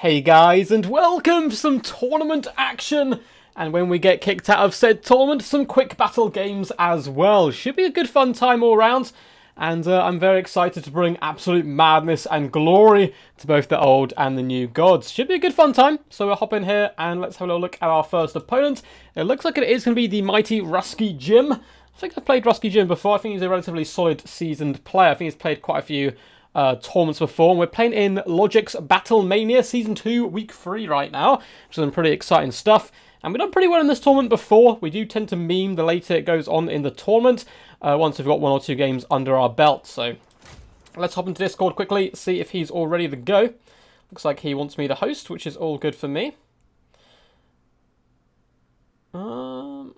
Hey guys, and welcome to some tournament action! And when we get kicked out of said tournament, some quick battle games as well. Should be a good fun time all round. And I'm very excited to bring absolute madness and glory to both the old and the new gods. Should be a good fun time. So we'll hop in here and let's have a little look at our first opponent. It looks like it is going to be the mighty Rusky Jim. I think I've played Rusky Jim before. I think he's a relatively solid seasoned player. I think he's played quite a few tournaments before. And we're playing in Logic's Battle Mania Season 2, Week 3 right now, which is some pretty exciting stuff. And we've done pretty well in this tournament before. We do tend to meme the later it goes on in the tournament, once we've got 1 or 2 games under our belt. So let's hop into Discord quickly, see if he's all ready to go. Looks like he wants me to host, which is all good for me. Oh,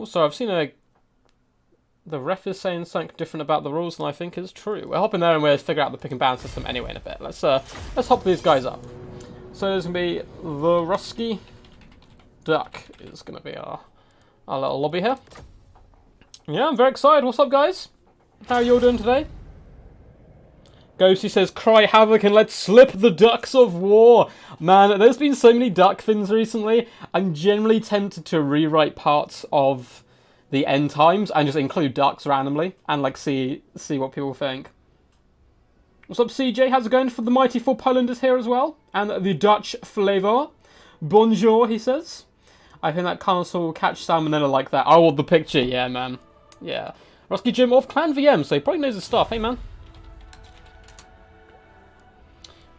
sorry, I've seen the ref is saying something different about the rules than I think is true. We'll hop in there and we'll figure out the pick and ban system anyway in a bit. Let's hop these guys up. So there's going to be the Rusky Duck is going to be our little lobby here. Yeah, I'm very excited. What's up, guys? How are you all doing today? Ghosty says, cry havoc and let's slip the ducks of war. Man, there's been so many duck things recently. I'm generally tempted to rewrite parts of the end times and just include ducks randomly and like see what people think. What's up, CJ? How's it going? For the mighty four Polanders here as well, and the Dutch flavor. Bonjour, he says. I think that console will catch salmonella like that. Oh, the picture, yeah, man. Yeah. Rusky Jim off Clan VM, so he probably knows his stuff. Hey, man.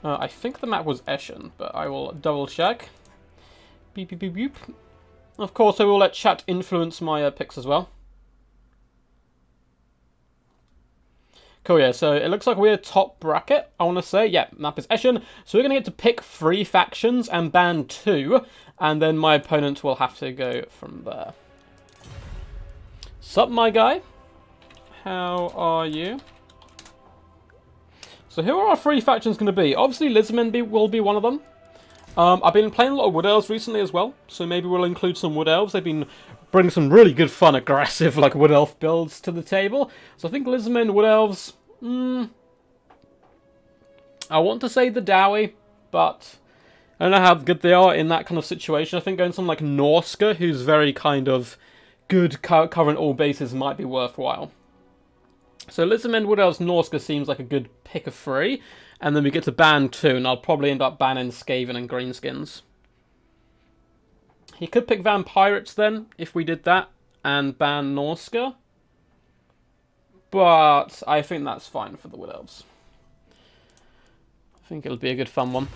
I think the map was Eschen, but I will double check. Beep, beep, beep, beep. Of course, I will let chat influence my picks as well. Cool, yeah, so it looks like we're top bracket, I want to say. Yeah, map is Eschen. So we're going to get to pick 3 factions and ban 2. And then my opponent will have to go from there. Sup, my guy? How are you? So who are our 3 factions going to be? Obviously, Lizardman will be one of them. I've been playing a lot of Wood Elves recently as well. So maybe we'll include some Wood Elves. They've been bringing some really good, fun, aggressive like Wood Elf builds to the table. So I think Lizardman, Wood Elves... I want to say the Dowie, but I don't know how good they are in that kind of situation. I think going something like Norska, who's very kind of good covering all bases, might be worthwhile. So Lizardman, Wood Elves, Norska seems like a good pick of 3. And then we get to ban 2, and I'll probably end up banning Skaven and Greenskins. He could pick Vampirates then, if we did that, and ban Norska. But I think that's fine for the Wood Elves. I think it'll be a good fun one.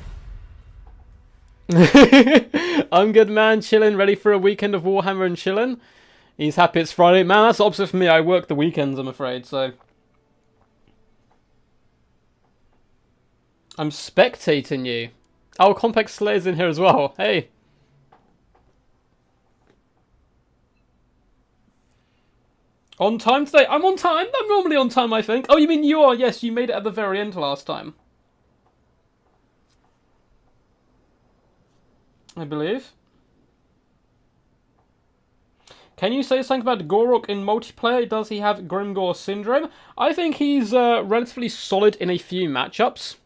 I'm good, man. Chilling, ready for a weekend of Warhammer and chilling. He's happy it's Friday. Man, that's the opposite for me. I work the weekends, I'm afraid, so... I'm spectating you. Oh, Complex Slayer's in here as well. Hey. On time today? I'm on time. I'm normally on time, I think. Oh, you mean you are? Yes, you made it at the very end last time. I believe. Can you say something about Gorok in multiplayer? Does he have Grimgore Syndrome? I think he's relatively solid in a few matchups.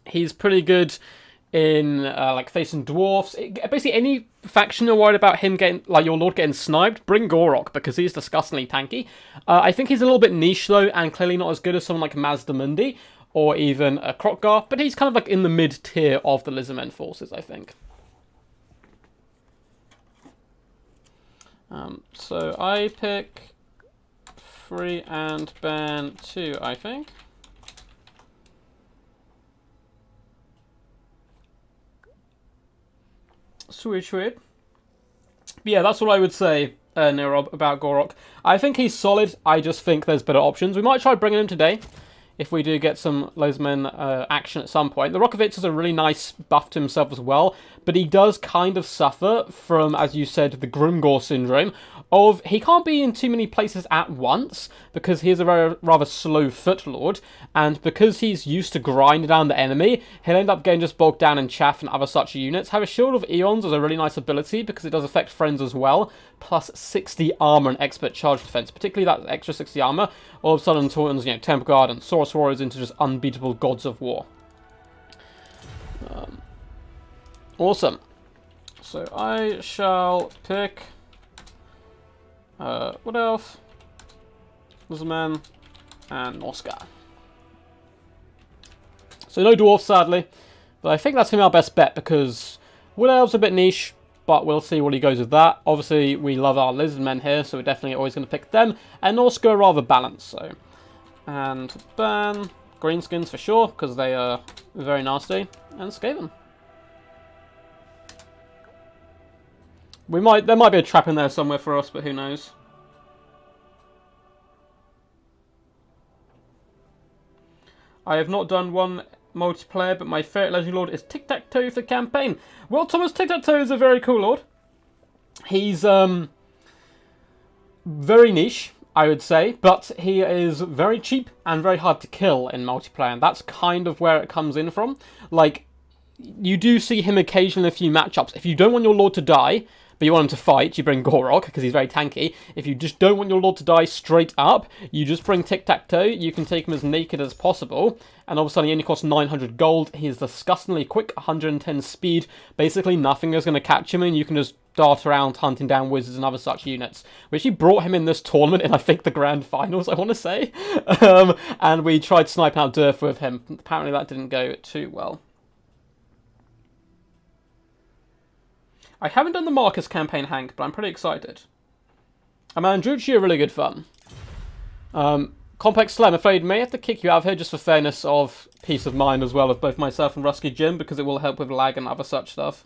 He's pretty good in like facing dwarfs. Basically, any faction you're worried about him getting, like your lord getting sniped, bring Gorok because he's disgustingly tanky. I think he's a little bit niche though, and clearly not as good as someone like Mazdamundi or even a Krokgar, but he's kind of like in the mid tier of the Lizardmen forces, I think. So I pick 3 and ban 2, I think. Sweet, sweet. But yeah, that's what I would say, Nerob, about Gorok. I think he's solid. I just think there's better options. We might try bringing him today, if we do get some Lizardmen action at some point. The Rokovitz is a really nice buff to himself as well, but he does kind of suffer from, as you said, the Grimgore syndrome of he can't be in too many places at once because he's a rather slow footlord, and because he's used to grinding down the enemy, he'll end up getting just bogged down in chaff and other such units. Have a Shield of Eons is a really nice ability because it does affect friends as well, plus 60 armor and expert charge defense, particularly that extra 60 armor. All of a sudden turns, Temple Guard and Saurus Warriors into just unbeatable gods of war. Awesome. So I shall pick... what else? Lizardman and Norska. So no dwarf, sadly. But I think that's going to be our best bet because Wood Elves are a bit niche, but we'll see what he goes with that. Obviously, we love our Lizardmen here, so we're definitely always going to pick them. And Norska are rather balanced, so... And ban greenskins for sure, because they are very nasty. And Skaven. There might be a trap in there somewhere for us, but who knows. I have not done one multiplayer, but my favourite Legendary Lord is Tic-Tac-Toe for campaign. Well, Thomas, Tic-Tac-Toe is a very cool Lord. He's very niche, I would say, but he is very cheap and very hard to kill in multiplayer, and that's kind of where it comes in from. Like, you do see him occasionally in a few matchups. If you don't want your Lord to die, but you want him to fight, you bring Gorok, because he's very tanky. If you just don't want your Lord to die straight up, you just bring Tic-Tac-Toe. You can take him as naked as possible, and all of a sudden he only costs 900 gold. He's disgustingly quick, 110 speed. Basically, nothing is going to catch him, and you can just dart around hunting down wizards and other such units. We actually brought him in this tournament in, I think, the grand finals, I want to say. And we tried sniping out Durf with him. Apparently that didn't go too well. I haven't done the Marcus campaign, Hank, but I'm pretty excited. And Mandrucci are really good fun. Complex Slam, afraid may have to kick you out of here just for fairness of peace of mind as well of both myself and Rusky Jim, because it will help with lag and other such stuff.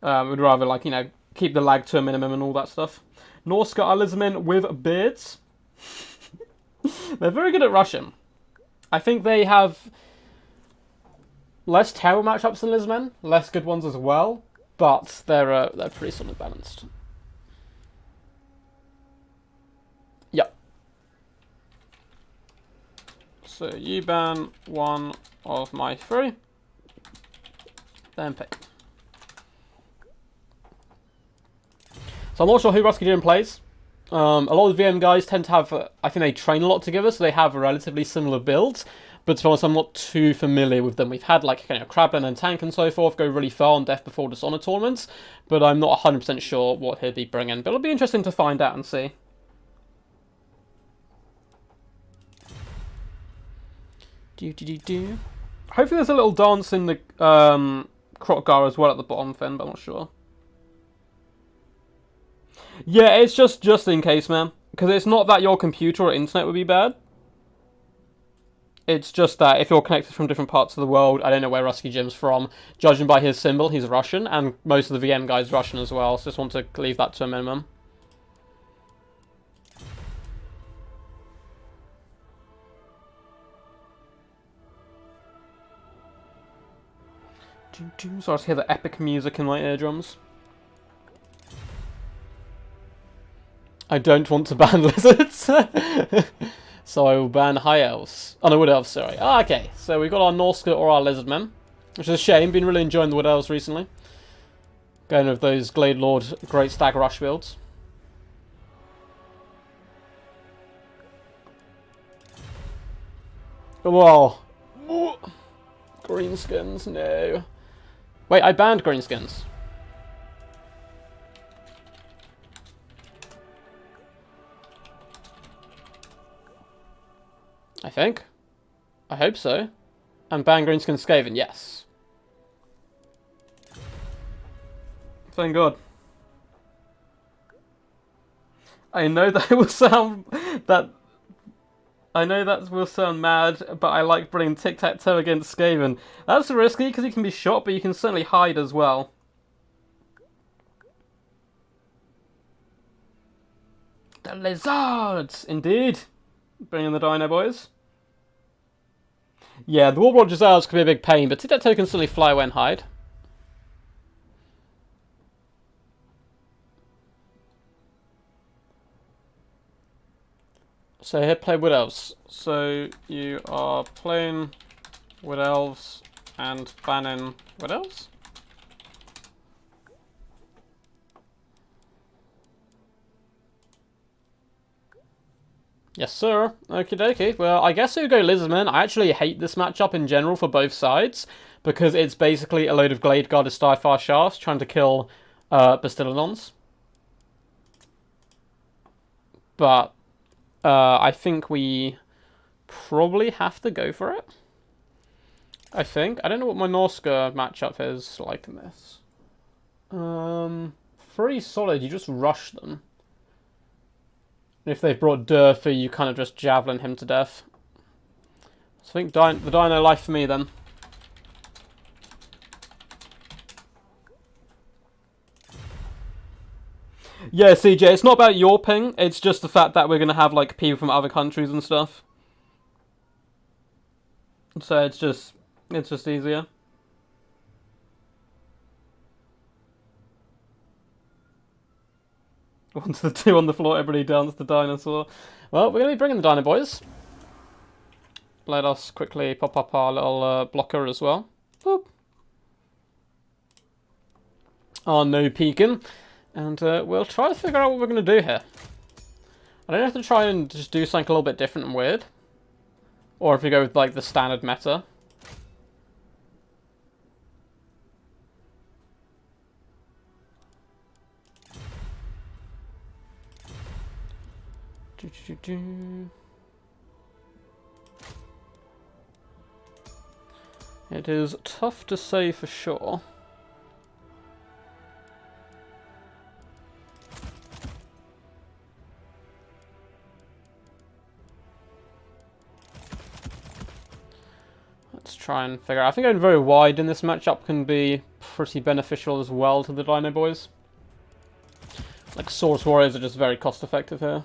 We'd rather, like, you know, keep the lag to a minimum and all that stuff. Norska are Lizardmen with beards. They're very good at Russian. I think they have less terrible matchups than Lizardmen, less good ones as well. But they're pretty solid balanced. Yep. So you ban one of my three. Then pick. So I'm not sure who Rusky Jim plays. A lot of the VM guys tend to have, I think they train a lot together, so they have relatively similar builds. But to be honest, I'm not too familiar with them. We've had, like, you know, Crablan and Tank and so forth go really far on Death Before Dishonor tournaments, but I'm not 100% sure what he'll be bringing. But it'll be interesting to find out and see. Hopefully there's a little dance in the Krotgar as well at the bottom, Finn, but I'm not sure. Yeah, it's just in case, man. Because it's not that your computer or internet would be bad. It's just that if you're connected from different parts of the world, I don't know where Rusky Jim's from. Judging by his symbol, he's Russian, and most of the VM guys are Russian as well, so just want to leave that to a minimum. So I just hear the epic music in my eardrums. I don't want to ban lizards. So I will ban High Elves. Oh no, Wood Elves, sorry. Ah, okay. So we've got our Norska or our Lizardmen. Which is a shame. Been really enjoying the Wood Elves recently. Going with those Glade Lord Great Stag Rush builds. Whoa. Greenskins, no. Wait, I banned greenskins. I think. I hope so. And ban greenskin Skaven, yes. Thank God. I know that will sound will sound mad, but I like bringing Tic-Tac-Toe against Skaven. That's risky because you can be shot, but you can certainly hide as well. The Lizards, indeed. Bring in the Dino boys. Yeah, the Warlord Lizards can be a big pain, but Tic-Tac-Toe can certainly fly away and hide. So here, play Wood Elves. So you are playing Wood Elves and banning Wood Elves? Yes, sir. Okie dokie. Well, I guess we'll go Lizardman. I actually hate this matchup in general for both sides, because it's basically a load of Glade Guarded Starfire Shafts trying to kill Bastillodons. But I think we probably have to go for it. I think. I don't know what my Norska matchup is like in this. Pretty solid. You just rush them. If they've brought Durfee, you kind of just javelin him to death. So I think the Dino life for me then. Yeah, CJ, it's not about your ping, it's just the fact that we're going to have like people from other countries and stuff. So it's just easier. Once the two on the floor, everybody dance the dinosaur. Well, we're going to be bringing the Dino Boys. Let us quickly pop up our little blocker as well. Boop. Oh, no peeking. And we'll try to figure out what we're going to do here. I don't have to try and just do something a little bit different and weird. Or if we go with like the standard meta. It is tough to say for sure. Let's try and figure out. I think going very wide in this matchup can be pretty beneficial as well to the Dino Boys. Like Source Warriors are just very cost effective here.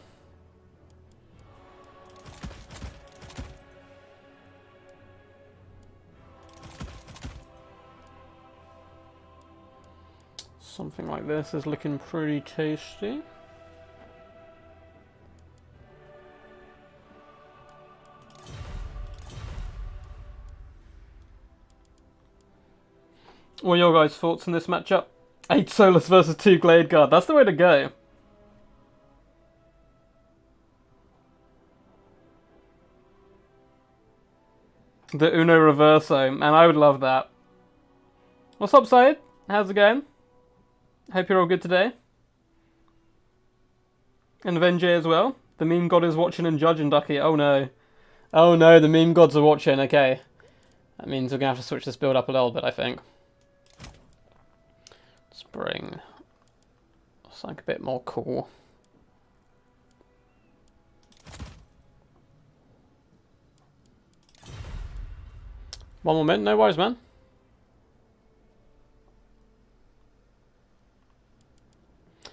Something like this is looking pretty tasty. What are your guys' thoughts on this matchup? 8 Solus versus 2 Glade Guard. That's the way to go. The Uno Reverso. And I would love that. What's up, Syed? How's it going? Hope you're all good today. And Venjay as well. The meme god is watching and judging, Ducky. Oh no. Oh no, the meme gods are watching. Okay. That means we're going to have to switch this build up a little bit, I think. Let's bring something a bit more cool. One more minute, no worries, man.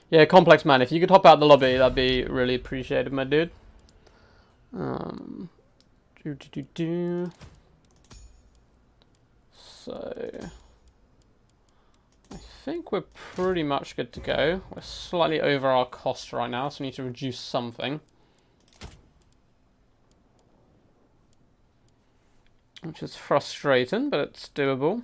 Yeah, Complex Man, if you could hop out the lobby, that'd be really appreciated, my dude. So, I think we're pretty much good to go. We're slightly over our cost right now, so we need to reduce something. Which is frustrating, but it's doable.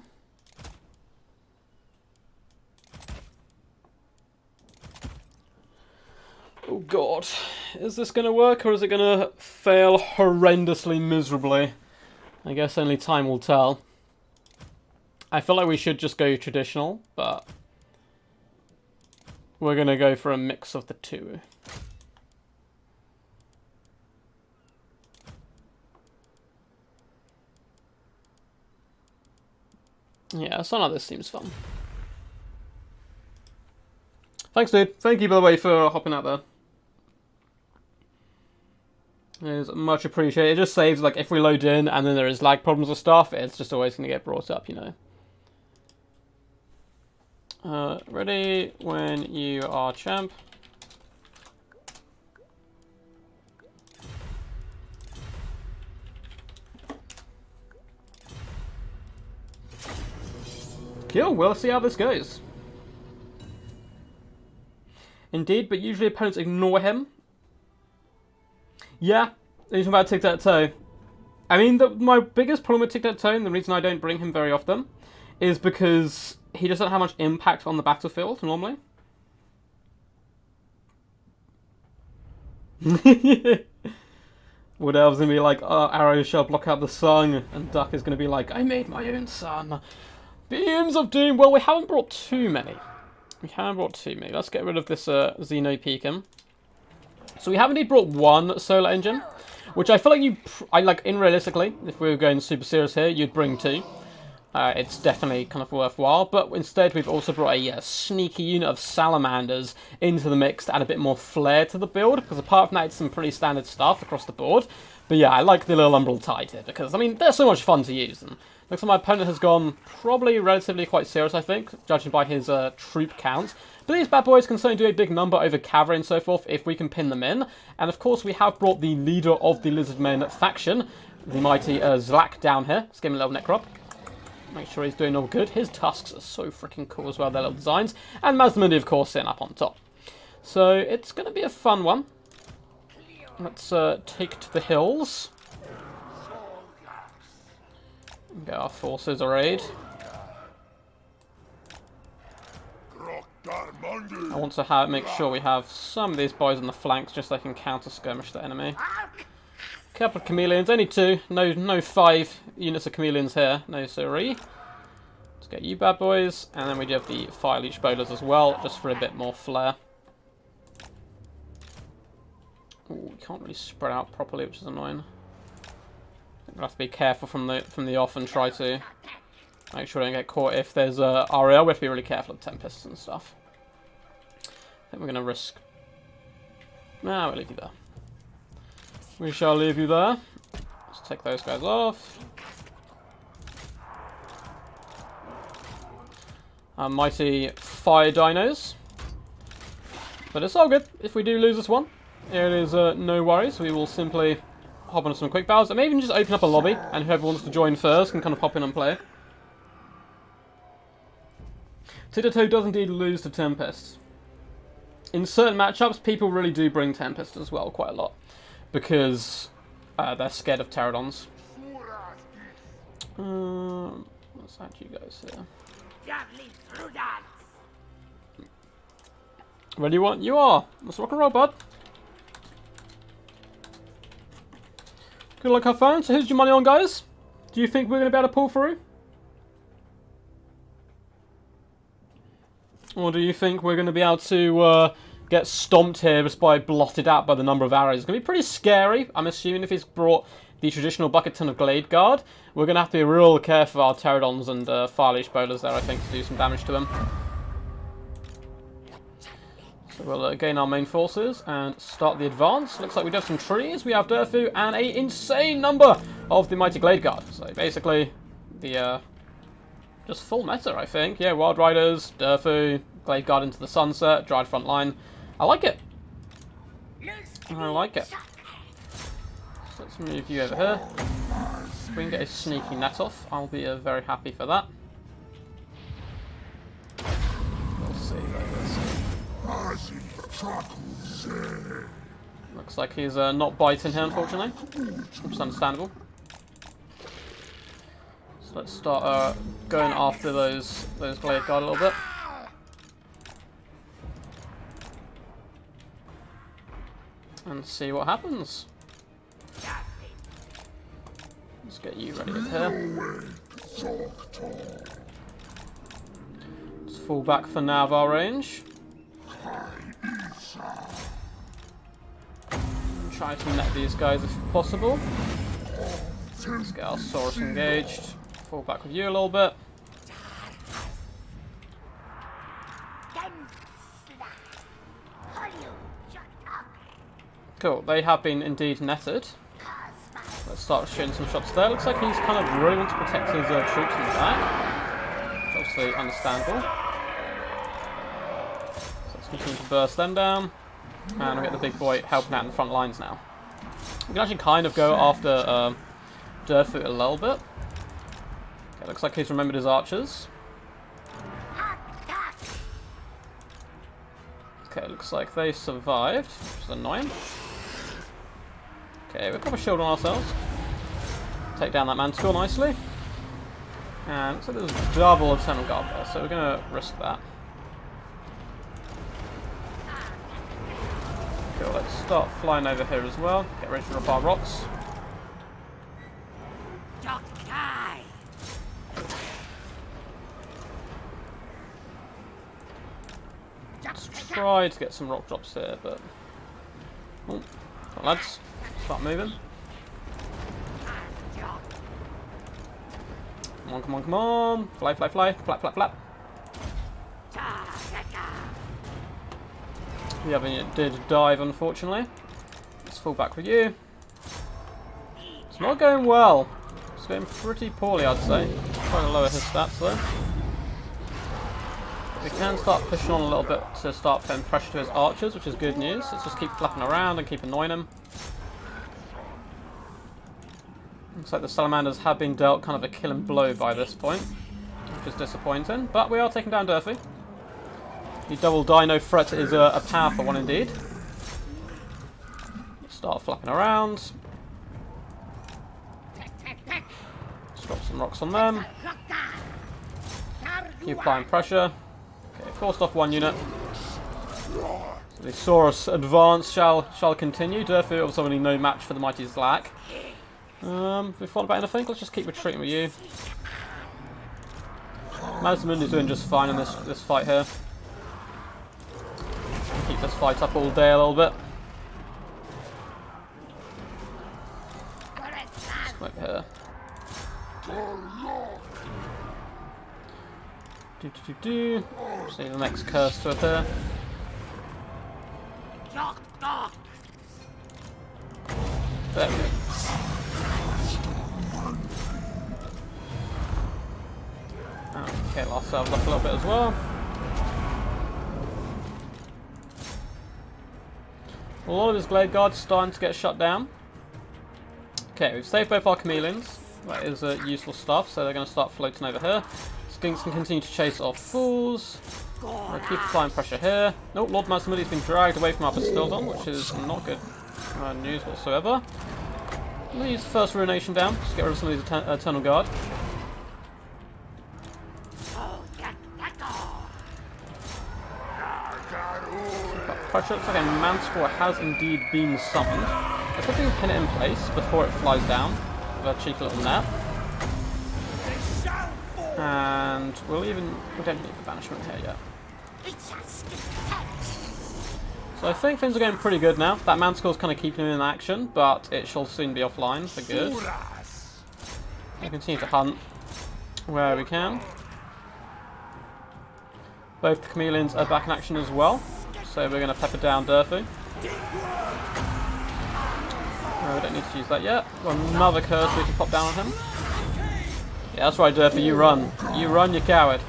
Oh god, is this going to work or is it going to fail horrendously miserably? I guess only time will tell. I feel like we should just go traditional, but we're going to go for a mix of the two. Yeah, something like this seems fun. Thanks, dude. Thank you, by the way, for hopping out there. It is much appreciated. It just saves, like, if we load in and then there is lag problems or stuff, it's just always going to get brought up, you know. Ready when you are, champ. Cool, we'll see how this goes. Indeed, but usually opponents ignore him. Yeah, he's about tic-tac-toe. I mean, my biggest problem with tic-tac-toe, and the reason I don't bring him very often, is because he doesn't have much impact on the battlefield, normally. Wood Elf's going to be like, oh, arrows shall block out the sun. And Duck is going to be like, I made my own sun. Beams of Doom. Well, we haven't brought too many. Let's get rid of this Xeno Pecan. So we have indeed brought one solar engine, which I feel like realistically, if we were going super serious here, you'd bring two. It's definitely kind of worthwhile, but instead we've also brought a sneaky unit of salamanders into the mix to add a bit more flair to the build, because apart from that, it's some pretty standard stuff across the board. But yeah, I like the little Umbral Tide here, because, I mean, they're so much fun to use. And looks like my opponent has gone probably relatively quite serious, I think, judging by his troop count. But these bad boys can certainly do a big number over cavalry and so forth if we can pin them in. And of course, we have brought the leader of the Lizardman faction, the mighty Zlak, down here. Let's give him a little neck rub. Make sure he's doing all good. His tusks are so freaking cool as well, their little designs. And Mazdamundi, of course, sitting up on top. So it's going to be a fun one. Let's take to the hills. Get our forces arrayed. I want to make sure we have some of these boys on the flanks just so they can counter-skirmish the enemy. Couple of chameleons, only two. No 5 units of chameleons here. No siree. Let's get you bad boys. And then we do have the fire leech bowlers as well, just for a bit more flair. Ooh, we can't really spread out properly, which is annoying. We'll have to be careful from the off and try to make sure we don't get caught. If there's RL, we have to be really careful of Tempests and stuff. I think we're going to risk... Nah, we'll leave you there. We shall leave you there. Let's take those guys off. Our mighty fire dinos. But it's all good. If we do lose this one, it is no worries. We will simply hop on some quick battles. I may even just open up a lobby, and whoever wants to join first can kind of hop in and play. Tidito does indeed lose to Tempest. In certain matchups, people really do bring Tempest as well quite a lot, because they're scared of Pterodons. Let's add you guys here. Ready one? You are! Let's rock and roll, bud. Good luck, have fun. So who's your money on, guys? Do you think we're going to be able to pull through? Or do you think we're going to be able to get stomped here just by blotted out by the number of arrows? It's going to be pretty scary, I'm assuming, if he's brought the traditional bucket ton of Glade Guard. We're going to have to be real careful of our Pterodons and Fire Leech Bowlers there, I think, to do some damage to him. So we'll gain our main forces and start the advance. Looks like we do have some trees. We have Durfu and an insane number of the mighty Glade Guard. So basically, the just full meta, I think. Yeah, Wild Riders, Durfu, Glade Guard into the sunset, Dried front line. I like it. I like it. So let's move you over here. If we can get a sneaky net off, I'll be very happy for that. We'll see. Looks like he's not biting here, unfortunately, which is understandable. So let's start going after those Glade Guard a little bit. And see what happens. Let's get you ready up here. Let's fall back for now of our range. Try to net these guys if possible. Let's get our Saurus engaged. Fall back with you a little bit. Cool, they have been indeed netted. Let's start shooting some shots there. Looks like he's kind of really wants to protect his troops in the back. Which is obviously understandable. So let's continue to burst them down. And we get the big boy helping out in the front lines now. We can actually kind of go after Durfu a little bit. Okay, looks like he's remembered his archers. Okay, looks like they survived, which is annoying. Okay, we'll pop a shield on ourselves. Take down that manticore nicely. And looks like there's double Eternal Guard there, so we're going to risk that. Cool, So let's start flying over here as well. Get ready to drop our rocks. Let's try to get some rock drops here, but... Oh, come on, lads. Start moving. Come on, come on, come on. Fly, fly, fly. Flap, flap, flap. The other unit did dive, unfortunately. Let's fall back with you. It's not going well. It's going pretty poorly, I'd say. Trying to lower his stats, though. We can start pushing on a little bit to start putting pressure to his archers, which is good news. Let's just keep flapping around and keep annoying him. Looks like the salamanders have been dealt kind of a killing blow by this point, which is disappointing. But we are taking down Durfee. The double dino threat is a powerful one indeed. Start flapping around. Let's drop some rocks on them. Keep applying pressure. Okay, forced off one unit. So the Saurus advance shall continue. Durfee obviously no match for the mighty Zlak. Have we thought about anything? Let's just keep retreating with you. Lizardman is doing just fine in this fight here. Keep this fight up all day a little bit. Let's come over here. See the next curse to appear. There we go. Okay, ourselves up a little bit as well. A lot of his Glade Guards starting to get shut down. Okay, we've saved both our chameleons. That is useful stuff, so they're going to start floating over here. Skinks can continue to chase off fools. We'll keep applying pressure here. Nope, Lord Mazamudi has been dragged away from our Bastildon, which is not good news whatsoever. I'm going to use the first Ruination down, just get rid of some of these Eternal Guard. Pressure. Looks like a Manticore has indeed been summoned. Let's see if we can pin it in place before it flies down with a cheeky little net. And we don't need the banishment here yet. So I think things are going pretty good now. That Manticore's kind of keeping him in action, but it shall soon be offline for good. We continue to hunt where we can. Both the chameleons are back in action as well. So we're going to pepper down Durfee. No, we don't need to use that yet. Got another curse we can pop down on him. Yeah, that's right, Durfee, you run. You run, you coward.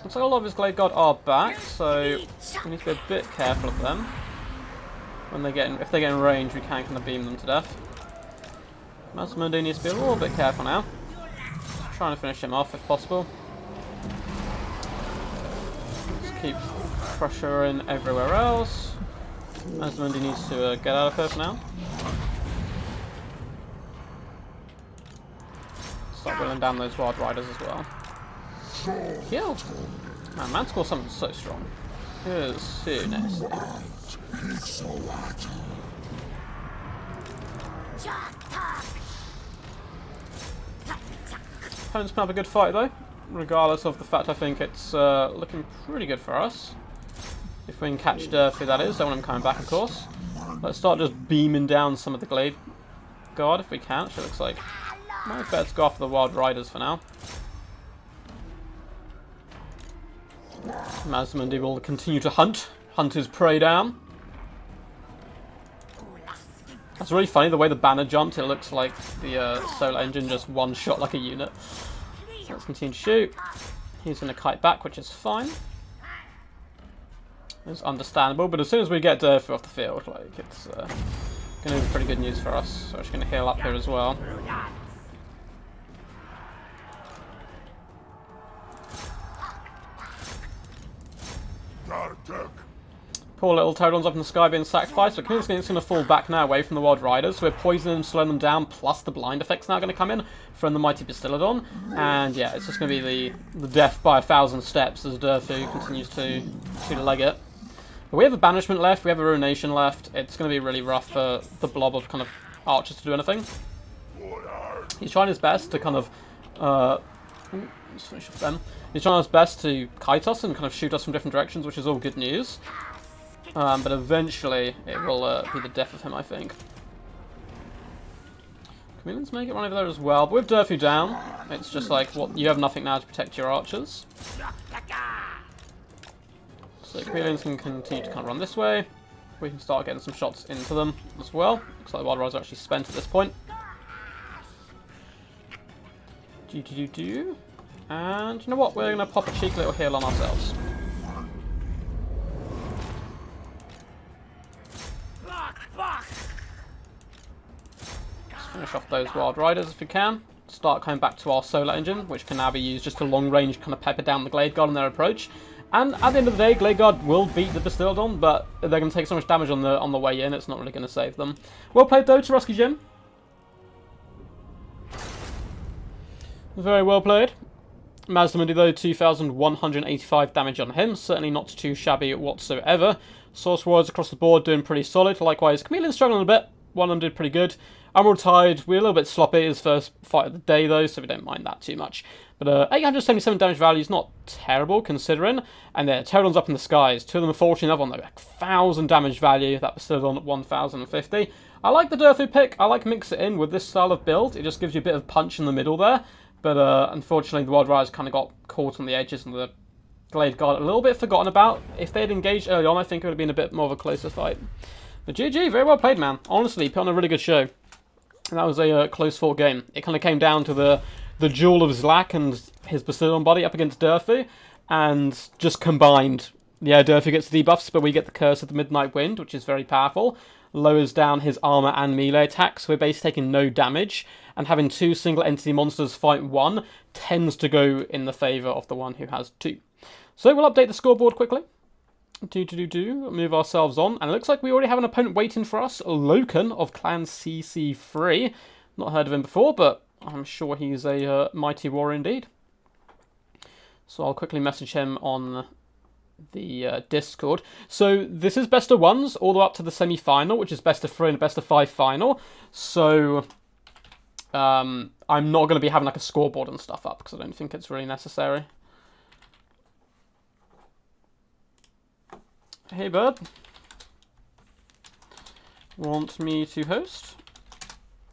Looks like a lot of his Glade Guard are back, so we need to be a bit careful of them. When they get in, if they get in range, we can kind of beam them to death. Mazamudi needs to be a little bit careful now. Just trying to finish him off if possible. Keep pressure in everywhere else. Mazamudi needs to get out of here for now. Start wheeling down those Wild Riders as well. Kill! Man, Manticore summons so strong. It is so nice. Opponent's put up a good fight though. Regardless of the fact I think it's looking pretty good for us. If we can catch Durfee, that is. Don't want him coming back, of course. Let's start just beaming down some of the Glade Guard if we can. It looks like might be better to go after the Wild Riders for now. Mazamudi will continue to hunt his prey down. That's really funny, the way the banner jumped, it looks like the solar engine just one-shot like a unit. So let's continue to shoot. He's going to kite back, which is fine. It's understandable, but as soon as we get Durfee off the field, like it's going to be pretty good news for us. So we're just going to heal up here as well. Poor little Pterodons up in the sky being sacrificed, but Chameleon's going to fall back now away from the Wild Riders, so we're poisoning them, slowing them down, plus the blind effect's now going to come in from the mighty Bastillodon, and yeah, it's just going to be the death by 1,000 steps as Durfu continues to leg it. But we have a Banishment left, we have a Ruination left, it's going to be really rough for the blob of kind of archers to do anything. He's trying his best to kind of, let's finish off them. He's trying his best to kite us and kind of shoot us from different directions, which is all good news. But eventually, it will be the death of him, I think. Chameleons make it run over there as well. But with Durfu down, it's just like, what, you have nothing now to protect your archers. So Chameleons can continue to kind of run this way. We can start getting some shots into them as well. Looks like the Wild Riders are actually spent at this point. And you know what? We're going to pop a cheeky little heal on ourselves. Let's finish off those Wild Riders if we can. Start coming back to our solar engine, which can now be used just to long range kind of pepper down the Glade Guard on their approach. And at the end of the day, Glade Guard will beat the Bastillodon, but they're going to take so much damage on the way in, it's not really going to save them. Well played though, Tarusky Jim. Very well played. Mazdamundi though, 2,185 damage on him. Certainly not too shabby whatsoever. Source Warriors across the board doing pretty solid. Likewise, Chameleon struggling a bit. One of them did pretty good. Emerald Tide, we're a little bit sloppy his first fight of the day though, so we don't mind that too much. But 877 damage value is not terrible considering. And there, Pterodons up in the skies. Two of them are 14, another one though, 1,000 damage value. That was still on at 1,050. I like the Durfu pick. I like mix it in with this style of build. It just gives you a bit of punch in the middle there. But unfortunately, the Wild Riders kind of got caught on the edges and the Glade Guard a little bit forgotten about. If they'd engaged early on, I think it would have been a bit more of a closer fight. But GG, very well played, man. Honestly, put on a really good show. And that was a close-fought game. It kind of came down to the duel of Zlak and his Bastillodon body up against Durfu, and just combined. Yeah, Durfu gets the debuffs, but we get the Curse of the Midnight Wind, which is very powerful. Lowers down his armor and melee attacks, so we're basically taking no damage. And having two single entity monsters fight one tends to go in the favour of the one who has two. So we'll update the scoreboard quickly. Move ourselves on. And it looks like we already have an opponent waiting for us. Loken of Clan CC3. Not heard of him before, but I'm sure he's a mighty warrior indeed. So I'll quickly message him on the Discord. So this is best of ones all the way up to the semi-final, which is best of 3 and best of 5 final. So I'm not going to be having like a scoreboard and stuff up because I don't think it's really necessary. Hey bird, want me to host?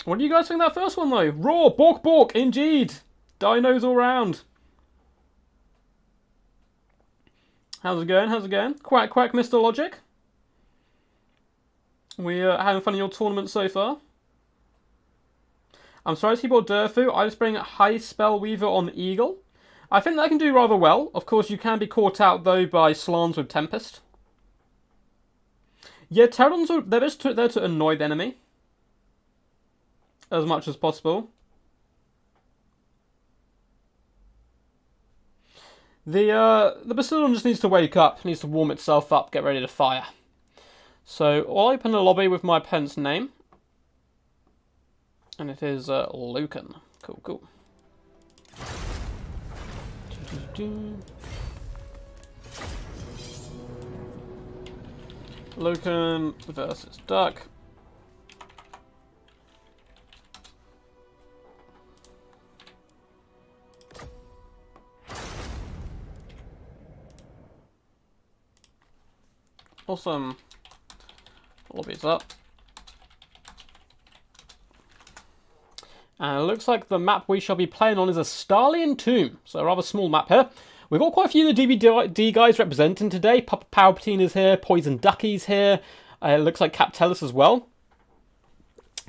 What do you guys think of that first one though? Raw, bork bork, indeed. Dinos all round. How's it going? How's it going? Quack quack, Mr. Logic. We having fun in your tournament so far? I'm sorry he bought Durfu. I just bring High Spell Weaver on Eagle. I think that can do rather well. Of course, you can be caught out though by Slans with Tempest. Yeah, Pterodons are they're just there to annoy the enemy as much as possible. The Bastillodon just needs to wake up, needs to warm itself up, get ready to fire. So I'll open a lobby with my opponent's name. And it is Loken. Cool, cool. Loken versus Duck. Awesome. Lobby's up. And it looks like the map we shall be playing on is a Starlian Tomb. So a rather small map here. We've got quite a few of the DVD guys representing today. Papa Palpatine is here. Poison Ducky's here. It looks like Cap Tellus as well.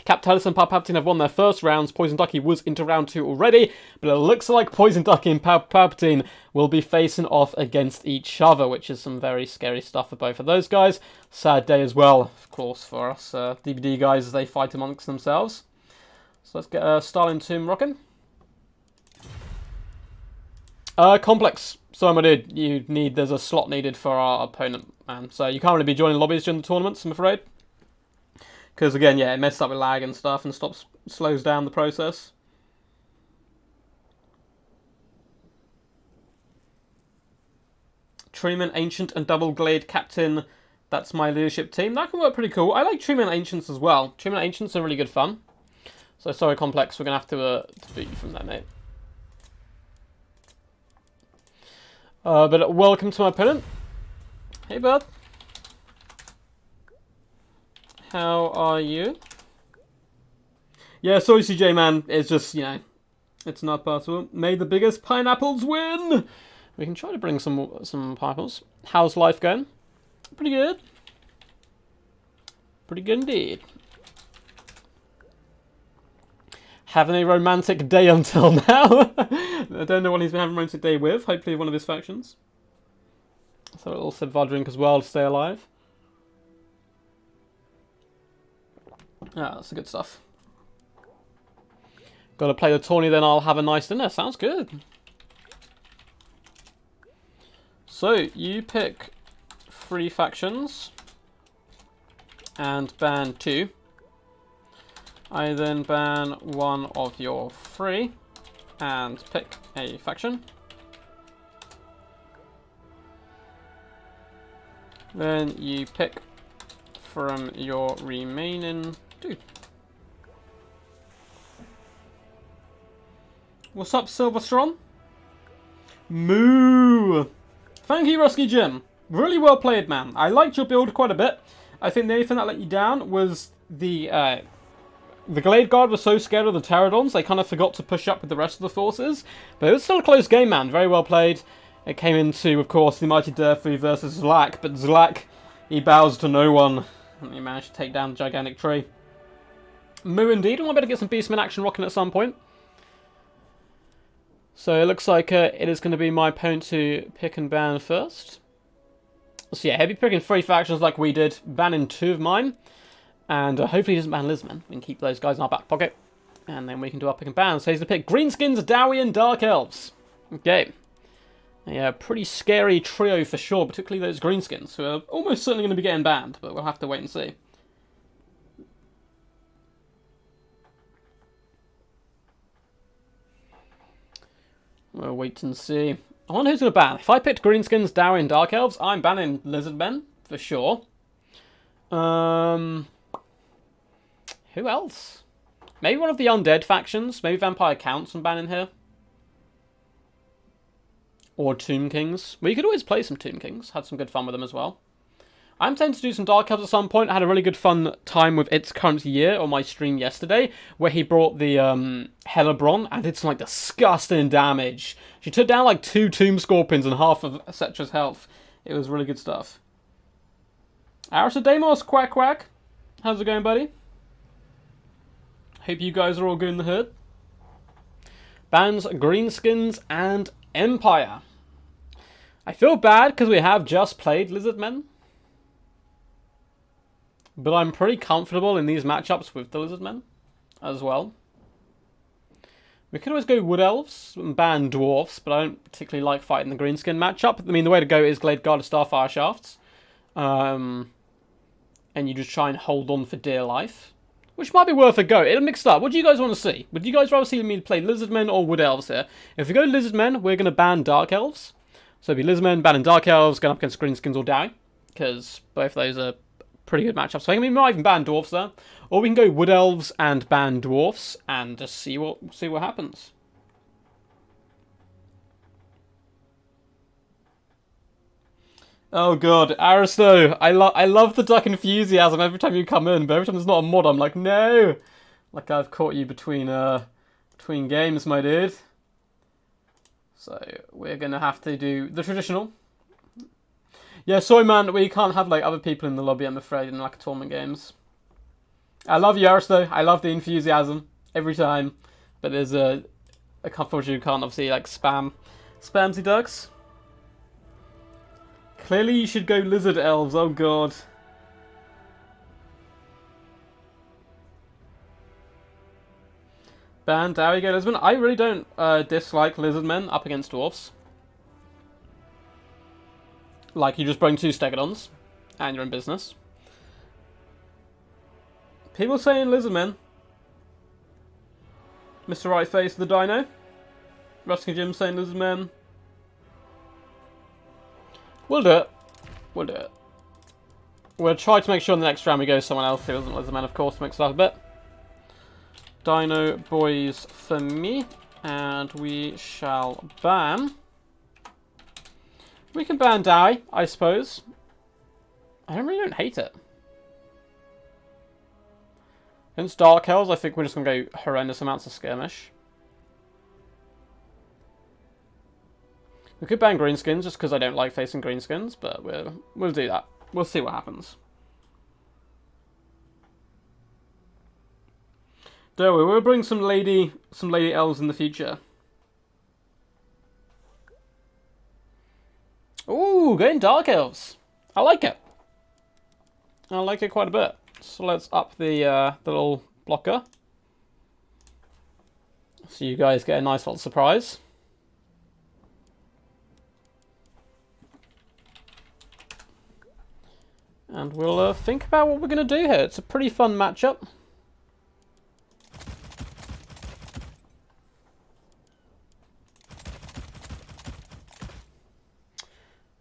Cap Tellus and Papa Palpatine have won their first rounds. Poison Ducky was into round 2 already. But it looks like Poison Ducky and Papa Palpatine will be facing off against each other, which is some very scary stuff for both of those guys. Sad day as well, of course, for us DVD guys as they fight amongst themselves. So let's get Starlian Tomb rocking. Complex. So my dude, there's a slot needed for our opponent man. So you can't really be joining lobbies during the tournaments, I'm afraid. Because again, yeah, it messes up with lag and stuff and slows down the process. Treeman, Ancient, and Double Glade Captain. That's my leadership team. That can work pretty cool. I like Treeman Ancients as well. Treeman Ancients are really good fun. So sorry, Complex, we're going to have to beat you from there, mate. But welcome to my opponent. Hey, bud. How are you? Yeah, sorry, CJ, man. It's just, you know, it's not possible. May the biggest pineapples win! We can try to bring some pineapples. How's life going? Pretty good. Pretty good indeed. Having a romantic day until now. I don't know what he's been having a romantic day with. Hopefully one of his factions. So a little Sidvar drink as well to stay alive. Ah, that's the good stuff. Got to play the tourney, then I'll have a nice dinner. Sounds good. So, you pick 3 factions. And ban 2. I then ban 1 of your 3. And pick a faction. Then you pick from your remaining 2. What's up, Silverstrom? Moo! Thank you, Rusky Jim. Really well played, man. I liked your build quite a bit. I think the only thing that let you down was the Glade Guard was so scared of the Pterodons, they kind of forgot to push up with the rest of the forces. But it was still a close game, man. Very well played. It came into, of course, the Mighty Durfy versus Zlak, but Zlak, he bows to no one. And he managed to take down the gigantic tree. Moo indeed. I might better get some Beastman action rocking at some point. So it looks like it is going to be my opponent to pick and ban first. So yeah, he'll be picking 3 factions like we did, banning 2 of mine. And hopefully he doesn't ban Lizardman. We can keep those guys in our back pocket. And then we can do our pick and ban. So he's going to pick Greenskins, Dowie, and Dark Elves. Okay. A pretty scary trio for sure, particularly those Greenskins, who are almost certainly going to be getting banned, but we'll have to wait and see. We'll wait and see. I wonder who's going to ban. If I picked Greenskins, Dowie, and Dark Elves, I'm banning Lizardmen, for sure. Who else? Maybe one of the undead factions. Maybe Vampire Counts I'm banning here. Or Tomb Kings. Well, you could always play some Tomb Kings. Had some good fun with them as well. I'm tempted to do some Dark Elves at some point. I had a really good fun time with It's Current Year on my stream yesterday, where he brought the Helebron and did some like disgusting damage. She took down like 2 Tomb Scorpions and half of Cetra's health. It was really good stuff. Aristodemus, quack quack. How's it going, buddy? Hope you guys are all good in the hood. Bans Greenskins and Empire. I feel bad because we have just played Lizardmen. But I'm pretty comfortable in these matchups with the Lizardmen as well. We could always go Wood Elves and ban Dwarfs, but I don't particularly like fighting the Greenskin matchup. I mean, the way to go is Glade Guard Starfire Shafts. And you just try and hold on for dear life. Which might be worth a go. It'll mix up. What do you guys want to see? Would you guys rather see me play Lizardmen or Wood Elves here? If we go Lizardmen, we're going to ban Dark Elves. So it'll be Lizardmen banning Dark Elves, going up against Greenskins or Dowie. Because both of those are pretty good matchups. So I think we might even ban Dwarfs there. Or we can go Wood Elves and ban Dwarfs and just see what happens. Oh god, Aristo, I love the duck enthusiasm every time you come in, but every time there's not a mod, I'm like, no! Like I've caught you between games, my dude. So, we're gonna have to do the traditional. Yeah, sorry man, we can't have like other people in the lobby, I'm afraid, in like tournament games. I love you, Aristo, I love the enthusiasm, every time. But there's a couple of you who can't obviously like spamsy ducks. Clearly you should go Lizard Elves, oh god. Ban Dowie, go Lizardmen. I really don't dislike Lizardmen up against Dwarfs. Like, you just bring 2 Stegodons, and you're in business. People saying Lizardman. Mr. Right Face the Dino. Ruskin Jim saying Lizardman. We'll do it. We'll do it. We'll try to make sure in the next round we go someone else who isn't Lizardman, of course, to mix it up a bit. Dino boys for me. And we shall ban. We can ban Dowie, I suppose. I really don't hate it. Against Dark Elves, I think we're just going to go horrendous amounts of skirmish. We could ban Greenskins just because I don't like facing Greenskins, but we'll do that. We'll see what happens. Don't worry, we'll bring some lady elves in the future. Ooh, going Dark Elves. I like it. I like it quite a bit. So let's up the little blocker. So you guys get a nice little surprise. And we'll think about what we're going to do here. It's a pretty fun matchup.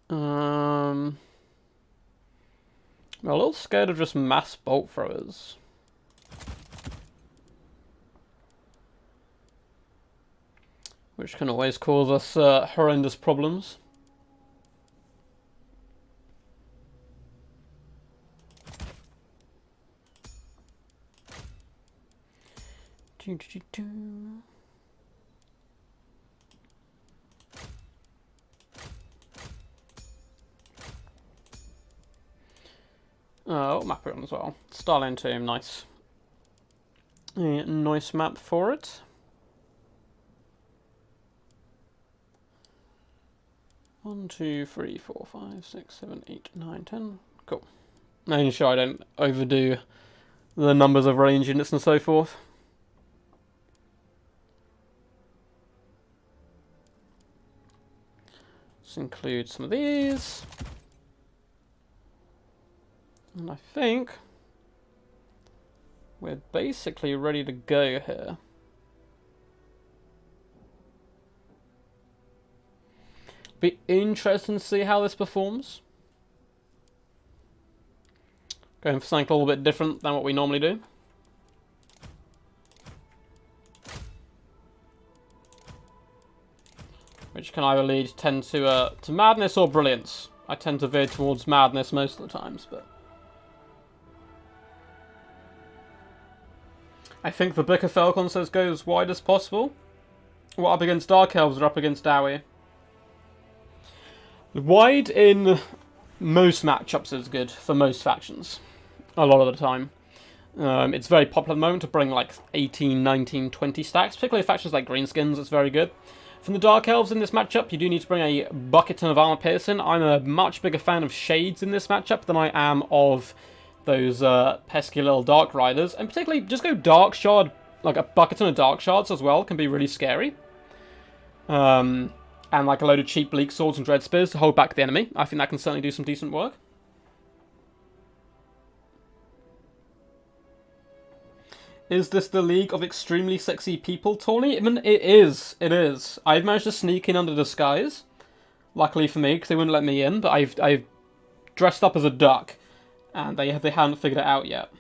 I'm a little scared of just mass bolt throwers. Which can always cause us horrendous problems. Oh, map it on as well. Starland Tomb, nice. A nice map for it. One, 2, 3, 4, 5, 6, 7, 8, 9, 10. Cool. Making sure I don't overdo the numbers of range units and so forth. Let's include some of these. And I think we're basically ready to go here. Be interesting to see how this performs. Going for something a little bit different than what we normally do. Which can either tend to madness or brilliance. I tend to veer towards madness most of the times, but I think the Book of Falcon says go as wide as possible. We're up against Dark Elves, or up against Dowie. Wide in most matchups is good for most factions. A lot of the time. It's very popular at the moment to bring like 18, 19, 20 stacks. Particularly factions like Greenskins, it's very good. From the Dark Elves in this matchup, you do need to bring a bucket ton of armor piercing. I'm a much bigger fan of Shades in this matchup than I am of those pesky little Dark Riders. And particularly, just go Dark Shard, like a bucket ton of Dark Shards as well, can be really scary. And like a load of cheap Bleak Swords and Dread Spears to hold back the enemy. I think that can certainly do some decent work. Is this the League of Extremely Sexy People tourney? I mean, it is. It is. I've managed to sneak in under disguise. Luckily for me, because they wouldn't let me in. But I've dressed up as a duck. And they haven't figured it out yet.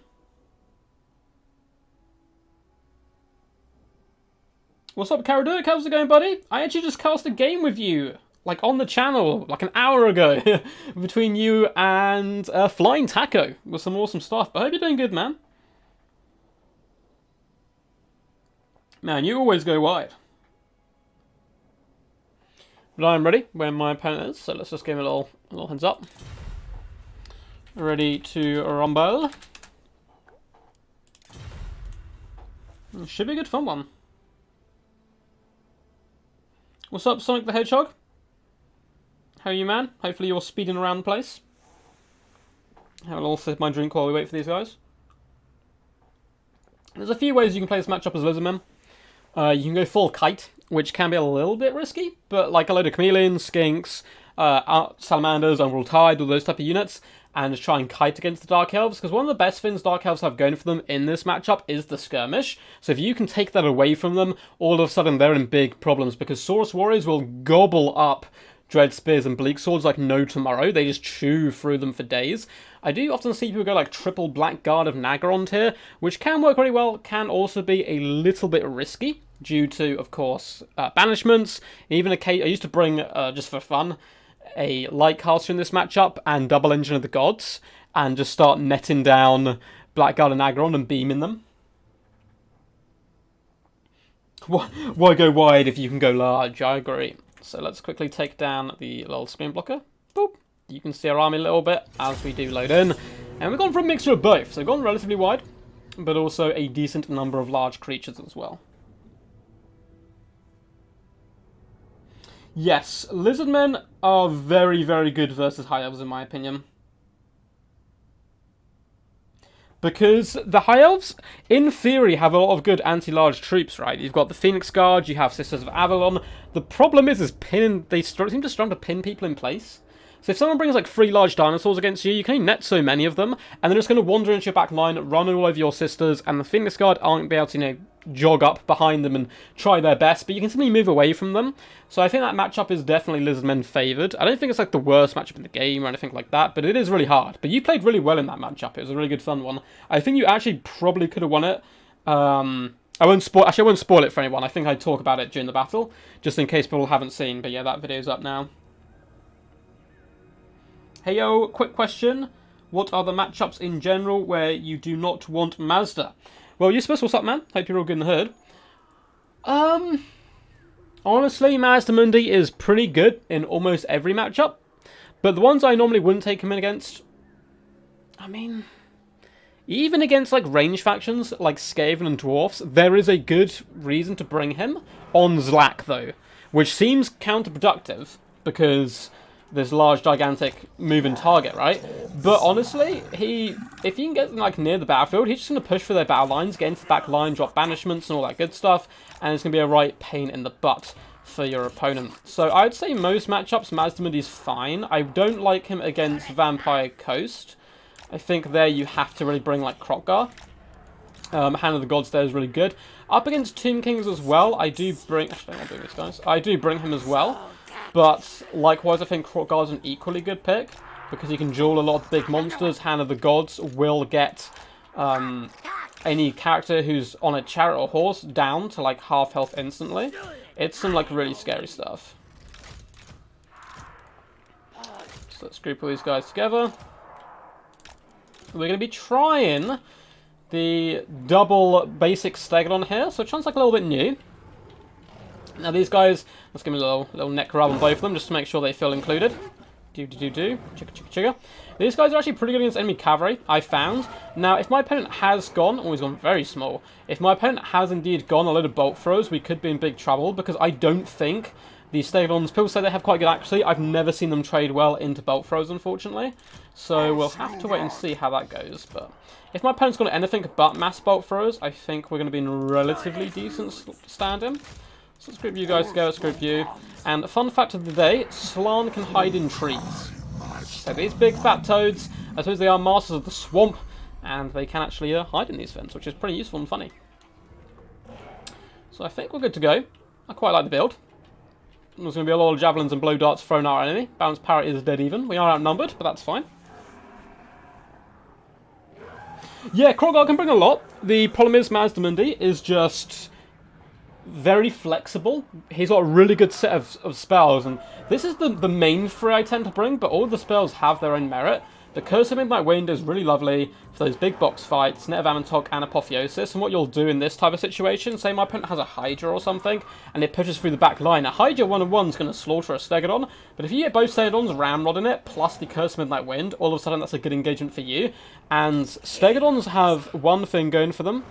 What's up, Caraduc? How's it going, buddy? I actually just cast a game with you. Like, on the channel. Like, an hour ago. Between you and Flying Taco. With some awesome stuff. But I hope you're doing good, man. Man, you always go wide. But I'm ready when my opponent is, so let's just give him a little heads up. Ready to rumble. Should be a good fun one. What's up, Sonic the Hedgehog? How are you, man? Hopefully you're speeding around the place. I will also sip my drink while we wait for these guys. There's a few ways you can play this matchup as Lizardman. You can go full kite, which can be a little bit risky, but like a load of chameleons, skinks, Salamanders, Unruly Tide, all those type of units, and just try and kite against the Dark Elves, because one of the best things Dark Elves have going for them in this matchup is the skirmish. So if you can take that away from them, all of a sudden they're in big problems, because Saurus Warriors will gobble up Dread Spears and Bleak Swords like no tomorrow. They just chew through them for days. I do often see people go like triple Blackguard of Naggarond here, which can work really well, can also be a little bit risky, due to, of course, banishments. Even a case, I used to bring, just for fun, a Lightcaster in this matchup and Double Engine of the Gods, and just start netting down Blackguard and Naggarond and beaming them. Why go wide if you can go large? I agree. So let's quickly take down the little screen blocker. Boop. You can see our army a little bit as we do load in. And we've gone for a mixture of both. So we've gone relatively wide, but also a decent number of large creatures as well. Yes, Lizardmen are very, very good versus High Elves in my opinion. Because the High Elves, in theory, have a lot of good anti-large troops, right? You've got the Phoenix Guard, you have Sisters of Avalon. The problem is they seem to struggle to pin people in place. So if someone brings like 3 large dinosaurs against you, you can only net so many of them, and they're just going to wander into your back line, run all over your sisters, and the Phoenix Guard aren't be able to, you know, jog up behind them and try their best, but you can simply move away from them. So I think that matchup is definitely Lizardmen favoured. I don't think it's like the worst matchup in the game or anything like that, but it is really hard. But you played really well in that matchup. It was a really good fun one. I think you actually probably could have won it. I won't spoil it for anyone. I think I'd talk about it during the battle, just in case people haven't seen. But yeah, that video's up now. Hey yo, quick question. What are the matchups in general where you do not want Mazda? Well, Euspus, what's up, man? Hope you're all good in the hood. Honestly, Mazda Mundi is pretty good in almost every matchup. But the ones I normally wouldn't take him in against, I mean, even against like range factions like Skaven and Dwarfs, there is a good reason to bring him on Zlak though, which seems counterproductive because this large, gigantic moving target, right? But honestly, if you can get like near the battlefield, he's just going to push for their battle lines, get into the back line, drop banishments and all that good stuff, and it's going to be a right pain in the butt for your opponent. So I'd say most matchups, Mazda Mundi's fine. I don't like him against Vampire Coast. I think there you have to really bring like Krokgar. Hand of the Gods there is really good. Up against Tomb Kings as well, I do bring... Actually, I'm not doing this, guys. I do bring him as well. But likewise, I think Krokgar's an equally good pick because he can duel a lot of big monsters. Hand of the Gods will get any character who's on a chariot or horse down to like half health instantly. It's some like really scary stuff. So let's group all these guys together. We're going to be trying the double basic Stegodon here, so it sounds like a little bit new. Now these guys, let's give me a little neck rub on both of them just to make sure they feel included. Chicka, chicka, chicka. These guys are actually pretty good against enemy cavalry, I found. Now, if my opponent has gone, he's gone very small. If my opponent has indeed gone a load of bolt throws, we could be in big trouble because I don't think these Stegodons, people say they have quite good accuracy. I've never seen them trade well into bolt throws, unfortunately. So we'll have to wait and see how that goes. But if my opponent's got anything but mass bolt throws, I think we're going to be in relatively decent standing. So let's group you guys together, let's group you. And fun fact of the day, Slann can hide in trees. So these big fat toads, I suppose they are masters of the swamp, and they can actually hide in these things, which is pretty useful and funny. So I think we're good to go. I quite like the build. There's going to be a lot of javelins and blow darts thrown at our enemy. Balance parity is dead even. We are outnumbered, but that's fine. Yeah, Krokgar can bring a lot. The problem is Mazda Mundi is just very flexible. He's got a really good set of spells, and this is the main three I tend to bring, but all the spells have their own merit. The Curse of Midnight Wind is really lovely for those big box fights, Net of Amantok and Apotheosis, and what you'll do in this type of situation, say my opponent has a Hydra or something, and it pushes through the back line. A Hydra 1-on-1 is going to slaughter a Stegodon, but if you get both Stegodons ramrodding it, plus the Curse of Midnight Wind, all of a sudden that's a good engagement for you. And Stegodons have one thing going for them,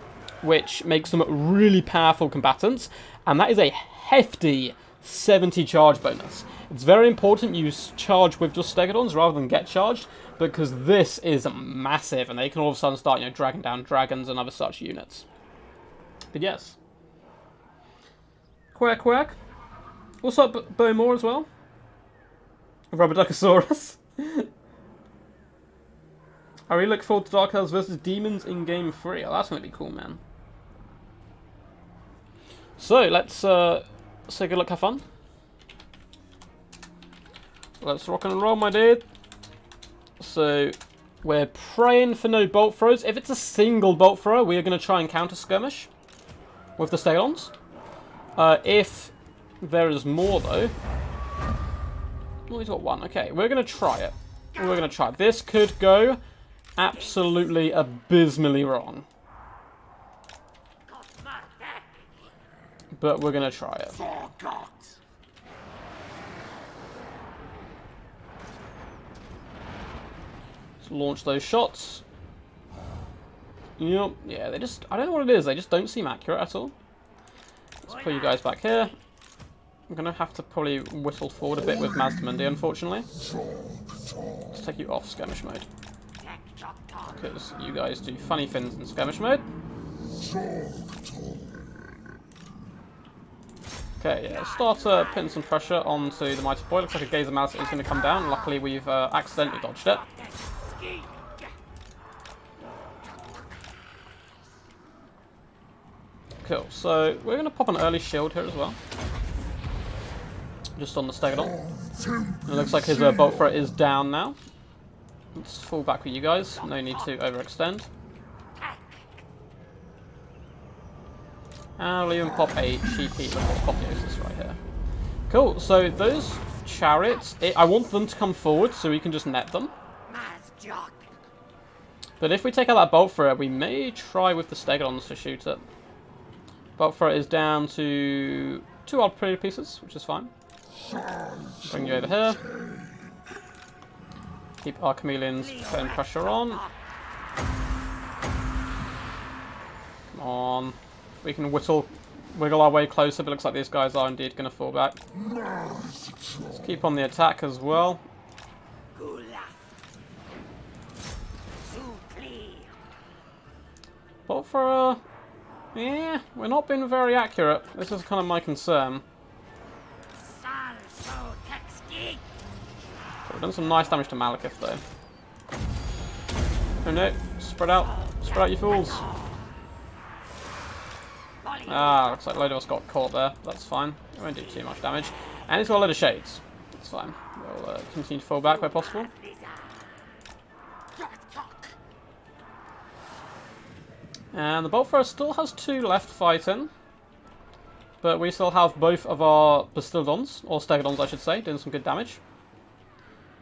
which makes them really powerful combatants, and that is a hefty 70 charge bonus. It's very important you charge with just Stegodons rather than get charged, because this is massive, and they can all of a sudden start, dragging down dragons and other such units. But yes. Quack, quack. What's up, Bowmore as well? Rubberduckosaurus. I really look forward to Dark Elves versus Demons in Game 3. Oh, that's going to be cool, man. So, let's say good luck, have fun. Let's rock and roll, my dude. So, we're praying for no bolt throws. If it's a single bolt thrower, we are going to try and counter skirmish with the Stalons. If there is more, though... Oh, he's got one. Okay, we're going to try it. We're going to try it. This could go absolutely abysmally wrong. But we're going to try it. Let's launch those shots. Yep. Yeah, they just... I don't know what it is. They just don't seem accurate at all. Let's put you guys back here. I'm going to have to probably whittle forward a bit with Mazdamundi, unfortunately. Let's take you off skirmish mode. Because you guys do funny things in skirmish mode. Okay, yeah, start putting some pressure onto the Mighty Boy. Looks like a Gazer Mouse is going to come down. Luckily, we've accidentally dodged it. Cool, so we're going to pop an early shield here as well. Just on the Stegodon. It looks like his bolt thrower is down now. Let's fall back with you guys. No need to overextend. And I'll even pop a cheeky little apotheosis right here. Cool, so those chariots, I want them to come forward so we can just net them. But if we take out that bolt thrower, we may try with the Stegodons to shoot it. Bolt thrower is down to 2 artillery pieces, which is fine. Bring you over here. Keep our chameleons putting pressure on. Come on. We can wiggle our way closer, but it looks like these guys are indeed going to fall back. Let's keep on the attack as well. Bolt thrower... Yeah, we're not being very accurate. This is kind of my concern. We've done some nice damage to Malekith, though. Oh no, spread out, you fools. Ah, looks like a load of us got caught there. That's fine. It won't do too much damage. And he's got a load of shades. That's fine. We'll continue to fall back where possible. And the bolt thrower still has 2 left fighting. But we still have both of our Bastildons, or Stegodons I should say, doing some good damage.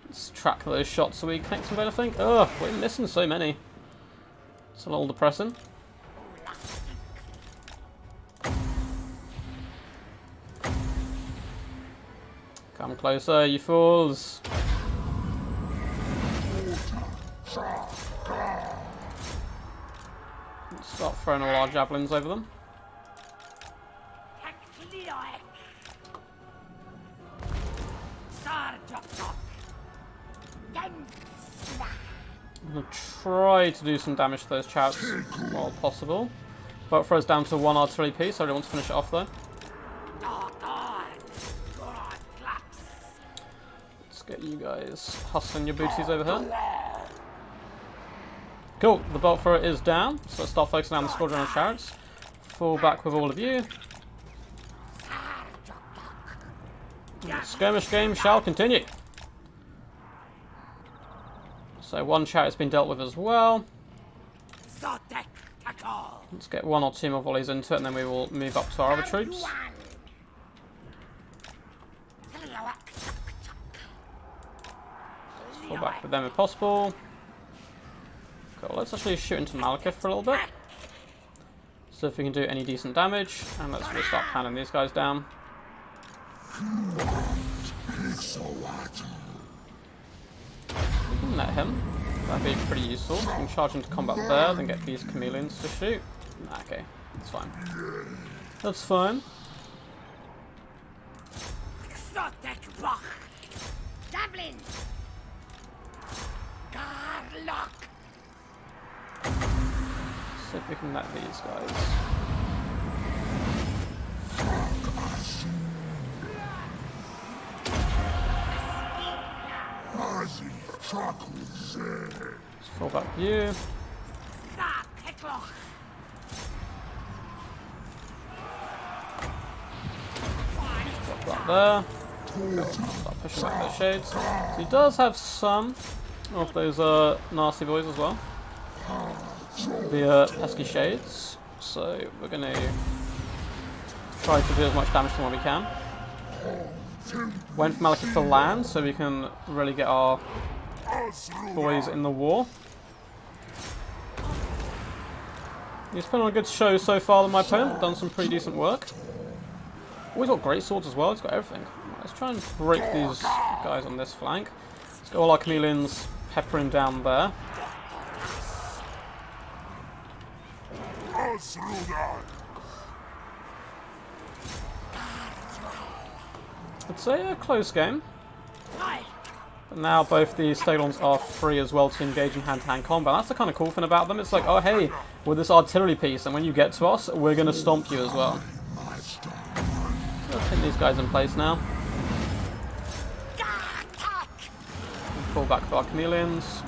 Let's track those shots so we connect some better thing. Ugh, we're missing so many. It's a little depressing. Come closer, you fools. Let's start throwing all our javelins over them. I'm going to try to do some damage to those chariots while possible. Bolt throws down to 1 artillery piece. I don't want to finish it off though. Let's get you guys hustling your booties over here. Cool, the bolt thrower is down, so let's start focusing on the squadron of chariots. Fall back with all of you. The skirmish game shall continue. So 1 chariot's been dealt with as well. Let's get 1 or 2 more volleys into it, and then we will move up to our other troops. Let's fall back with them if possible. Cool, let's actually shoot into Malekith for a little bit. So if we can do any decent damage, and let's really start panning these guys down. We can net him. That'd be pretty useful. We can charge into combat there, then get these chameleons to shoot. Okay, that's fine. That's fine. See if we can net these guys. Let's fall back you. Drop that there. Start pushing back those shades. So he does have some of those nasty boys as well. The pesky shades. So we're going to try to do as much damage to them as we can. Went for Malekith to land so we can really get our boys in the war. He's put on a good show so far than my opponent. Done some pretty decent work. Oh, he's got great swords as well. He's got everything. Let's try and break these guys on this flank. Let's get all our chameleons peppering down there. I'd say a close game. But now both the Stegodons are free as well to engage in hand-to-hand combat. That's the kind of cool thing about them. It's like, oh hey, with this artillery piece, and when you get to us, we're going to stomp you as well. Let's pin these guys in place now. Pull back for our chameleons.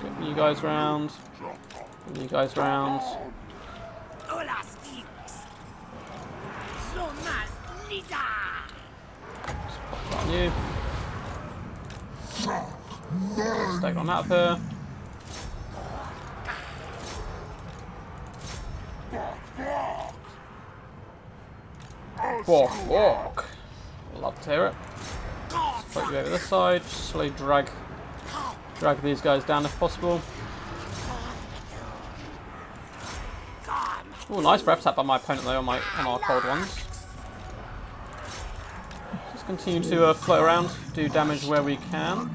Get you guys round. Get you guys round. On you. Stake on that there. Walk. Love to hear it. Let's put you over this side. Slowly drag these guys down if possible. Oh, nice breath tap by my opponent though on our cold ones. Just continue to float around, do damage where we can.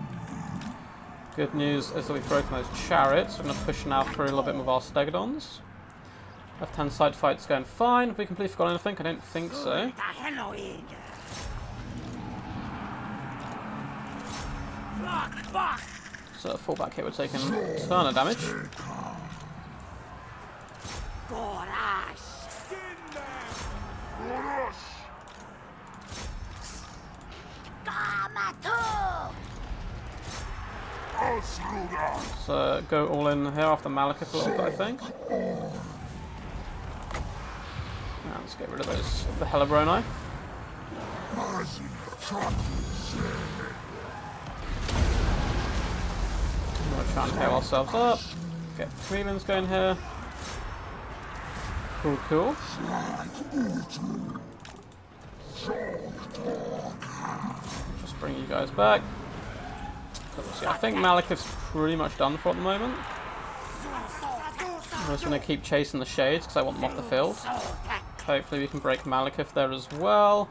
Good news is that we've broken those chariots. We're going to push now through a little bit with our Stegodons. Left-hand side fight's going fine. Have we completely forgotten anything? I don't think so. So a fullback here, we're taking a ton of damage. So go all in here after Malekith a little bit, I think. Now let's get rid of the Helibroni. We're going to try and heal ourselves up. Get the chameleons going here. Cool. Just bring you guys back. I think Malekith's pretty much done for at the moment. I'm just going to keep chasing the shades because I want them off the field. Hopefully we can break Malekith there as well.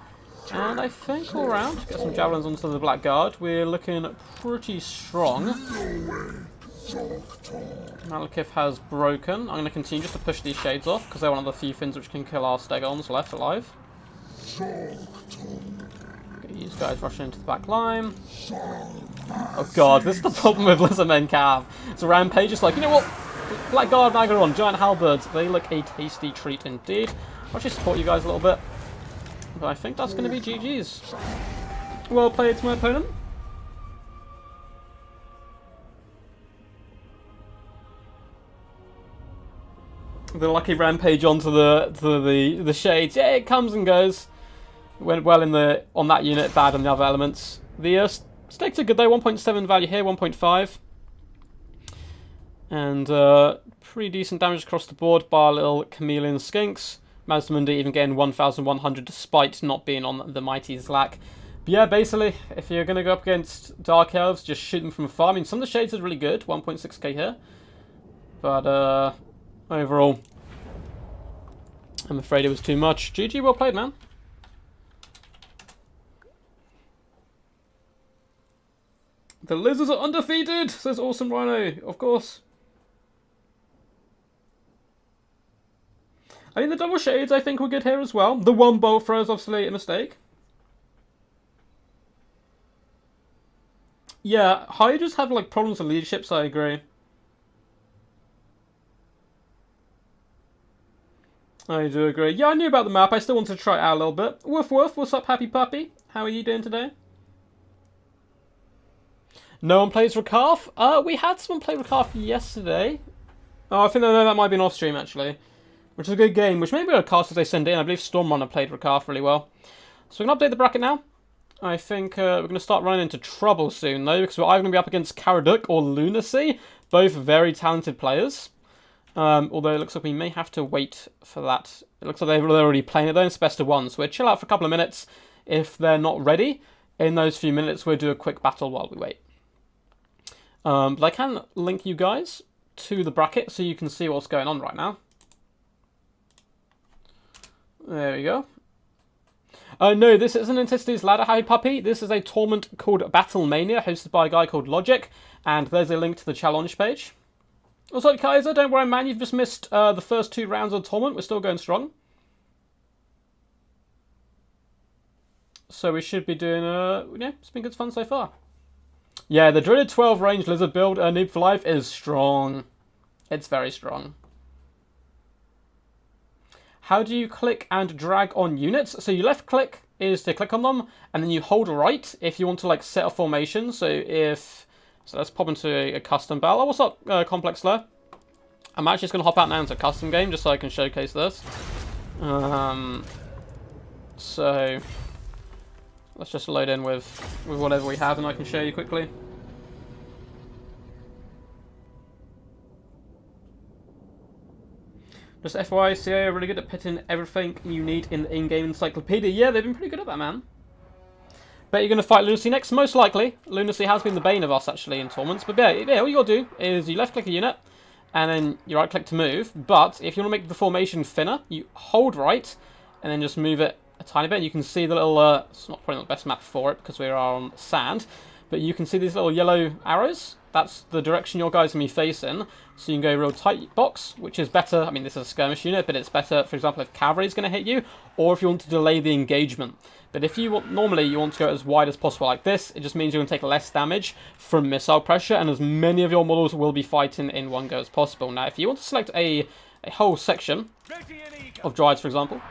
And I think all round, get some javelins onto the Black Guard. We're looking pretty strong. Malekith has broken. I'm going to continue just to push these shades off because they're one of the few things which can kill our Stegons left alive. Get these guys rushing into the back line. Oh god, this is the problem with Lizardman Cav. It's a rampage, it's like, you know what? Black Guard, Magaron, Giant Halberds, they look a tasty treat indeed. I'll actually support you guys a little bit. But I think that's going to be GG's. Well played to my opponent. The lucky rampage onto the shades. Yeah, it comes and goes. It went well on that unit, bad on the other elements. The stakes are good though, 1.7 value here, 1.5. And pretty decent damage across the board by our little chameleon skinks. Mazdamundi even getting 1,100 despite not being on the mighty Zlak. But yeah, basically, if you're going to go up against Dark Elves, just shoot them from afar. I mean, some of the shades are really good, 1.6k here. But overall, I'm afraid it was too much. GG, well played, man. The Lizards are undefeated, says Awesome Rhino, of course. I mean, the double shades I think were good here as well. The one bolt throw is obviously a mistake. Yeah, Hydras have like problems with leadership, so I agree. I do agree. Yeah, I knew about the map. I still wanted to try it out a little bit. Woof woof, what's up, happy puppy? How are you doing today? No one plays Rakaf? We had someone play Rakaf yesterday. Oh, I think that might be an off-stream, actually. Which is a good game, which maybe a cast if they send in. I believe Stormrunner played Rakaf really well. So we're going to update the bracket now. I think we're going to start running into trouble soon, though, because we're either going to be up against Caraduk or Lunacy. Both very talented players. Although it looks like we may have to wait for that. It looks like they're already playing it, though. It's best of one. So we'll chill out for a couple of minutes. If they're not ready, in those few minutes, we'll do a quick battle while we wait. But I can link you guys to the bracket so you can see what's going on right now. There we go. No, this isn't Intensity Ladder, Happy Puppy. This is a tournament called Battle Mania, hosted by a guy called Logic. And there's a link to the challenge page. Also, Kaiser, don't worry, man. You've just missed the first 2 rounds of the tournament. We're still going strong. So we should be doing, yeah, it's been good fun so far. Yeah, the Dreaded 12 range Lizard build, Noob for Life, is strong. It's very strong. How do you click and drag on units? So you left click is to click on them, and then you hold right if you want to like set a formation. So let's pop into a custom battle. Oh, what's up, Complex Slayer? I'm actually just going to hop out now into a custom game just so I can showcase this. So let's just load in with whatever we have and I can show you quickly. Just FYI, CA are really good at putting everything you need in the in-game encyclopedia. Yeah, they've been pretty good at that, man. Bet you're going to fight Lunacy next, most likely. Lunacy has been the bane of us, actually, in tournaments. But yeah, all you got to do is you left-click a unit, and then you right-click to move. But if you want to make the formation thinner, you hold right, and then just move it a tiny bit. You can see the little, it's probably not the best map for it, because we are on sand. But you can see these little yellow arrows. That's the direction your guys are going to be facing. So you can go real tight box, which is better. I mean, this is a skirmish unit, but it's better, for example, if cavalry is going to hit you, or if you want to delay the engagement. But if you want, normally you want to go as wide as possible like this, it just means you're going to take less damage from missile pressure, and as many of your models will be fighting in one go as possible. Now, if you want to select a whole section of Dryades, for example,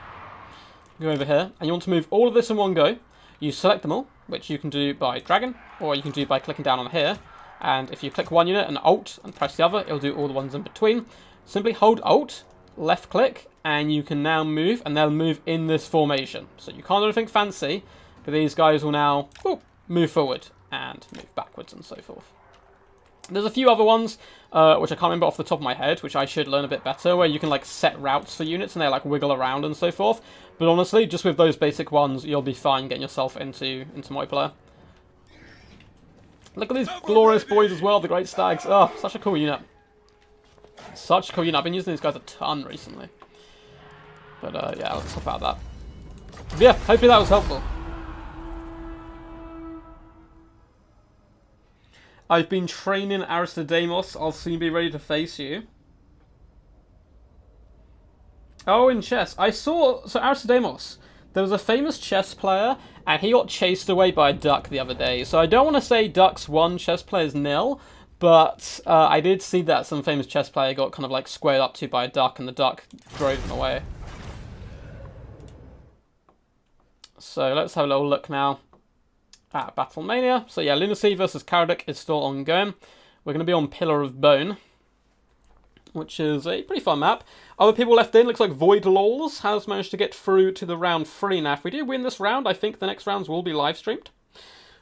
go over here, and you want to move all of this in one go, you select them all, which you can do by dragging, or you can do by clicking down on here. And if you click one unit and Alt and press the other, it'll do all the ones in between. Simply hold Alt, left click, and you can now move, and they'll move in this formation. So you can't do anything fancy, but these guys will now move forward and move backwards and so forth. There's a few other ones, which I can't remember off the top of my head, which I should learn a bit better, where you can like set routes for units and they like wiggle around and so forth. But honestly, just with those basic ones, you'll be fine getting yourself into multiplayer. Look at these glorious boys as well, the Great Stags. Oh, such a cool unit. Such a cool unit. I've been using these guys a ton recently. But yeah, let's hop out of that. But yeah, hopefully that was helpful. I've been training Aristodemos. I'll soon be ready to face you. Oh, in chess. I saw... So, Aristodemos. There was a famous chess player, and he got chased away by a duck the other day. So I don't want to say ducks won, chess players nil, but I did see that some famous chess player got kind of like squared up to by a duck, and the duck drove him away. So let's have a little look now at Battle Mania. So yeah, Lunacy versus Caraduk is still ongoing. We're going to be on Pillar of Bone, which is a pretty fun map. Other people left in, looks like Void Lols has managed to get through to the round 3. Now, if we do win this round, I think the next rounds will be live streamed.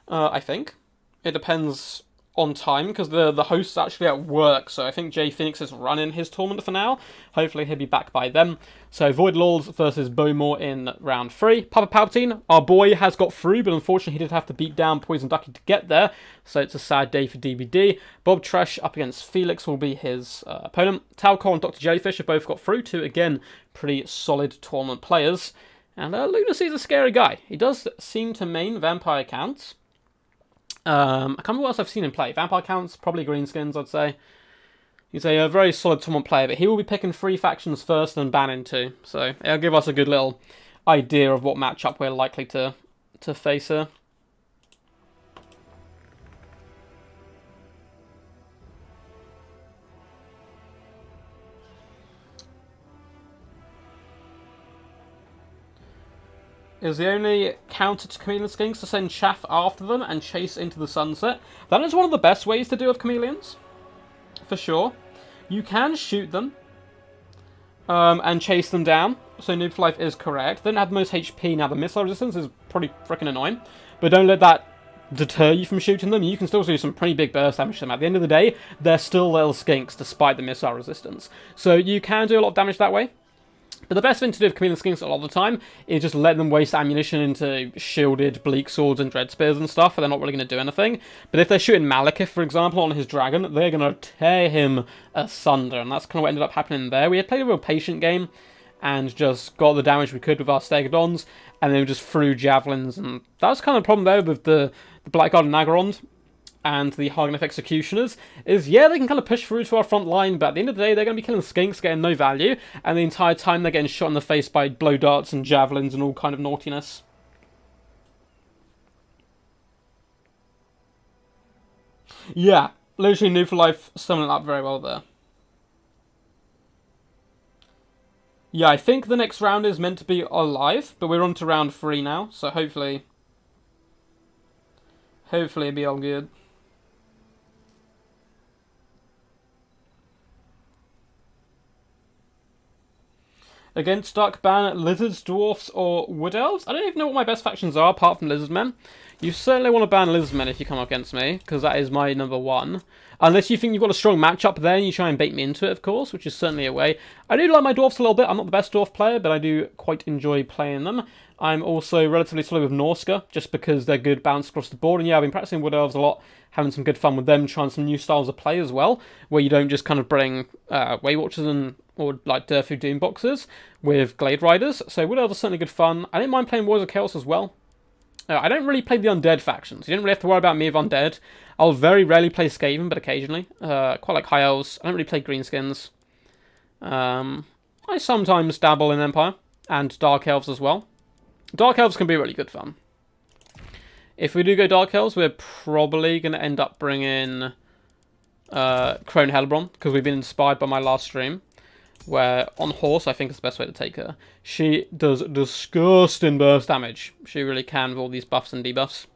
I think. It depends on time, because the host's actually at work, so I think Jay Phoenix is running his tournament for now. Hopefully he'll be back by then. So Void Lols versus Bowmore in round 3. Papa Palpatine, our boy, has got through, but unfortunately he did have to beat down Poison Ducky to get there, so it's a sad day for DBD. Bob Tresh up against Felix will be his opponent. Talcor and Dr. Jellyfish have both got through to, again, pretty solid tournament players. And Lunacy's a scary guy. He does seem to main vampire counts. I can't remember what else I've seen him play. Vampire counts, probably Greenskins, I'd say. He's a very solid tournament player, but he will be picking 3 factions first and banning 2. So it'll give us a good little idea of what matchup we're likely to face here. is the only counter to chameleon skinks to send chaff after them and chase into the sunset. That is one of the best ways to deal with chameleons, for sure. You can shoot them and chase them down, so Noob for Life is correct. They don't have the most HP now. The missile resistance is pretty freaking annoying, but don't let that deter you from shooting them. You can still do some pretty big burst damage to them. At the end of the day, they're still little skinks despite the missile resistance, so you can do a lot of damage that way. But the best thing to do with chameleon skinks a lot of the time is just let them waste ammunition into shielded bleak swords and dread spears and stuff, and they're not really going to do anything. But if they're shooting Malekith, for example, on his dragon, they're going to tear him asunder, and that's kind of what ended up happening there. We had played a real patient game and just got the damage we could with our Stegodons, and then we just threw javelins, and that's kind of the problem there with the Blackguard and Nagarond and the Hageneth Executioners, is, yeah, they can kind of push through to our front line, but at the end of the day, they're going to be killing skinks, getting no value, and the entire time they're getting shot in the face by blow darts and javelins and all kind of naughtiness. Yeah, literally Noob for Life summoned it up very well there. Yeah, I think the next round is meant to be alive, but we're on to round 3 now, so hopefully it'll be all good. Against Dark ban Lizards, Dwarfs, or Wood Elves? I don't even know what my best factions are, apart from Lizardmen. You certainly want to ban Lizardmen if you come up against me, because that is my number 1. Unless you think you've got a strong matchup there, and you try and bait me into it, of course, which is certainly a way. I do like my Dwarfs a little bit. I'm not the best Dwarf player, but I do quite enjoy playing them. I'm also relatively slow with Norska, just because they're good balanced across the board. And yeah, I've been practicing Wood Elves a lot, having some good fun with them, trying some new styles of play as well, where you don't just kind of bring Weight Watchers or like Durfu Doom boxes with Glade Riders. So Wood Elves are certainly good fun. I didn't mind playing Warriors of Chaos as well. I don't really play the Undead factions. You don't really have to worry about me with Undead. I'll very rarely play Skaven, but occasionally. Quite like High Elves. I don't really play Greenskins. I sometimes dabble in Empire and Dark Elves as well. Dark Elves can be really good fun. If we do go Dark Elves, we're probably going to end up bringing Crone Hellebron, because we've been inspired by my last stream, where on horse I think is the best way to take her. She does disgusting burst damage. She really can with all these buffs and debuffs.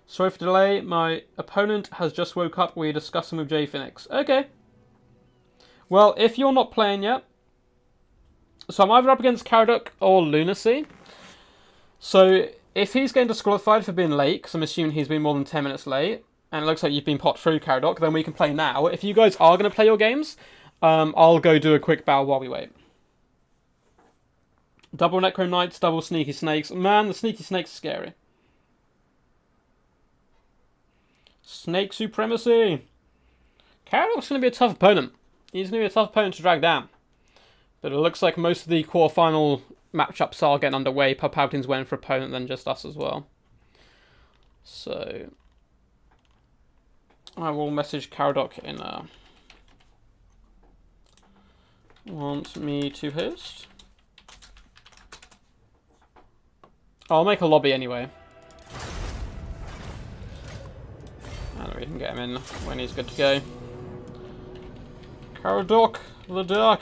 Sorry for delay, my opponent has just woke up. We're discussing with J Phoenix. Okay. Well, if you're not playing yet, so I'm either up against Caraduk or Lunacy. So if he's getting disqualified for being late, because I'm assuming he's been more than 10 minutes late, and it looks like you've been popped through, Caradok, then we can play now. If you guys are going to play your games, I'll go do a quick battle while we wait. Double Necro Knights, double Sneaky Snakes. Man, the Sneaky Snakes are scary. Snake Supremacy. Caradok's going to be a tough opponent. He's going to be a tough opponent to drag down. But it looks like most of the quarterfinal matchups are getting underway. Palpatine's waiting for opponent, then just us as well. So I will message Caradok in want me to host. I'll make a lobby anyway. And we can get him in when he's good to go. Caradok, the Dark.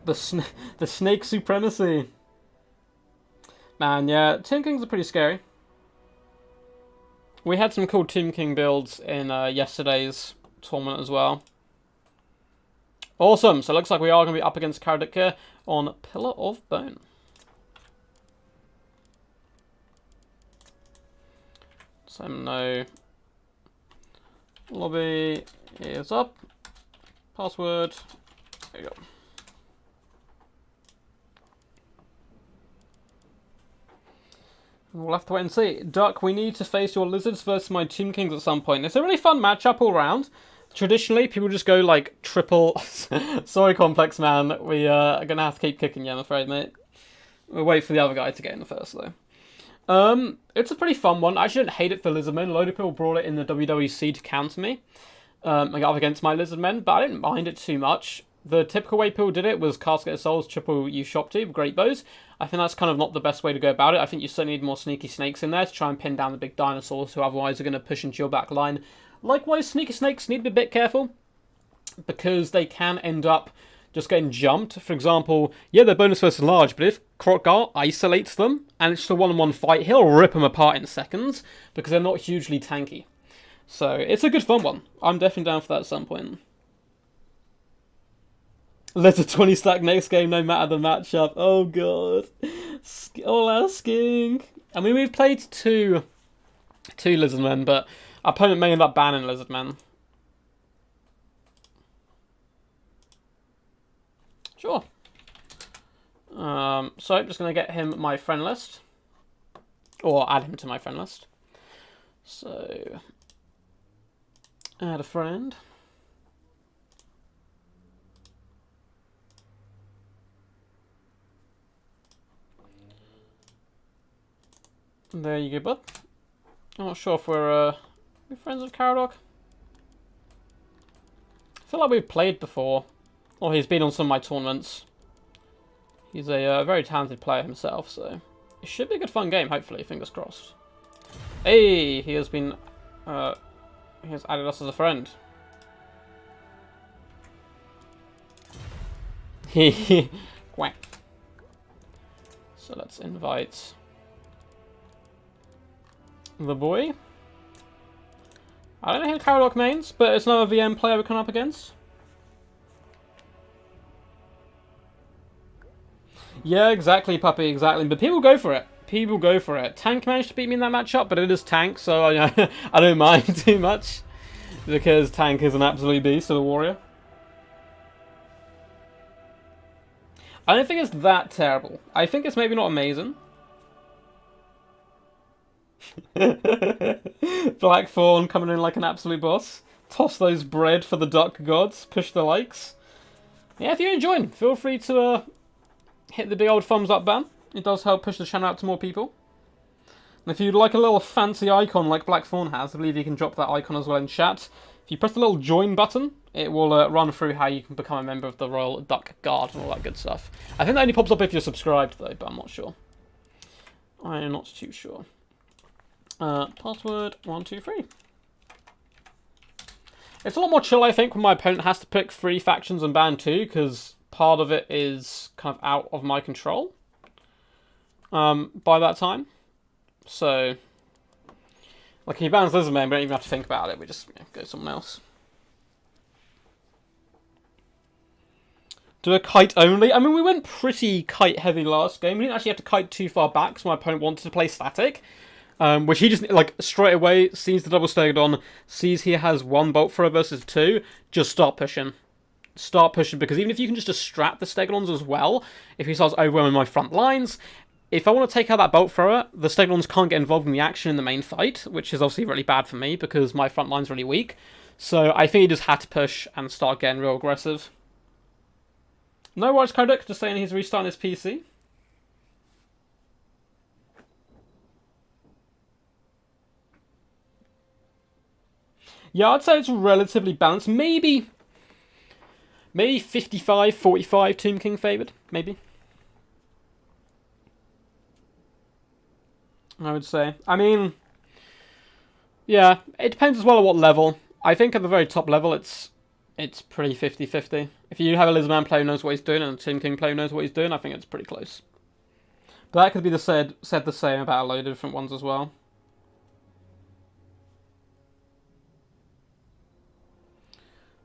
The Snake Supremacy. Man, yeah, Tomb Kings are pretty scary. We had some cool Tomb King builds in yesterday's tournament as well. Awesome, so it looks like we are going to be up against Caraduk here on Pillar of Bone. So no. Lobby is up. Password. There you go. We'll have to wait and see. Duck, we need to face your Lizards versus my Tomb Kings at some point. It's a really fun matchup all round. Traditionally, people just go like triple... Sorry, Complex Man. We are going to have to keep kicking you, I'm afraid, mate. We'll wait for the other guy to get in the first, though. It's a pretty fun one. I actually don't hate it for Lizardmen. A load of people brought it in the WWC to counter me. I got up against my Lizardmen, but I didn't mind it too much. The typical way people did it was Casket of Souls, triple use Shop 2, Great Bows. I think that's kind of not the best way to go about it. I think you certainly need more sneaky snakes in there to try and pin down the big dinosaurs who otherwise are going to push into your back line. Likewise, sneaky snakes need to be a bit careful because they can end up just getting jumped. For example, yeah, they're bonus versus large, but if Krokgar isolates them and it's just a one-on-one fight, he'll rip them apart in seconds because they're not hugely tanky. So it's a good fun one. I'm definitely down for that at some point. Let's a 20 stack next game, no matter the matchup. Oh god. All asking. I mean, we've played two Lizardmen, but our opponent may end up banning Lizardmen. Sure. So I'm just going to get him my friend list. Or add him to my friend list. So, add a friend. There you go, bud. I'm not sure if we're friends with Kaldor. I feel like we've played before. Or he's been on some of my tournaments. He's a very talented player himself, so it should be a good fun game, hopefully, fingers crossed. Hey, he has been, he has added us as a friend. Quack. So let's invite the boy. I don't know who Kaldor mains, but it's another VM player we come up against. Yeah, exactly, puppy, exactly. But people go for it. People go for it. Tank managed to beat me in that matchup, but it is Tank, so I don't mind too much. Because Tank is an absolute beast of a warrior. I don't think it's that terrible. I think it's maybe not amazing. Blackthorn coming in like an absolute boss. Toss those bread for the duck gods. Push the likes. Yeah, if you're enjoying, feel free to hit the big old thumbs up button. It does help push the channel out to more people. And if you'd like a little fancy icon like Blackthorn has, I believe you can drop that icon as well in chat. If you press the little join button, it will run through how you can become a member of the Royal Duck Guard and all that good stuff. I think that only pops up if you're subscribed though, but I'm not sure. I am not too sure. Password 123. It's a lot more chill, I think, when my opponent has to pick 3 factions and ban 2, because part of it is kind of out of my control by that time. So, like, he bans Lizardman, we don't even have to think about it. We just go someone else. Do a kite only? I mean, we went pretty kite heavy last game. We didn't actually have to kite too far back, so my opponent wanted to play static. Which he just, like, straight away sees the double Stegodon, sees he has 1 bolt thrower versus 2, just start pushing. Start pushing, because even if you can just distract the Stegodons as well, if he starts overwhelming my front lines, if I want to take out that bolt thrower, the Stegodons can't get involved in the action in the main fight, which is obviously really bad for me, because my front line's really weak. So I think he just had to push and start getting real aggressive. No worries, Kodak, just saying he's restarting his PC. Yeah, I'd say it's relatively balanced. Maybe 55-45 Tomb King favoured. Maybe. I would say. I mean, yeah, it depends as well on what level. I think at the very top level, it's pretty 50-50. If you have a Lizardman player who knows what he's doing and a Tomb King player who knows what he's doing, I think it's pretty close. But that could be said the same about a load of different ones as well.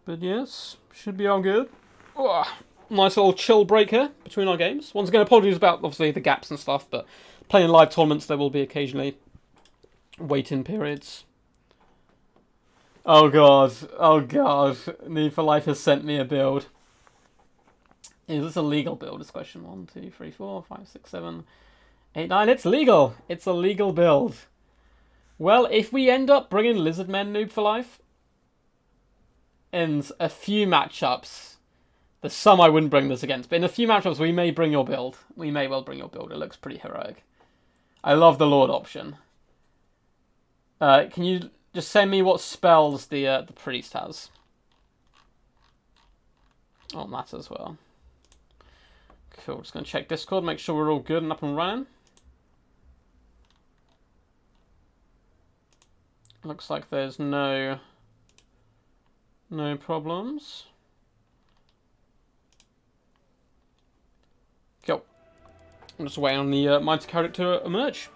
But yes, should be all good. Oh, nice little chill break here between our games. Once again, apologies about, obviously, the gaps and stuff, but playing live tournaments, there will be occasionally waiting periods. Oh god, oh god. Need for Life has sent me a build. Is this a legal build? Is question 1, 2, 3, 4, 5, 6, 7, 8, 9. It's legal! It's a legal build. Well, if we end up bringing Lizardmen Noob for Life, in a few matchups, there's some I wouldn't bring this against, but in a few matchups we may bring your build. We may well bring your build. It looks pretty heroic. I love the Lord option. Can you just send me what spells the priest has? on that as well. Cool, just going to check Discord, make sure we're all good and up and running. Looks like there's no problems. Cool. I'm just waiting on the mighty character to emerge.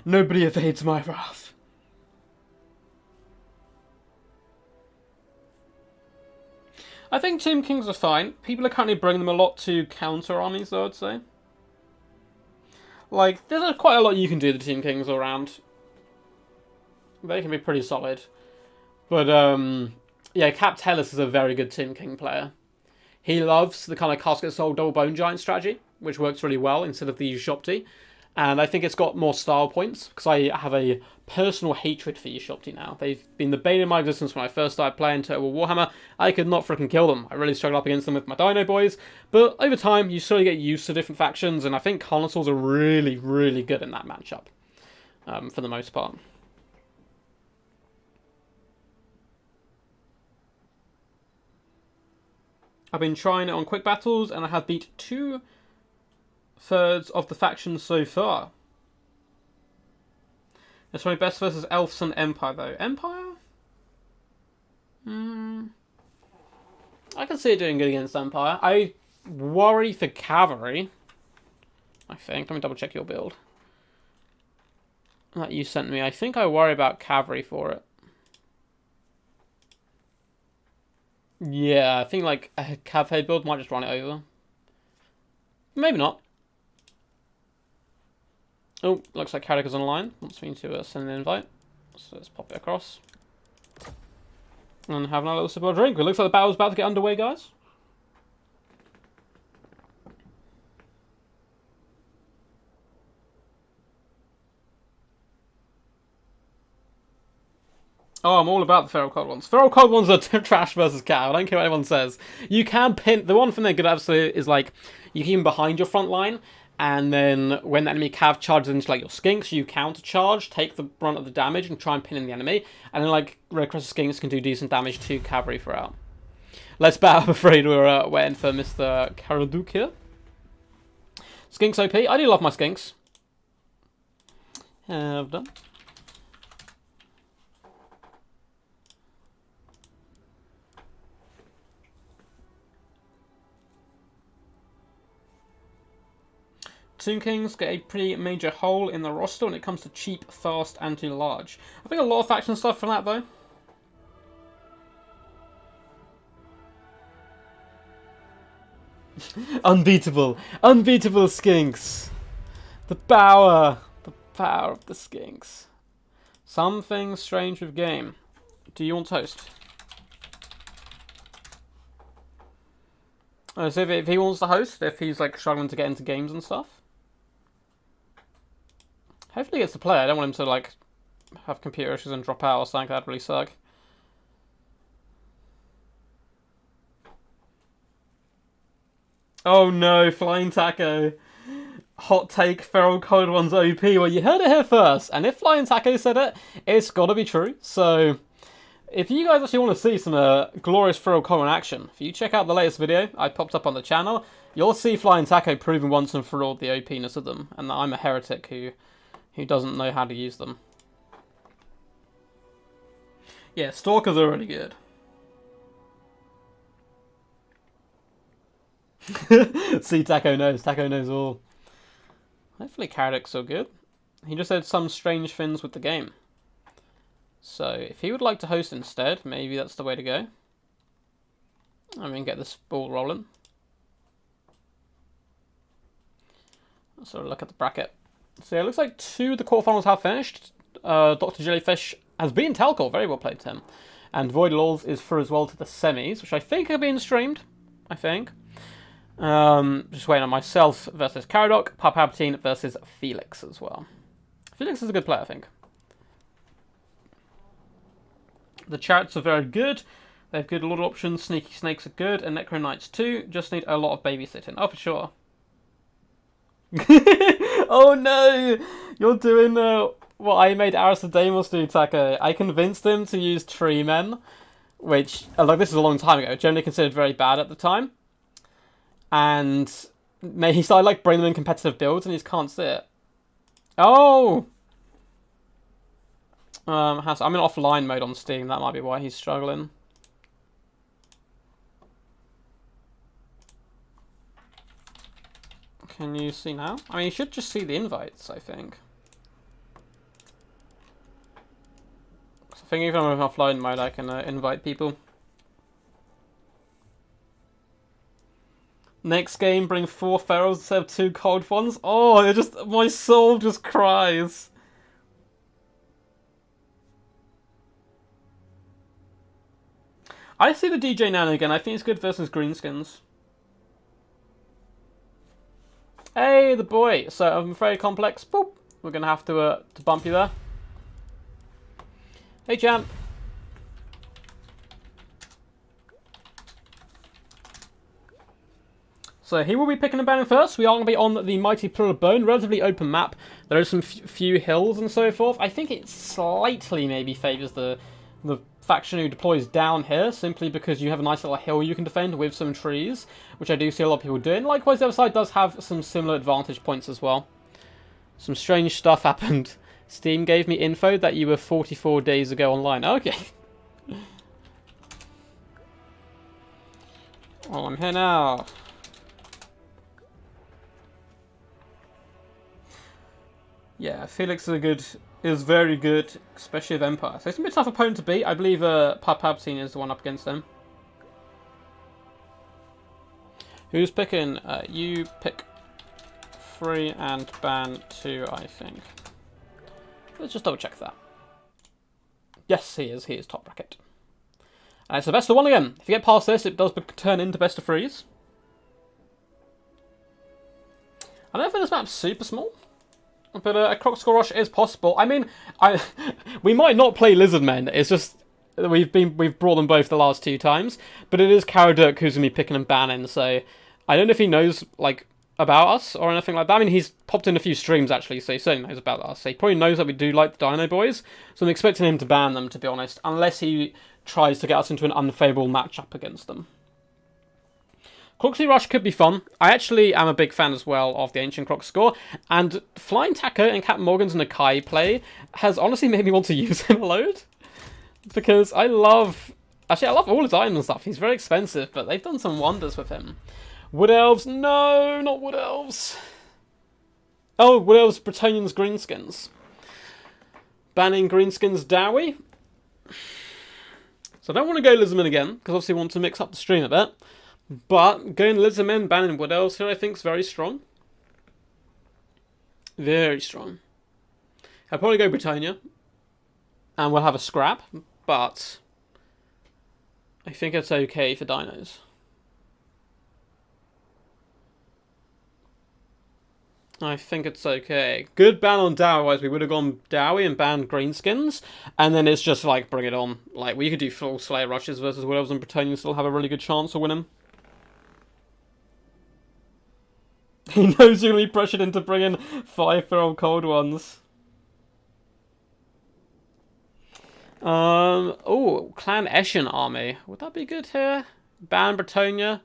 Nobody evades my wrath. I think Tomb Kings are fine. People are currently bringing them a lot to counter armies, though, I'd say. Like, there's quite a lot you can do the Tomb Kings around. They can be pretty solid. But, yeah, Cap Tellus is a very good Tomb King player. He loves the kind of Casket Soul Double Bone Giant strategy, which works really well instead of the Ushopti. And I think it's got more style points, because I have a personal hatred for Ushopti now. They've been the bane of my existence when I first started playing Total War Warhammer. I could not freaking kill them. I really struggled up against them with my Dino Boys. But over time, you slowly get used to different factions, and I think Carnosaurs are really, really good in that matchup, for the most part. I've been trying it on quick battles, and I have beat 2/3 of the factions so far. It's probably best versus Elves and Empire, though. Empire? I can see it doing good against Empire. I worry for Cavalry, I think. Let me double check your build that you sent me. I think I worry about Cavalry for it. Yeah, I think like a Cav build might just run it over. Maybe not. Oh, looks like Carrick is online. Wants me to send an invite. So let's pop it across. And have another little sip of drink. It looks like the battle's about to get underway, guys. Oh, I'm all about the Feral Cold ones. Feral Cold ones are trash versus Cav. I don't care what anyone says. You can pin... The one thing they're good at absolutely is, like, you keep them behind your front line, and then when the enemy Cav charges into, like, your Skinks, you counter-charge, take the brunt of the damage, and try and pin in the enemy. And then, like, Red Crescent Skinks can do decent damage to Cavalry throughout. Let's bet, I'm afraid we're waiting for Mr. Caraduk here. Skinks OP. I do love my Skinks. Have done. Tomb Kings get a pretty major hole in the roster when it comes to cheap, fast, and too large. I think a lot of faction stuff from that, though. Unbeatable. Unbeatable Skinks. The power of the Skinks. Something strange with game. Do you want toast? So if he wants to host, if he's like struggling to get into games and stuff. Hopefully he gets to play. I don't want him to like have computer issues and drop out or something. That'd really suck. Oh no, Flying Taco. Hot take, Feral Cold One's OP. Well, you heard it here first. And if Flying Taco said it, it's got to be true. So, if you guys actually want to see some glorious Feral Cold One action, if you check out the latest video I popped up on the channel, you'll see Flying Taco proving once and for all the OP-ness of them. And that I'm a heretic who doesn't know how to use them. Yeah, Stalkers are really good. See, Taco knows all. Hopefully Karadic's so good. He just said some strange things with the game. So, if he would like to host instead, maybe that's the way to go. I mean, get this ball rolling. Let's sort of look at the bracket. So, it looks like 2 of the quarterfinals have finished. Dr. Jellyfish has beaten Telcor. Very well played, Tim. And Void Laws is through as well to the semis, which I think are being streamed. I think. Just waiting on myself versus Caradoc, Palpatine versus Felix as well. Felix is a good player, I think. The chariots are very good. They have good Lord options. Sneaky Snakes are good, and Necro Knights too. Just need a lot of babysitting. Oh, for sure. Oh no! You're doing what I made Aris Damos do, Taco. I convinced him to use Tree Men which, like, this is a long time ago, generally considered very bad at the time. And he started, like, bringing them in competitive builds, and he just can't see it. Oh! I'm in offline mode on Steam, that might be why he's struggling. Can you see now? I mean, you should just see the invites, I think. I think even with offline mode, I can invite people. Next game, bring 4 ferals instead of 2 cold ones. Oh, it just, my soul just cries. I see the DJ Nano again. I think it's good versus greenskins. Hey, the boy. So I'm very complex. Boop. We're gonna have to bump you there. Hey, champ. So he will be picking and banning first. We are going to be on the Mighty Pillar of Bone, relatively open map. There are some few hills and so forth. I think it slightly maybe favours the faction who deploys down here, simply because you have a nice little hill you can defend with some trees, which I do see a lot of people doing. Likewise, the other side does have some similar advantage points as well. Some strange stuff happened. Steam gave me info that you were 44 days ago online. Okay. Well, I'm here now. Yeah, Felix is very good, especially with Empire. So it's a bit tough opponent to beat. I believe Palpatine is the one up against them. Who's picking? You pick 3 and ban 2, I think. Let's just double check that. Yes, he is. He is top bracket. And it's the best of 1 again. If you get past this, it does turn into best of 3s. I don't think this map's super small. But a Croc Score Rush is possible. I mean, we might not play Lizardmen. It's just we've brought them both the last 2 times. But it is Karaduk who's gonna be picking and banning. So I don't know if he knows like about us or anything like that. I mean, he's popped in a few streams actually, so he certainly knows about us. So he probably knows that we do like the Dino Boys. So I'm expecting him to ban them, to be honest, unless he tries to get us into an unfavourable matchup against them. Croxy Rush could be fun. I actually am a big fan as well of the Ancient Croc Score, and Flying Taco and Captain Morgan's Nakai play has honestly made me want to use him a load. Because I love all his items and stuff. He's very expensive, but they've done some wonders with him. Wood Elves? No, not Wood Elves. Oh, Wood Elves, Bretonians, Greenskins. Banning Greenskins Dowie. So I don't want to go Lizardman again, because obviously I want to mix up the stream a bit. But going Lizardman, banning Wood Elves here, I think is very strong. Very strong. I'll probably go Britannia. And we'll have a scrap, but I think it's okay for dinos. I think it's okay. Good ban on Dowie, otherwise we would have gone Dowie and banned Greenskins, and then it's just like, bring it on. Like, we could do full Slayer Rushes versus Wood Elves and Britannia and still have a really good chance of winning. He knows you're going to be pressured into bringing 5 feral cold ones. Oh, Clan Eshin army. Would that be good here? Ban Britannia?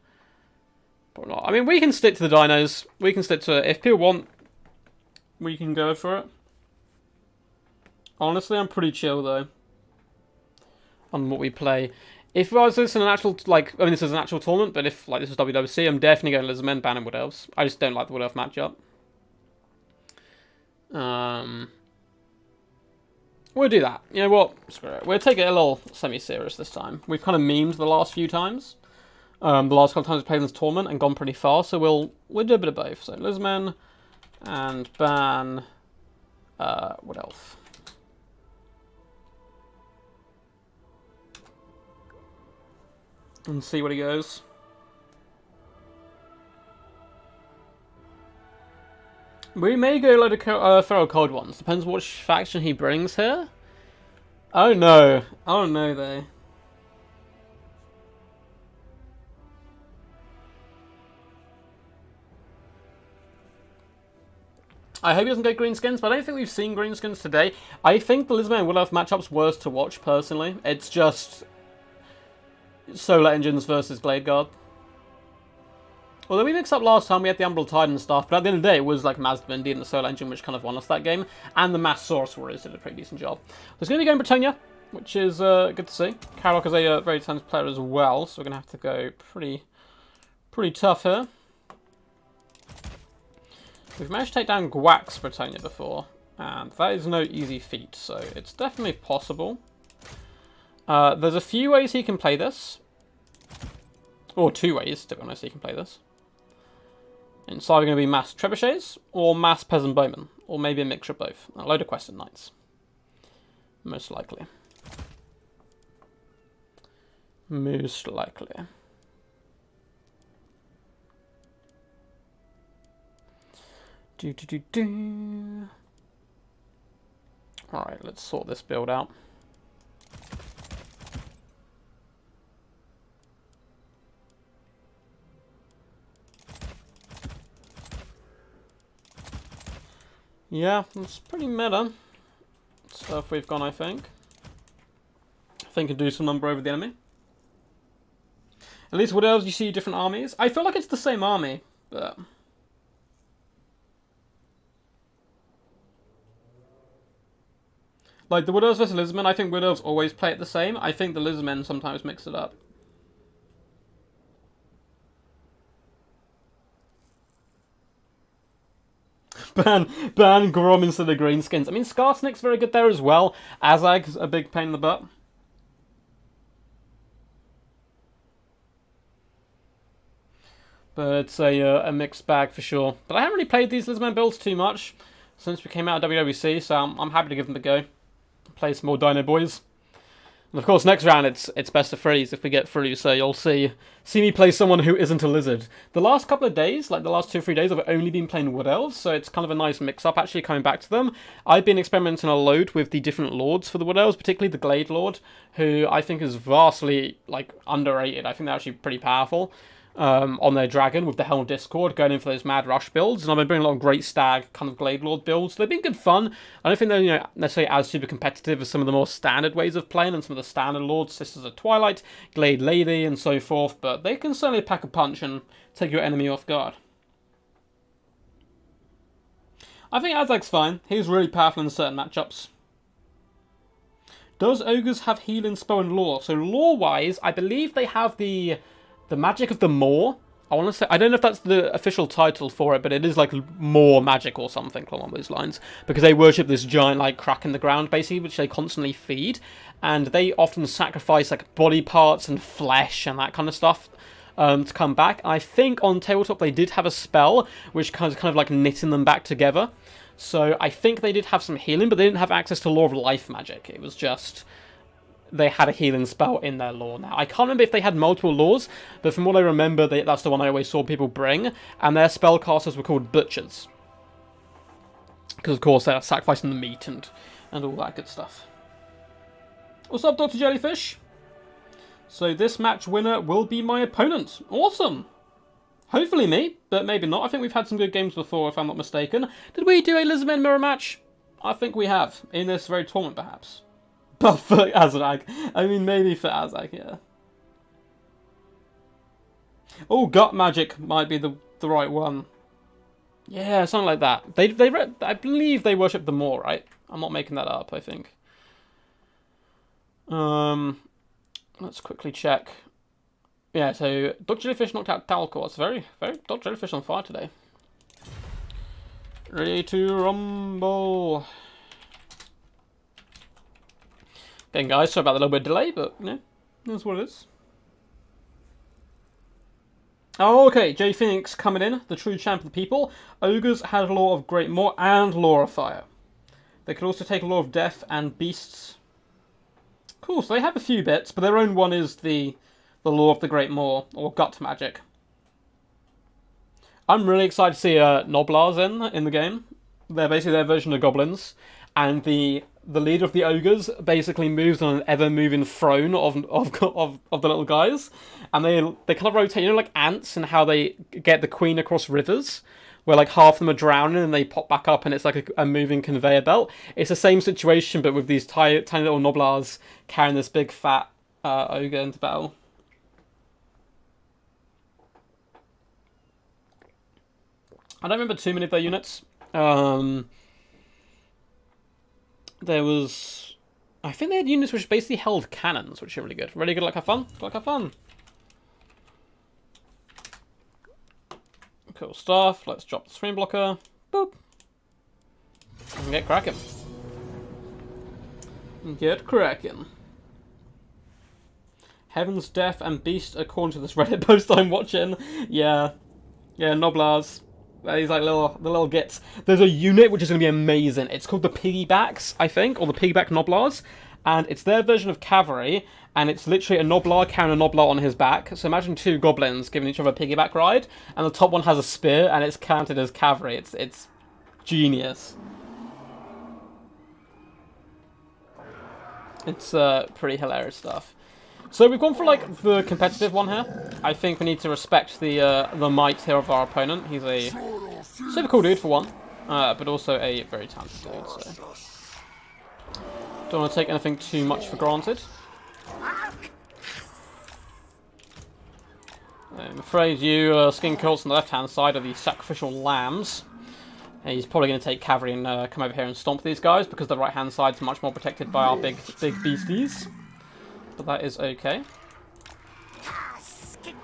Probably not. I mean, we can stick to the dinos. We can stick to it. If people want, we can go for it. Honestly, I'm pretty chill, though, on what we play. If this is an actual, like, I mean, this is an actual tournament, but if, like, this is WWC, I'm definitely going Lizardmen, banning Wood Elves. I just don't like the Wood Elf matchup. We'll do that. You know what? Screw it. We'll take it a little semi-serious this time. We've kind of memed the last few times. The last couple of times we played in this tournament and gone pretty far, so we'll do a bit of both. So Lizardmen and ban Wood Elf. And see what he goes. We may go a load of feral cold ones. Depends which faction he brings here. Oh no. Oh no, though. I hope he doesn't go greenskins, but I don't think we've seen greenskins today. I think the Lizardman and Wood Elf matchup's worse to watch, personally. It's just Solar Engines versus Glade Guard. Although we mixed up last time, we had the Umbral Tide and stuff, but at the end of the day, it was like Mazdavindy and the Solar Engine which kind of won us that game, and the Mass Saurus Warriors did a pretty decent job. There's going to be going Britannia, which is good to see. Karok is a very talented player as well, so we're going to have to go pretty tough here. We've managed to take down Gwax Britannia before, and that is no easy feat, so it's definitely possible. There's a few ways he can play this. Or 2 ways, to be honest, he can play this. It's either going to be mass trebuchets, or mass peasant bowmen, or maybe a mixture of both. A load of quested knights. Most likely. Most likely. Alright, let's sort this build out. Yeah, it's pretty meta stuff we've gone, I think. I think it do some number over the enemy. At least what else you see different armies? I feel like it's the same army, but... Like, the Wood Elves versus Lizardmen, I think Wood Elves always play it the same. I think the Lizardmen sometimes mix it up. Ban Grom instead of Greenskins. I mean, Skarsnik's very good there as well. Azag's a big pain in the butt. But it's a mixed bag for sure. But I haven't really played these Lizardman builds too much since we came out of WWC, so I'm happy to give them a go. Play some more Dino Boys. And of course, next round it's best of threes if we get through, so you'll see me play someone who isn't a lizard. The last couple of days, like the last 2 or 3 days, I've only been playing Wood Elves, so it's kind of a nice mix-up actually coming back to them. I've been experimenting a load with the different lords for the Wood Elves, particularly the Glade Lord, who I think is vastly like underrated. I think they're actually pretty powerful. On their dragon with the Helm Discord, going in for those mad rush builds, and I've been bringing a lot of Great Stag kind of Glade Lord builds. They've been good fun. I don't think they're necessarily as super competitive as some of the more standard ways of playing and some of the standard lords, Sisters of Twilight, Glade Lady, and so forth, but they can certainly pack a punch and take your enemy off guard. I think Azag's fine. He's really powerful in certain matchups. Does Ogres have healing spell and lore? So lore-wise, I believe they have the Magic of the Maw. I want to say, I don't know if that's the official title for it, but it is like Maw magic or something along those lines. Because they worship this giant like crack in the ground, basically, which they constantly feed. And they often sacrifice like body parts and flesh and that kind of stuff to come back. I think on Tabletop they did have a spell which kind of like knitting them back together. So I think they did have some healing, but they didn't have access to Lore of Life magic. It was just... they had a healing spell in their lore now. I can't remember if they had multiple lores, but from what I remember, that's the one I always saw people bring, and their spellcasters were called Butchers. Because, of course, they're sacrificing the meat and all that good stuff. What's up, Dr. Jellyfish? So this match winner will be my opponent. Awesome! Hopefully me, but maybe not. I think we've had some good games before, if I'm not mistaken. Did we do a Lizardman mirror match? I think we have, in this very tournament, perhaps. But for Azag. I mean, maybe for Azag, yeah. Oh, Gut Magic might be the right one. Yeah, something like that. I believe they worship the Maw, right? I'm not making that up, I think. Let's quickly check. Yeah, so Dr. Jellyfish knocked out Talcor. It's very Dr. Jellyfish on fire today. Ready to rumble. Again, guys, sorry about the little bit of delay, but, you know, that's what it is. Oh, okay, J Phoenix coming in, the true champ of the people. Ogres had a Lore of Great Maw and Lore of Fire. They could also take a Lore of Death and Beasts. Cool, so they have a few bits, but their own one is the Lore of the Great Maw, or Gut Magic. I'm really excited to see Noblars in the game. They're basically their version of goblins, and the leader of the ogres basically moves on an ever-moving throne of the little guys, and they kind of rotate, you know, like ants, and how they get the queen across rivers, where like half of them are drowning and they pop back up, and it's like a moving conveyor belt. It's the same situation, but with these tiny little Noblars carrying this big fat ogre into battle. I don't remember too many of their units. There was... I think they had units which basically held cannons, which are really good. Really good, like have fun? Like have fun. Cool stuff. Let's drop the screen blocker. Boop. And get cracking. Get cracking. Heaven's Death and Beast, according to this Reddit post I'm watching. Yeah. Yeah, Noblars. These like the little gits. There's a unit which is going to be amazing. It's called the Piggybacks, I think, or the Piggyback Noblars. And it's their version of cavalry, and it's literally a Noblar carrying a Noblar on his back. So imagine two goblins giving each other a piggyback ride, and the top one has a spear, and it's counted as cavalry. It's genius. It's pretty hilarious stuff. So we've gone for like the competitive one here. I think we need to respect the might here of our opponent. He's a super cool dude for one, but also a very talented dude. So don't want to take anything too much for granted. I'm afraid you skin cults on the left-hand side are the sacrificial lambs. And he's probably going to take cavalry and come over here and stomp these guys because the right-hand side is much more protected by our big beasties. But that is okay. Just be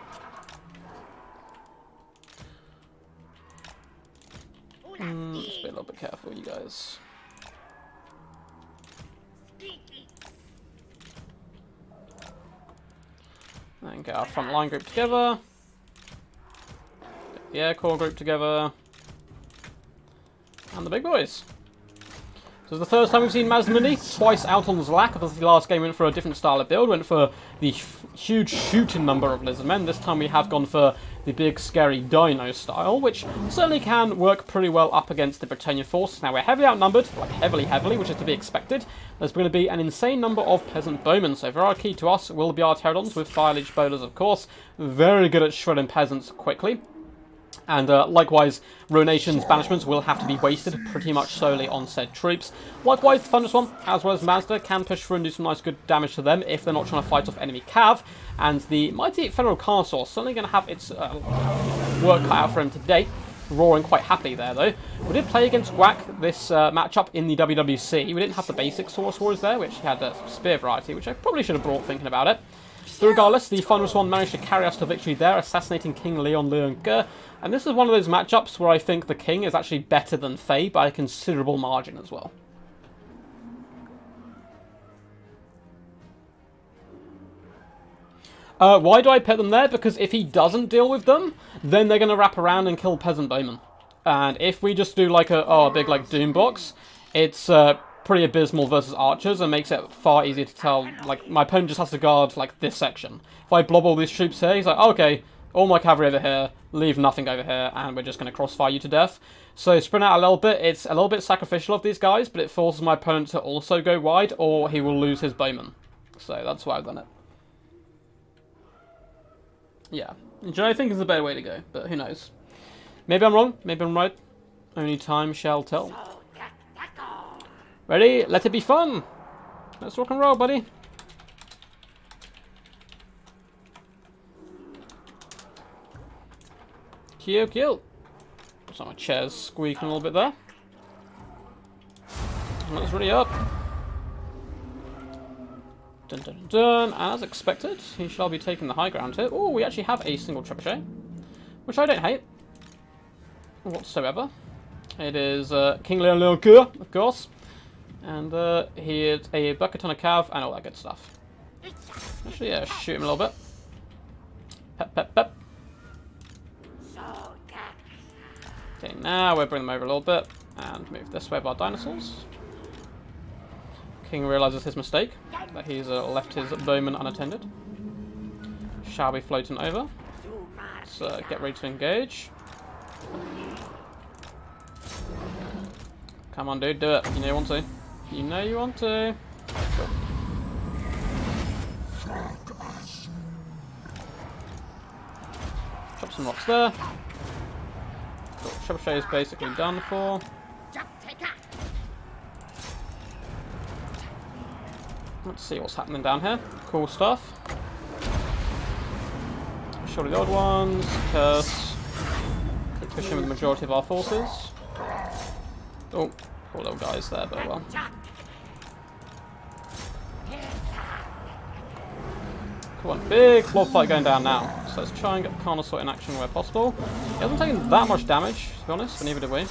a little bit careful, you guys. And get our front line group together. Get the air core group together. And the big boys. So it's the first time we've seen Mazmini, twice out on Zlak. Obviously last game went for a different style of build, went for the huge shooting number of Lizardmen. This time we have gone for the big scary dino style, which certainly can work pretty well up against the Bretonnian force. Now we're heavily outnumbered, like heavily, which is to be expected. There's going to be an insane number of peasant bowmen, so very key to us will be our pterodons with fire leech bowlers, of course. Very good at shredding peasants quickly. And likewise, Ruination's banishments will have to be wasted pretty much solely on said troops. Likewise, the Thunderous One, as well as Mazda, can push through and do some nice good damage to them if they're not trying to fight off enemy cav. And the mighty Federal Carnosaur is certainly going to have its work cut out for him today. Roaring quite happily there, though. We did play against Gwack this matchup in the WWC. We didn't have the basic Saurus Warriors there, which had a spear variety, which I probably should have brought thinking about it. But regardless, the Thunderous One managed to carry us to victory there, assassinating King Leon Leonker. And this is one of those matchups where I think the King is actually better than Faye by a considerable margin as well. Why do I put them there? Because if he doesn't deal with them, then they're going to wrap around and kill Peasant Bowmen. And if we just do like a big like Doom box, it's pretty abysmal versus archers and makes it far easier to tell. Like, my opponent just has to guard like this section. If I blob all these troops here, he's like, oh, okay, all my cavalry over here, leave nothing over here, and we're just going to crossfire you to death. So sprint out a little bit. It's a little bit sacrificial of these guys, but it forces my opponent to also go wide, or he will lose his bowman. So that's why I've done it. Yeah, which I think is the better way to go, but who knows. Maybe I'm wrong, maybe I'm right. Only time shall tell. Ready? Let it be fun! Let's rock and roll, buddy. Kill. So my chair's squeaking a little bit there. Let's ready up. Dun dun dun. As expected, he shall be taking the high ground here. Oh, we actually have a single trebuchet, which I don't hate whatsoever. It is King Leon Leoncoeur, of course. And he is a bucket ton of cav and all that good stuff. Actually, yeah, shoot him a little bit. Pep. Okay, now we'll bring them over a little bit and move this way with our dinosaurs. King realizes his mistake, that he's left his bowman unattended. Shall be floating over. Let's get ready to engage. Come on, dude, do it. You know you want to. You know you want to. Cool. Chop some rocks there. Cool. Trebuchet is basically done for. Let's see what's happening down here. Cool stuff. Surely the old ones. Curse. push in with the majority of our forces. Oh, poor little guys there, but well. Come on, big blob fight going down now. So let's try and get the Carnosaur in action where possible. He hasn't taken that much damage, to be honest, but neither did we. We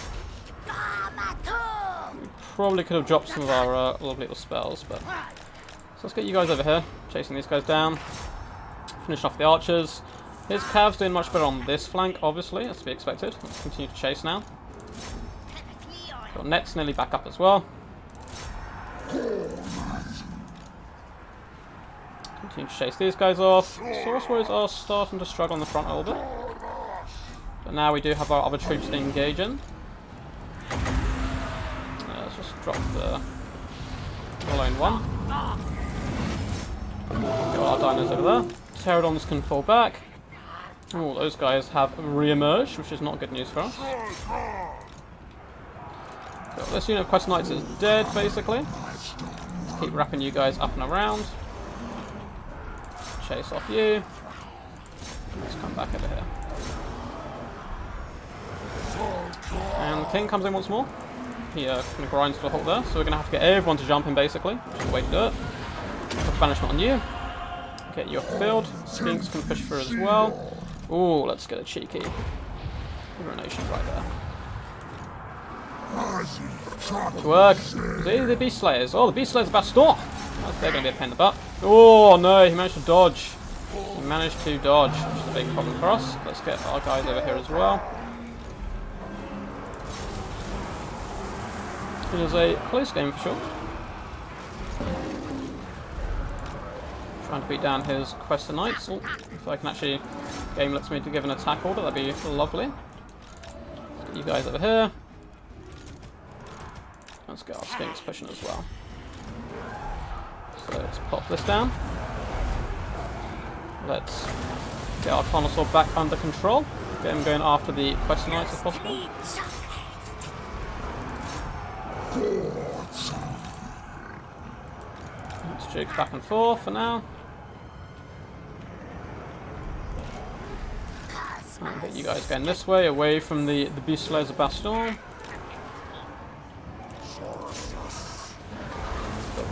probably could have dropped some of our lovely little spells, but... So let's get you guys over here, chasing these guys down. Finish off the archers. His Cav's doing much better on this flank, obviously, as to be expected. Let's continue to chase now. Got Net's nearly back up as well. Continue to chase these guys off. Source Warriors are starting to struggle on the front a little bit. But now we do have our other troops to engage in. Let's just drop the lone one. Got our dinos over there. Pterodons can fall back. Oh, those guys have re-emerged, which is not good news for us. So this unit of Quest Knights is dead, basically. Let's keep wrapping you guys up and around. Chase off you. Let's come back over here. And the king comes in once more. He kind of grinds to a halt there, so we're going to have to get everyone to jump in, basically, which is the way to do it. Put banishment on you. Get you off the field. Skinks can push through as well. Ooh, let's get a cheeky urination right there. Good work. See, the Beast Slayers. Oh, the Beast Slayers are about to storm. They're going to be a pain in the butt. Oh, no, he managed to dodge. He managed to dodge, which is a big problem for us. Let's get our guys over here as well. It is a close game for sure. Trying to beat down his Quest of Knights. Oh, if I can actually... Game lets me to give an attack order, that'd be lovely. Let's get you guys over here. Let's get our Skinks pushing as well. So let's pop this down. Let's get our Carnosaur back under control. Get him going after the Quest Knights if possible. Let's juke back and forth for now. And get you guys going this way, away from the Beast Slayers of Bastion.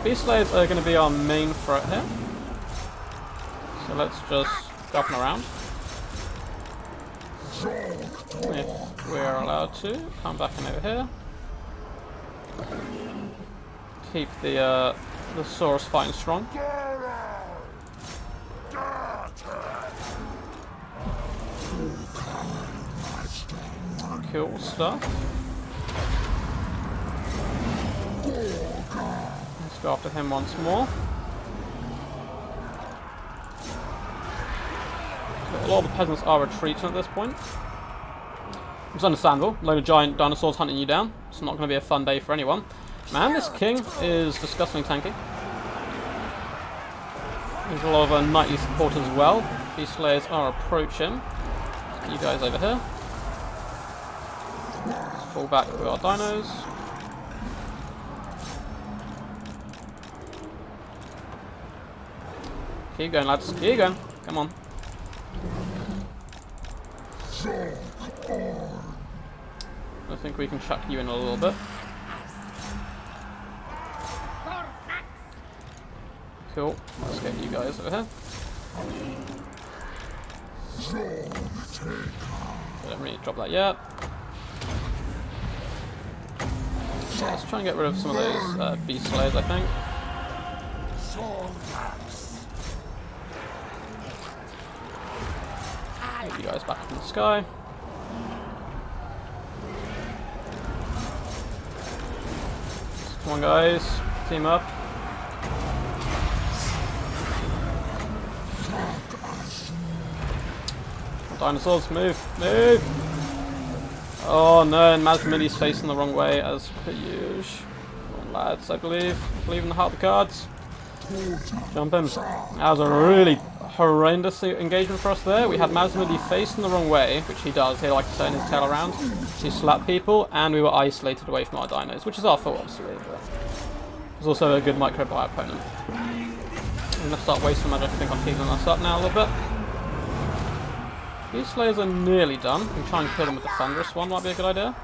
Beast Slayers are going to be our main threat here. So let's just go up and around. If we're allowed to, come back in over here. Keep the Saurus fighting strong. Cool stuff. Let's go after him once more. A lot of the peasants are retreating at this point. It's understandable. A load of giant dinosaurs hunting you down. It's not going to be a fun day for anyone. Man, this king is disgustingly tanky. There's a lot of knightly support as well. Beast Slayers are approaching. Let's get you guys over here. Let's fall back with our dinos. Keep going, lads. Keep going. Come on. I think we can chuck you in a little bit. Cool. Let's get you guys over here. Don't really drop that yet. So let's try and get rid of some of those Beast Slayers, I think. Get you guys back up in the sky. Come on, guys. Team up. Dinosaurs, move! Move! Oh no, and Mazmili's facing the wrong way as per usual. Come on, lads, I believe in the heart of the cards. Jump in. That was a really horrendous engagement for us there. We had Mazmili facing the wrong way, which he does. He likes to turn his tail around to slap people, and we were isolated away from our dinos, which is our fault, obviously. But it was also a good micro by our opponent. I'm going to start wasting magic, I think, on healing us up now a little bit. These Slayers are nearly done. We can try and kill them with the Thunderous one, might be a good idea.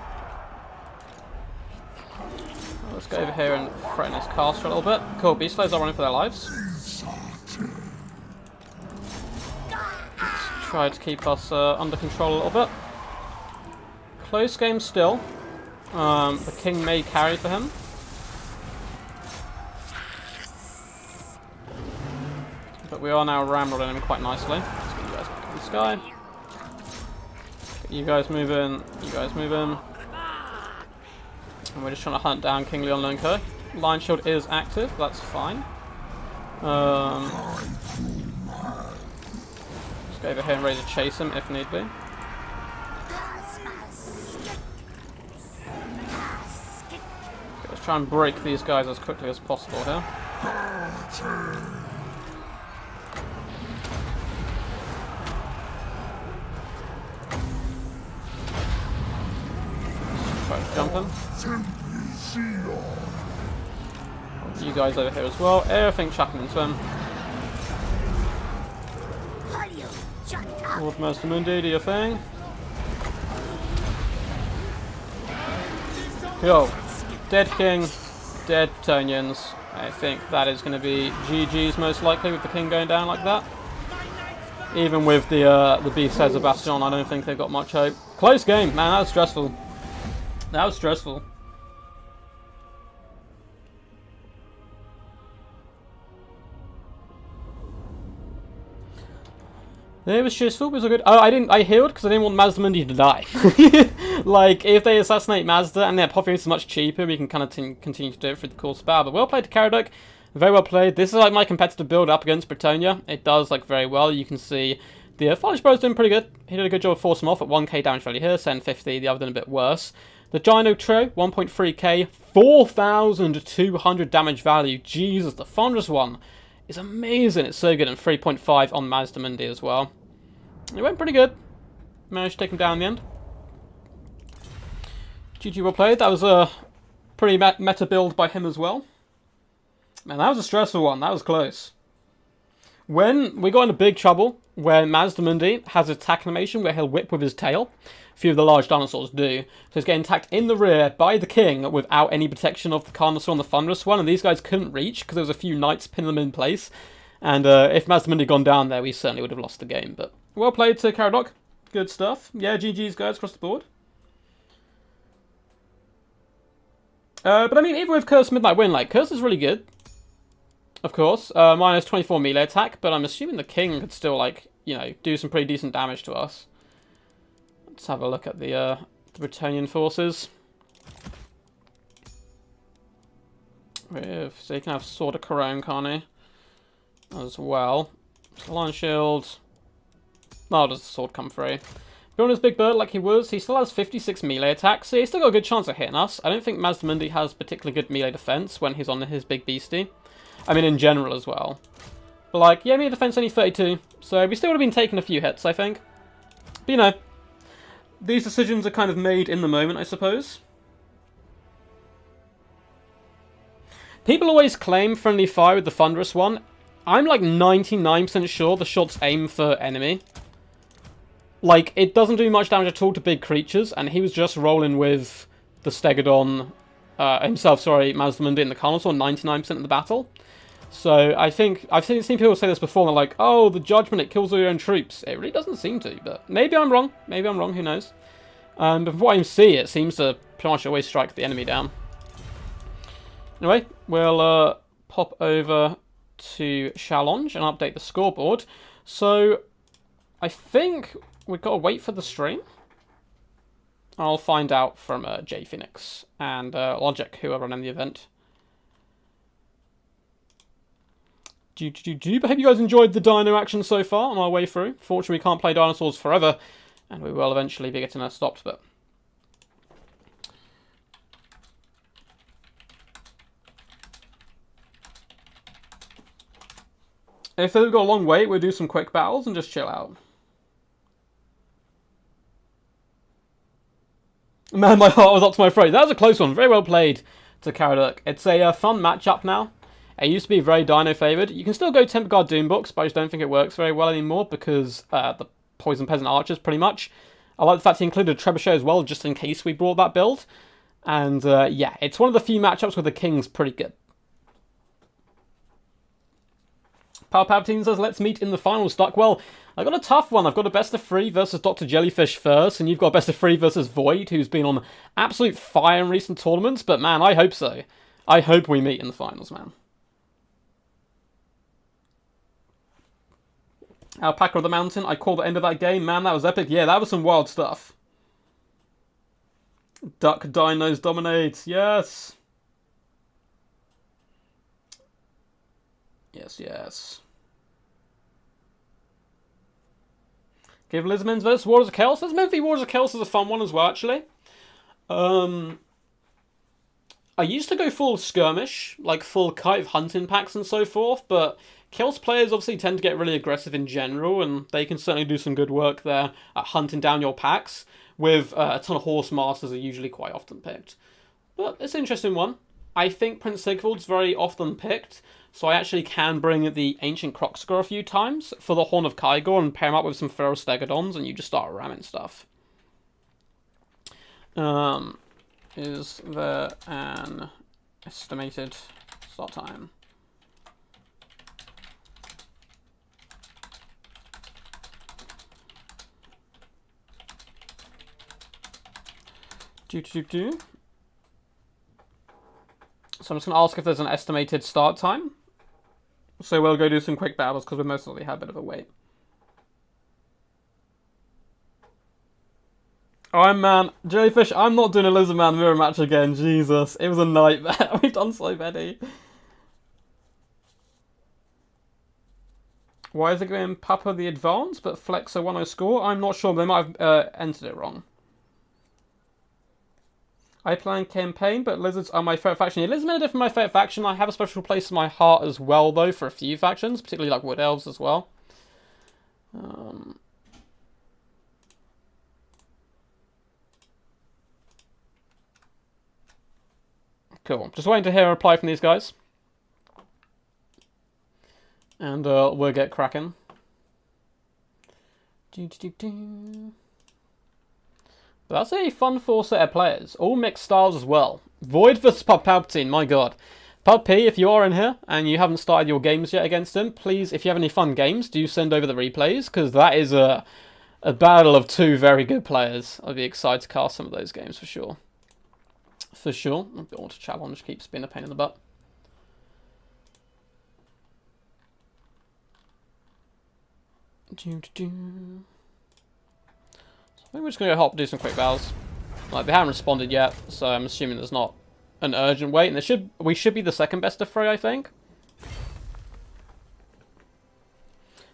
Let's go over here and threaten his caster a little bit. Cool, Beast Slayers are running for their lives. Let's try to keep us under control a little bit. Close game still. The King may carry for him. But we are now ramrodding him quite nicely. Let's get you guys back in the sky. Get you guys moving, you guys moving. And we're just trying to hunt down King Leon Lunko. Lion Shield is active, that's fine. Let's go over here and ready to chase him if need be. Okay, let's try and break these guys as quickly as possible here. Try to jump him. You guys over here as well. Everything chucking into him. Lord Master Mundi, do your thing. Yo, dead King, dead Tonians. I think that is going to be GG's most likely with the King going down like that. Even with the Beast Heads of Bastion, I don't think they've got much hope. Close game, man. That was stressful. That was stressful. It was stressful, but it was good. Oh, I healed because I didn't want Mazda Mundi to die. Like, if they assassinate Mazda and their population is much cheaper, we can kind of continue to do it through the course of battle. But well played to Kaldor. Very well played. This is like my competitive build up against Bretonnia. It does like very well. You can see the Folish Bro's doing pretty good. He did a good job of forcing him off at 1k damage value here, 750. The other done a bit worse. The Gino Trio, 1.3k, 4,200 damage value. Jesus, the Thunderous one is amazing. It's so good. And 3.5 on Mazda Mundi as well. It went pretty good. Managed to take him down in the end. GG well played. That was a pretty meta build by him as well. Man, that was a stressful one. That was close. When we got into big trouble, where Mazda Mundi has an attack animation where he'll whip with his tail. A few of the large dinosaurs do. So he's getting attacked in the rear by the King without any protection of the Carnosaur and the Thunderous one. And these guys couldn't reach because there was a few knights pinning them in place. And if Mazda Mundi had gone down there, we certainly would have lost the game. But well played to Kaldor. Good stuff. Yeah, GG's guys across the board. But I mean, even with Curse Midnight Wind, like, Curse is really good. Of course. Minus 24 melee attack, but I'm assuming the King could still, like, you know, do some pretty decent damage to us. Let's have a look at the Bretonnian forces. So he can have Sword of Corone, can't he? As well. Lion Shield. Oh, does the sword come free? Building his big bird like he was, he still has 56 melee attacks, so he's still got a good chance of hitting us. I don't think Mazda Mundi has particularly good melee defense when he's on his big beastie. I mean, in general as well. But, like, yeah, melee defense only 32, so we still would have been taking a few hits, I think. But, you know, these decisions are kind of made in the moment, I suppose. People always claim friendly fire with the Thunderous one. I'm, like, 99% sure the shots aim for enemy. Like, it doesn't do much damage at all to big creatures, and he was just rolling with the Stegodon himself, sorry, Mazda Mundi and the Carnosaur 99% of the battle. So, I think, I've seen people say this before, and they're like, oh, the Judgment, it kills all your own troops. It really doesn't seem to, but maybe I'm wrong. Maybe I'm wrong, who knows. But from what I see, it seems to pretty much always strike the enemy down. Anyway, we'll pop over to Challenge and update the scoreboard. So, I think we've got to wait for the stream. I'll find out from J Phoenix and Logic, who are running the event. But I hope you guys enjoyed the dino action so far on our way through. Fortunately, we can't play dinosaurs forever, and we will eventually be getting stopped, but... If they've got a long wait, we'll do some quick battles and just chill out. Man, my heart was up to my throat. That was a close one. Very well played to Kaldor. It's a fun matchup now. It used to be very dino favoured. You can still go Temple Guard Doombox, but I just don't think it works very well anymore because the Poison Peasant Archers, pretty much. I like the fact he included a Trebuchet as well, just in case we brought that build. And, yeah, it's one of the few matchups where the King's pretty good. Palpatine says, let's meet in the finals, Duck. Well, I got a tough one. I've got a best of 3 versus Dr. Jellyfish first, and you've got a best of 3 versus Void, who's been on absolute fire in recent tournaments. But, man, I hope so. I hope we meet in the finals, man. Alpaca of the Mountain, I called the end of that game. Man, that was epic. Yeah, that was some wild stuff. Duck Dinos dominate. Yes. Yes, yes. Give Lizardman vs. Wars of Chaos. Lizardman v Wars of Chaos is a fun one as well, actually. I used to go full skirmish, like full kite of hunting packs and so forth, but Chaos players obviously tend to get really aggressive in general, and they can certainly do some good work there at hunting down your packs, with a ton of Horse Masters are usually quite often picked. But it's an interesting one. I think Prince Sigvald's very often picked, so I actually can bring the Ancient Crocscore a few times for the Horn of Kygor and pair him up with some Feral Stegodons, and you just start ramming stuff. Is there an estimated start time? So I'm just going to ask if there's an estimated start time. So we'll go do some quick battles because we most likely have a bit of a wait. Oh man, Jellyfish, I'm not doing a Lizardman mirror match again. Jesus, it was a nightmare. We've done so many. Why is it going Papa the Advance but Flexo 1-0 score? I'm not sure, they might have entered it wrong. I plan campaign, but Lizards are my favourite faction. Yeah, Lizardmen are definitely my favourite faction. I have a special place in my heart as well, though, for a few factions, particularly like Wood Elves as well. Cool. Just waiting to hear a reply from these guys. And we'll get cracking. But that's a fun 4 set of players. All mixed styles as well. Void versus Palpatine, my god. Pub P, if you are in here and you haven't started your games yet against him, please, if you have any fun games, do send over the replays, because that is a battle of 2 very good players. I'd be excited to cast some of those games for sure. For sure. The auto challenge keeps being a pain in the butt. I think we're just going to go hop do some quick battles. Like, they haven't responded yet, so I'm assuming there's not an urgent wait. And we should be the second best of 3, I think.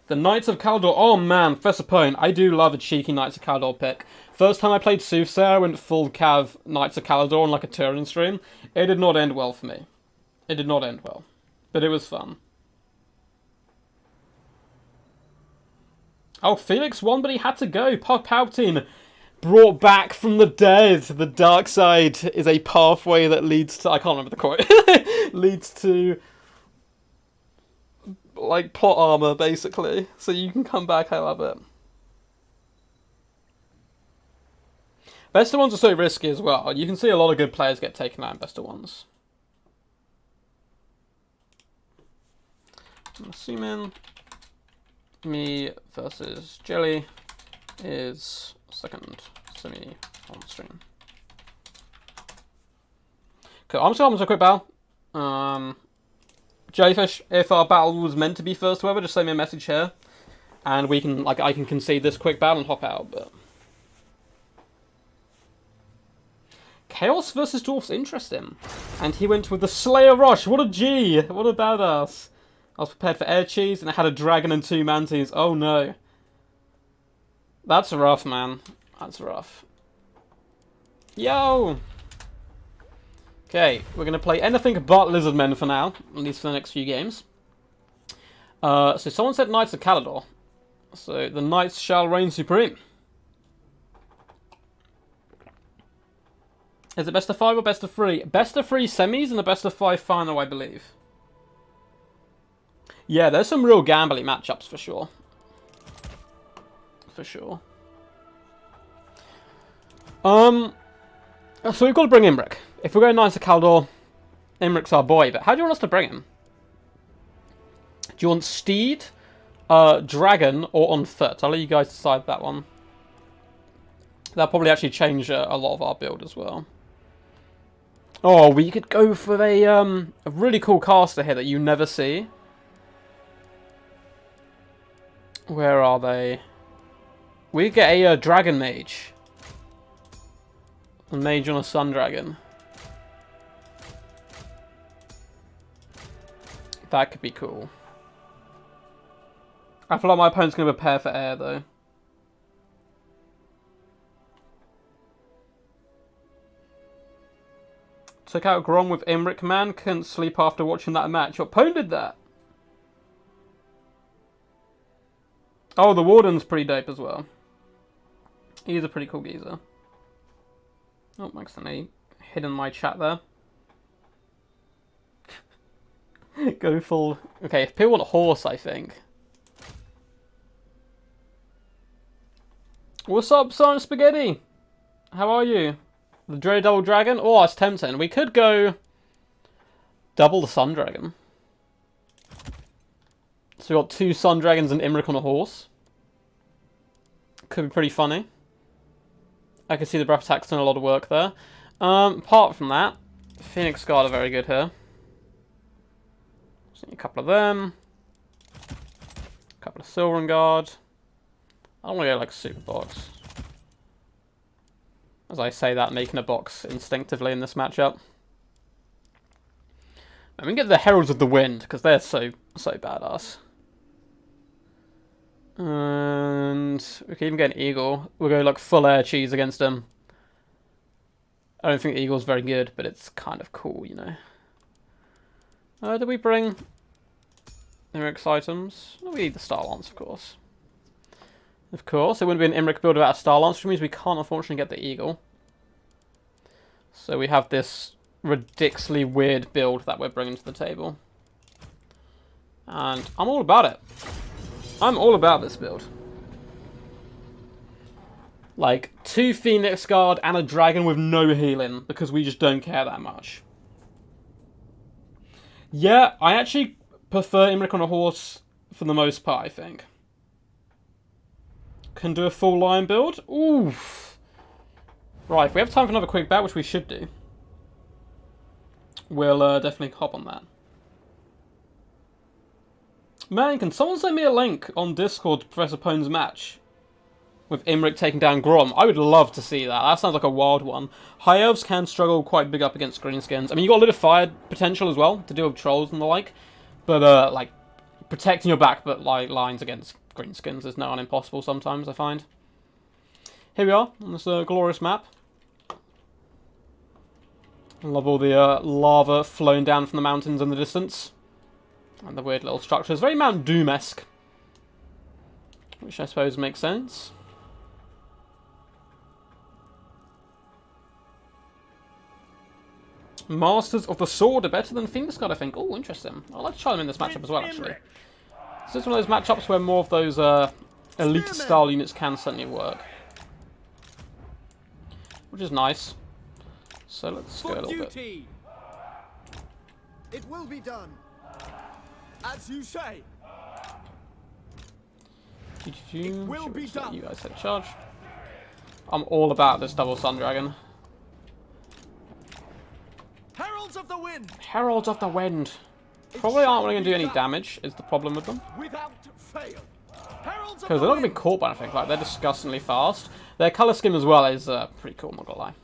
The Knights of Kaldor. Oh man, Professor Pone. I do love a cheeky Knights of Kaldor pick. First time I played Soothsayer, I went full cav Knights of Kaldor on like a Turin stream. It did not end well for me. It did not end well. But it was fun. Oh, Felix won, but he had to go. Palpatine brought back from the dead. The dark side is a pathway that leads to... I can't remember the quote. Leads to... like, plot armor, basically. So you can come back, I love it. Best of ones are so risky as well. You can see a lot of good players get taken out in best of ones. I'm assuming... me versus Jelly is second semi on stream. Cool, I'm just going to a quick battle. Jellyfish, if our battle was meant to be first, whoever, just send me a message here. And we can, like, I can concede this quick battle and hop out, but... Chaos versus Dwarfs, interesting. And he went with the Slayer Rush. What a G! What a badass. I was prepared for air cheese, and I had a dragon and 2 manties. Oh no. That's rough, man. That's rough. Yo! Okay, we're going to play anything but Lizardmen for now, at least for the next few games. So someone said Knights of Kaldor. So the Knights shall reign supreme. Is it best of 5 or best of 3? Best of 3 semis and a best of 5 final, I believe. Yeah, there's some real gambly matchups for sure. for sure. So we've got to bring Imric. If we're going Knights of Kaldor, Imric's our boy, but how do you want us to bring him? Do you want Steed, Dragon, or on foot? I'll let you guys decide that one. That'll probably actually change a lot of our build as well. Oh, we could go for a really cool caster here that you never see. Where are they? We get a Dragon Mage. A mage on a Sun Dragon. That could be cool. I feel like my opponent's going to prepare for air, though. Took out Grom with Imric, man. Couldn't sleep after watching that match. Your opponent did that. Oh, the Warden's pretty dope as well. He's a pretty cool geezer. Oh, accidentally hidden my chat there. Go full... Okay, if people want a horse, I think. What's up, Silent Spaghetti? How are you? The Dread Double Dragon? Oh, that's tempting. We could go... double the Sun Dragon. So we got 2 Sun Dragons and Imric on a horse. Could be pretty funny. I can see the breath attack's done a lot of work there. Apart from that, Phoenix Guard are very good here. See a couple of them. A couple of Silver Guard. I don't want to go like super box. As I say that, making a box instinctively in this matchup. And we can get the Heralds of the Wind, because they're so badass. And we can even get an Eagle. We'll go like full air cheese against him. I don't think the Eagle's very good, but it's kind of cool, you know. Did we bring Imric's items? We need the Star Lance, of course. Of course, it wouldn't be an Imric build without a Star Lance, which means we can't unfortunately get the Eagle. So we have this ridiculously weird build that we're bringing to the table. And I'm all about it. I'm all about this build. Like, 2 Phoenix Guard and a Dragon with no healing, because we just don't care that much. Yeah, I actually prefer Imric on a horse for the most part, I think. Can do a full lion build. Oof. Right, if we have time for another quick bet, which we should do, we'll definitely hop on that. Man, can someone send me a link on Discord to Professor Pone's match? With Imric taking down Grom. I would love to see that. That sounds like a wild one. High Elves can struggle quite big up against Greenskins. I mean, you got a little fire potential as well to deal with trolls and the like. But, like, protecting your back but like lines against Greenskins is now impossible sometimes, I find. Here we are, on this glorious map. I love all the lava flowing down from the mountains in the distance. And the weird little structures. Very Mount Doom-esque. Which I suppose makes sense. Masters of the Sword are better than Phoenix Guard, I think. Oh, interesting. I'd like to try them in this matchup as well, actually. This is one of those matchups where more of those elite-style units can certainly work. Which is nice. So let's go a little bit. It will be done. As you say. It will be done. You guys hit charge. I'm all about this double Sun Dragon. Heralds of the Wind. Heralds of the Wind. Probably aren't really going to do any damage, is the problem with them. Without fail. Because they're not going to be caught by anything. Like, they're disgustingly fast. Their colour scheme as well is pretty cool, I'm not going to lie.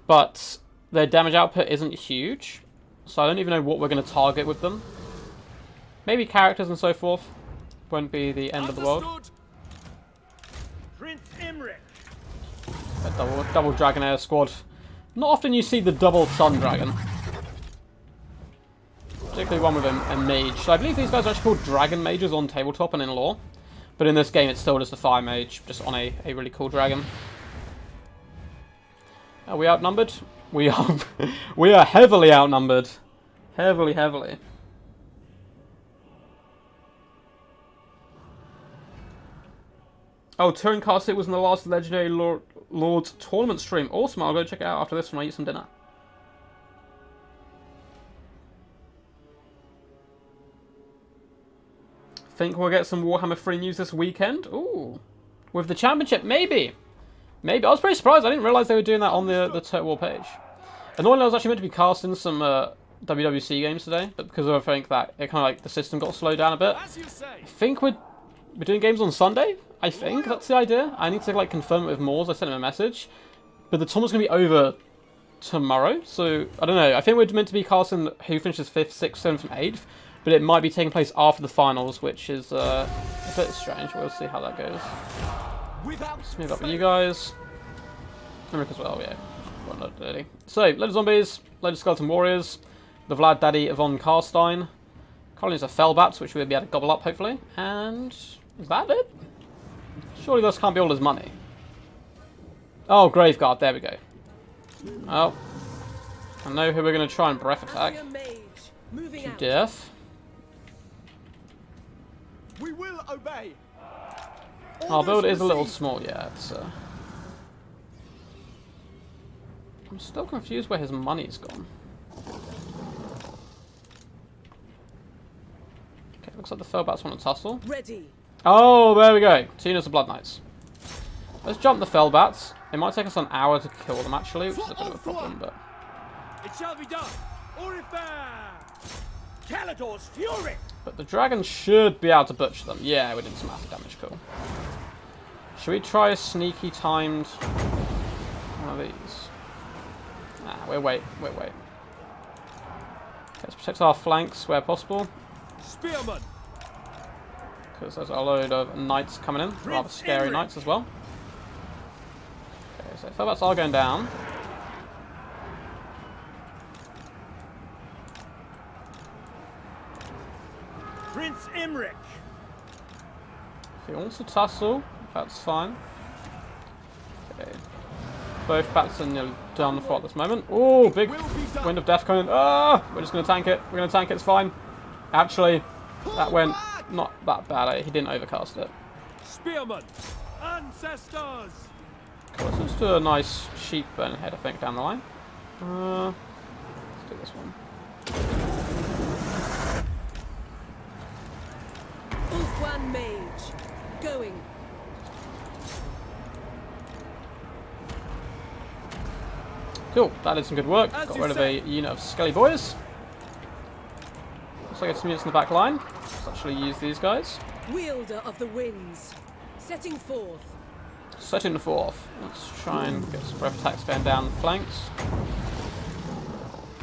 But their damage output isn't huge. So I don't even know what we're going to target with them. Maybe characters and so forth. Won't be the end of the world. Prince Imric. A double Dragonair squad. Not often you see the double Sun Dragon. Particularly one with a mage. So I believe these guys are actually called Dragon Mages on tabletop and in lore. But in this game it's still just a Fire Mage, just on a really cool dragon. Are we outnumbered? We are we are heavily outnumbered. Heavily. Oh, Turing Castle was in the last Legendary Lords tournament stream. Awesome, I'll go check it out after this when I eat some dinner. Think we'll get some Warhammer free news this weekend? Ooh. With the championship, maybe. Maybe. I was pretty surprised. I didn't realise they were doing that on the Total War page. Annoyingly, I was actually meant to be casting some WWC games today, but because I think that it kind of like the system got slowed down a bit. I think we're doing games on Sunday. I think that's the idea. I need to like confirm it with Moores. I sent him a message, but the tournament's gonna be over tomorrow, so I don't know. I think we're meant to be casting who finishes 5th, 6th, 7th, and 8th, but it might be taking place after the finals, which is a bit strange. We'll see how that goes. Let's move up with you guys. America as well, yeah. Not dirty. So, load of zombies, load of skeleton warriors, the Vlad Daddy von Karstein, colonies of Fellbats, which we'll be able to gobble up, hopefully. And is that it? Surely this can't be all his money. Oh, Graveguard, there we go. Oh. I know who we're going to try and breath attack. To death. We will obey. Our build is a little small, yeah. It's, I'm still confused where his money's gone. Okay, looks like the Fellbats want to tussle. Ready. Oh, there we go. Tina's the Blood Knights. Let's jump the Fellbats. It might take us an hour to kill them, actually, which is a bit of a problem, but... It shall be done. Aurifair! Kaldor's fury! But the dragons should be able to butcher them. Yeah, we did some massive damage, cool. Should we try a sneaky timed one of these? Nah, we'll wait. Okay, let's protect our flanks where possible. Spearman! Because there's a load of knights coming in. Rather scary knights as well. Okay, so Fellbats are going down. Prince Imric! If he wants to tussle, that's fine. Okay. Both bats are nearly done for at this moment. Oh, big wind of death coming in. Ah! We're just going to tank it. We're going to tank it. It's fine. Actually, that went not that bad. He didn't overcast it. Spearman! Ancestors! Cool. Let's just do a nice sheep burn head, I think, down the line. Let's do this one. Ulfwan Mage. Going. Cool. That did some good work. Got rid of a unit of Skelly Boys. Looks like it's some units in the back line. Let's actually use these guys. Wielder of the Winds. Setting forth. Setting forth. Let's try and get some breath attacks going down the flanks.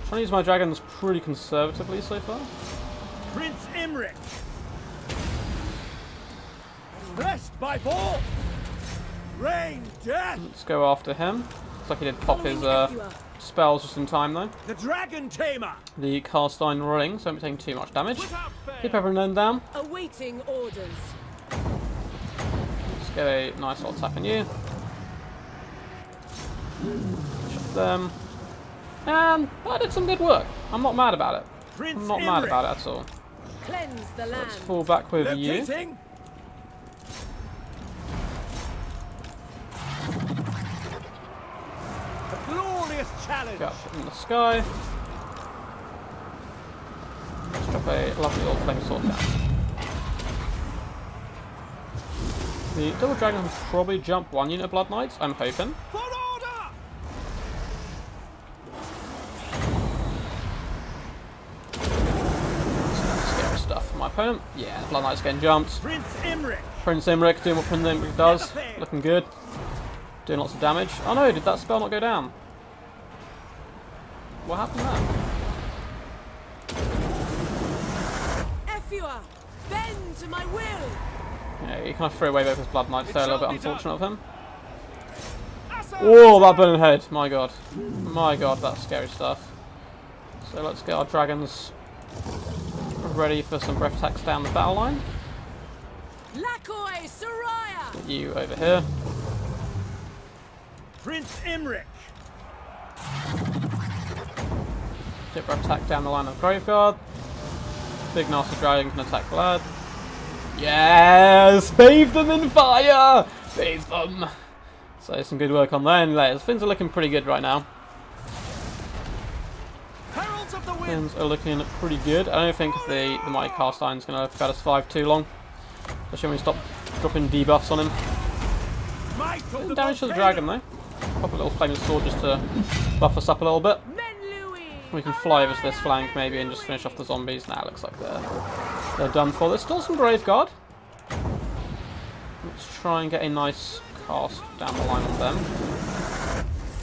Trying to use my dragons pretty conservatively so far. Prince Imric! Blessed by fall! Rain death! Let's go after him. Looks like he did pop his spells just in time though. The Dragon Tamer! The Karstein rolling, so I'm taking too much damage. Without fail. Keep everyone down. Awaiting orders. Let's get a nice little tap on you. Shot them. And that did some good work. I'm not mad about it. Prince I'm not mad Imric. about it at all. Cleanse the land. Let's fall back with you. Locating. A glorious challenge! Get up in the sky. Let's drop a lovely little flame sword down. The double dragon will probably jump one unit of Blood Knights, I'm hoping. For order! Scary stuff for my opponent. Yeah, the Blood Knight's getting jumped. Prince Imric! Prince Imric doing what Prince Imric does. Looking good. Doing lots of damage. Oh no, did that spell not go down? What happened there? Efua, bend to my will. Yeah, he kind of threw away both his Blood Knights there, a little bit unfortunate of him. Assa! Oh, that burning head. My god. My god, that's scary stuff. So let's get our dragons ready for some breath attacks down the battle line. Lakoi Soraya. Get you over here. Prince Imric! Get breath attack down the line of Graveguard. Big nasty dragon can attack Vlad. Yes! Bathe them in fire! Bathe them. So some good work on there. Layers. Things are looking pretty good right now. Heralds of the wind. Things are looking pretty good. I don't think the Mighty Cast Iron's going to let us survive too long. Especially when we stop dropping debuffs on him. Might of the Damage to the volcano. dragon though. Pop a little flaming sword just to buff us up a little bit. We can fly over to this flank maybe and just finish off the zombies. Now it looks like they're done for. There's still some Graveguard. Let's try and get a nice cast down the line on them.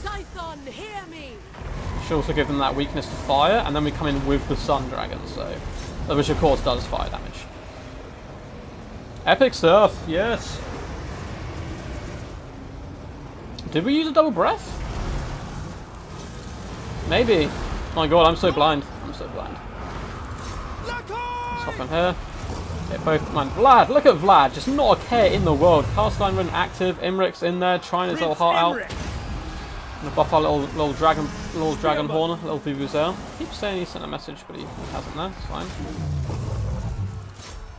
Scython, hear me! Should also give them that weakness to fire, and then we come in with the Sun Dragon, so which of course does fire damage. Epic stuff, yes. Did we use a double breath? Maybe. My god, I'm so blind. I'm so blind. Let's hop in here. Get both. Man, Vlad, look at Vlad. Just not a care in the world. Cast Iron Run active. Imric's in there, trying his little heart out. Gonna buff our little dragon horn, little Vuvuzela. Keeps saying he sent a message, but he hasn't there. It's fine.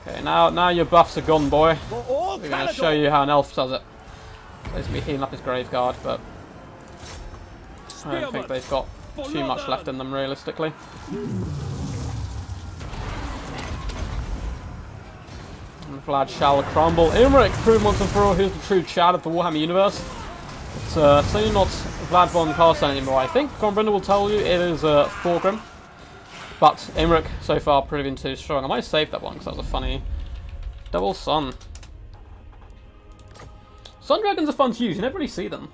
Okay, now your buffs are gone, boy. We're gonna show you how an elf does it. So he's gonna be healing up his Graveguard, but I don't think they've got too much left in them realistically. And Vlad shall crumble. Imric, prove once and for all who's the true Chad of the Warhammer universe. It's certainly not Vlad von Carson anymore, I think. Grombrindle will tell you it is Thorgrim. But Imric so far proving too strong. I might save that one because that was a funny double sun. Sun Dragons are fun to use, you never really see them.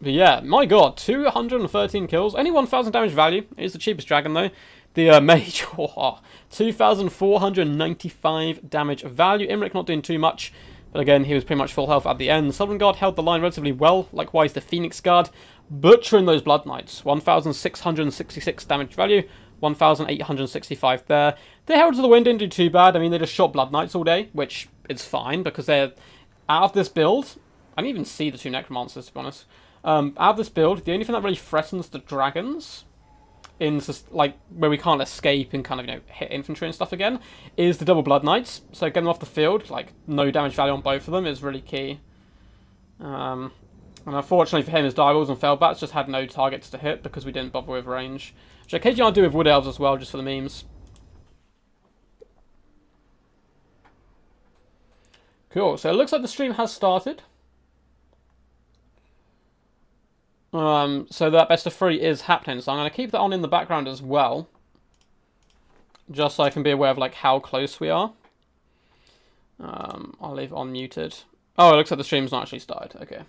But yeah, my god, 213 kills, only 1,000 damage value. It is the cheapest dragon though. The mage, 2,495 damage value. Imric not doing too much, but again, he was pretty much full health at the end. Sovereign Guard held the line relatively well, likewise the Phoenix Guard. Butchering those Blood Knights, 1,666 damage value, 1,865 there. The Heralds of the Wind didn't do too bad. I mean, they just shot Blood Knights all day, which is fine, because they're, out of this build, I didn't even see the two Necromancers, to be honest. Out of this build, the only thing that really threatens the dragons, in like where we can't escape and kind of hit infantry and stuff again, is the double Blood Knights. So getting them off the field, like no damage value on both of them, is really key. And unfortunately for him, his Direwolves and Feldbats just had no targets to hit because we didn't bother with range. Which occasionally I do with Wood Elves as well, just for the memes. Cool. So it looks like the stream has started. So that best of 3 is happening, so I'm going to keep that on in the background as well, just so I can be aware of like how close we are. I'll leave it on muted. Oh, it looks like the stream's not actually started. Okay.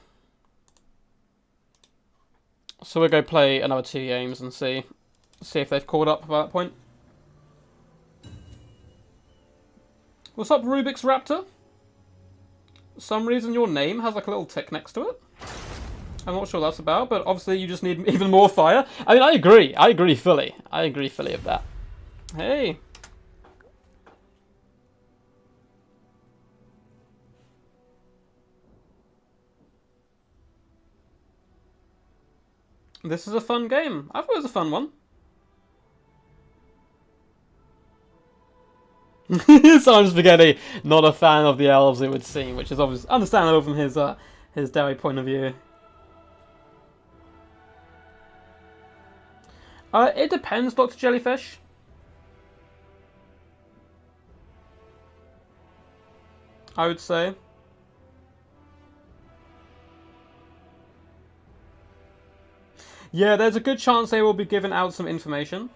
So we'll go play another 2 games and see if they've caught up by that point. What's up, Rubik's Raptor? For some reason your name has like a little tick next to it. I'm not sure what that's about, but obviously you just need even more fire. I mean, I agree fully. I agree fully of that. Hey. This is a fun game. I thought it was a fun one. Simon Spaghetti, not a fan of the elves, it would seem, which is obviously understandable from his Derry point of view. It depends, Dr. Jellyfish. I would say. Yeah, there's a good chance they will be giving out some information.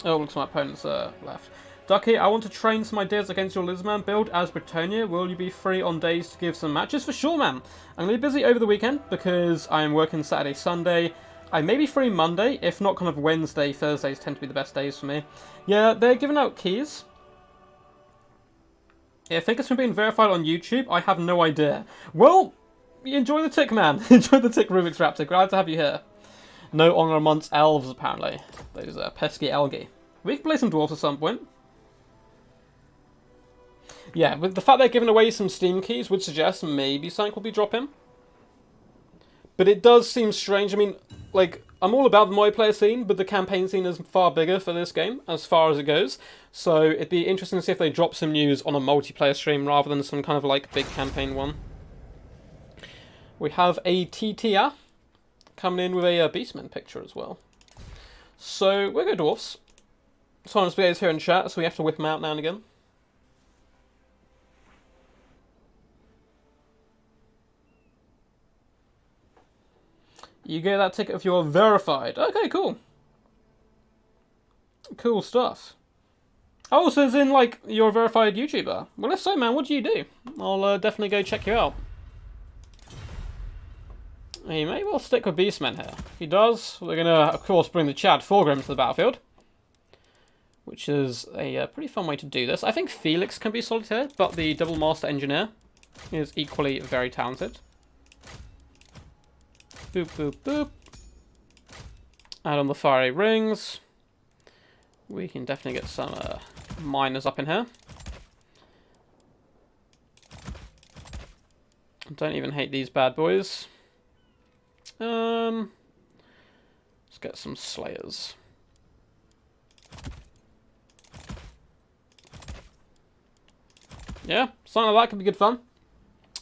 Oh, looks like my opponent's left. Ducky, I want to train some ideas against your Lizardman build as Britannia. Will you be free on days to give some matches? For sure, man. I'm going to be busy over the weekend because I am working Saturday, Sunday. I may be free Monday, if not kind of Wednesday, Thursdays tend to be the best days for me. Yeah, they're giving out keys. Yeah, I think it's from being verified on YouTube. I have no idea. Well, enjoy the tick, man. Enjoy the tick, Rubik's Raptor. Glad to have you here. No honor amongst elves, apparently. Those pesky algae. We can play some dwarves at some point. Yeah, with the fact they're giving away some Steam keys would suggest maybe something will be dropping. But it does seem strange. I mean, like, I'm all about the multiplayer scene, but the campaign scene is far bigger for this game, as far as it goes. So it'd be interesting to see if they drop some news on a multiplayer stream rather than some kind of like big campaign one. We have a TTR coming in with a Beastman picture as well. So we're good dwarfs. Simon Spaghetti's here in chat, so we have to whip him out now and again. You get that ticket if you're verified. Okay, cool. Cool stuff. Oh, so as in, like, you're a verified YouTuber. Well, if so, man, what do you do? I'll definitely go check you out. He may well stick with Beastmen here. If he does, we're going to, of course, bring the Chad Fulgrim to the battlefield. Which is a pretty fun way to do this. I think Felix can be solid here, but the Double Master Engineer is equally very talented. Boop, boop, boop. Add on the fiery rings. We can definitely get some miners up in here. Don't even hate these bad boys. Let's get some slayers. Yeah, something like that could be good fun.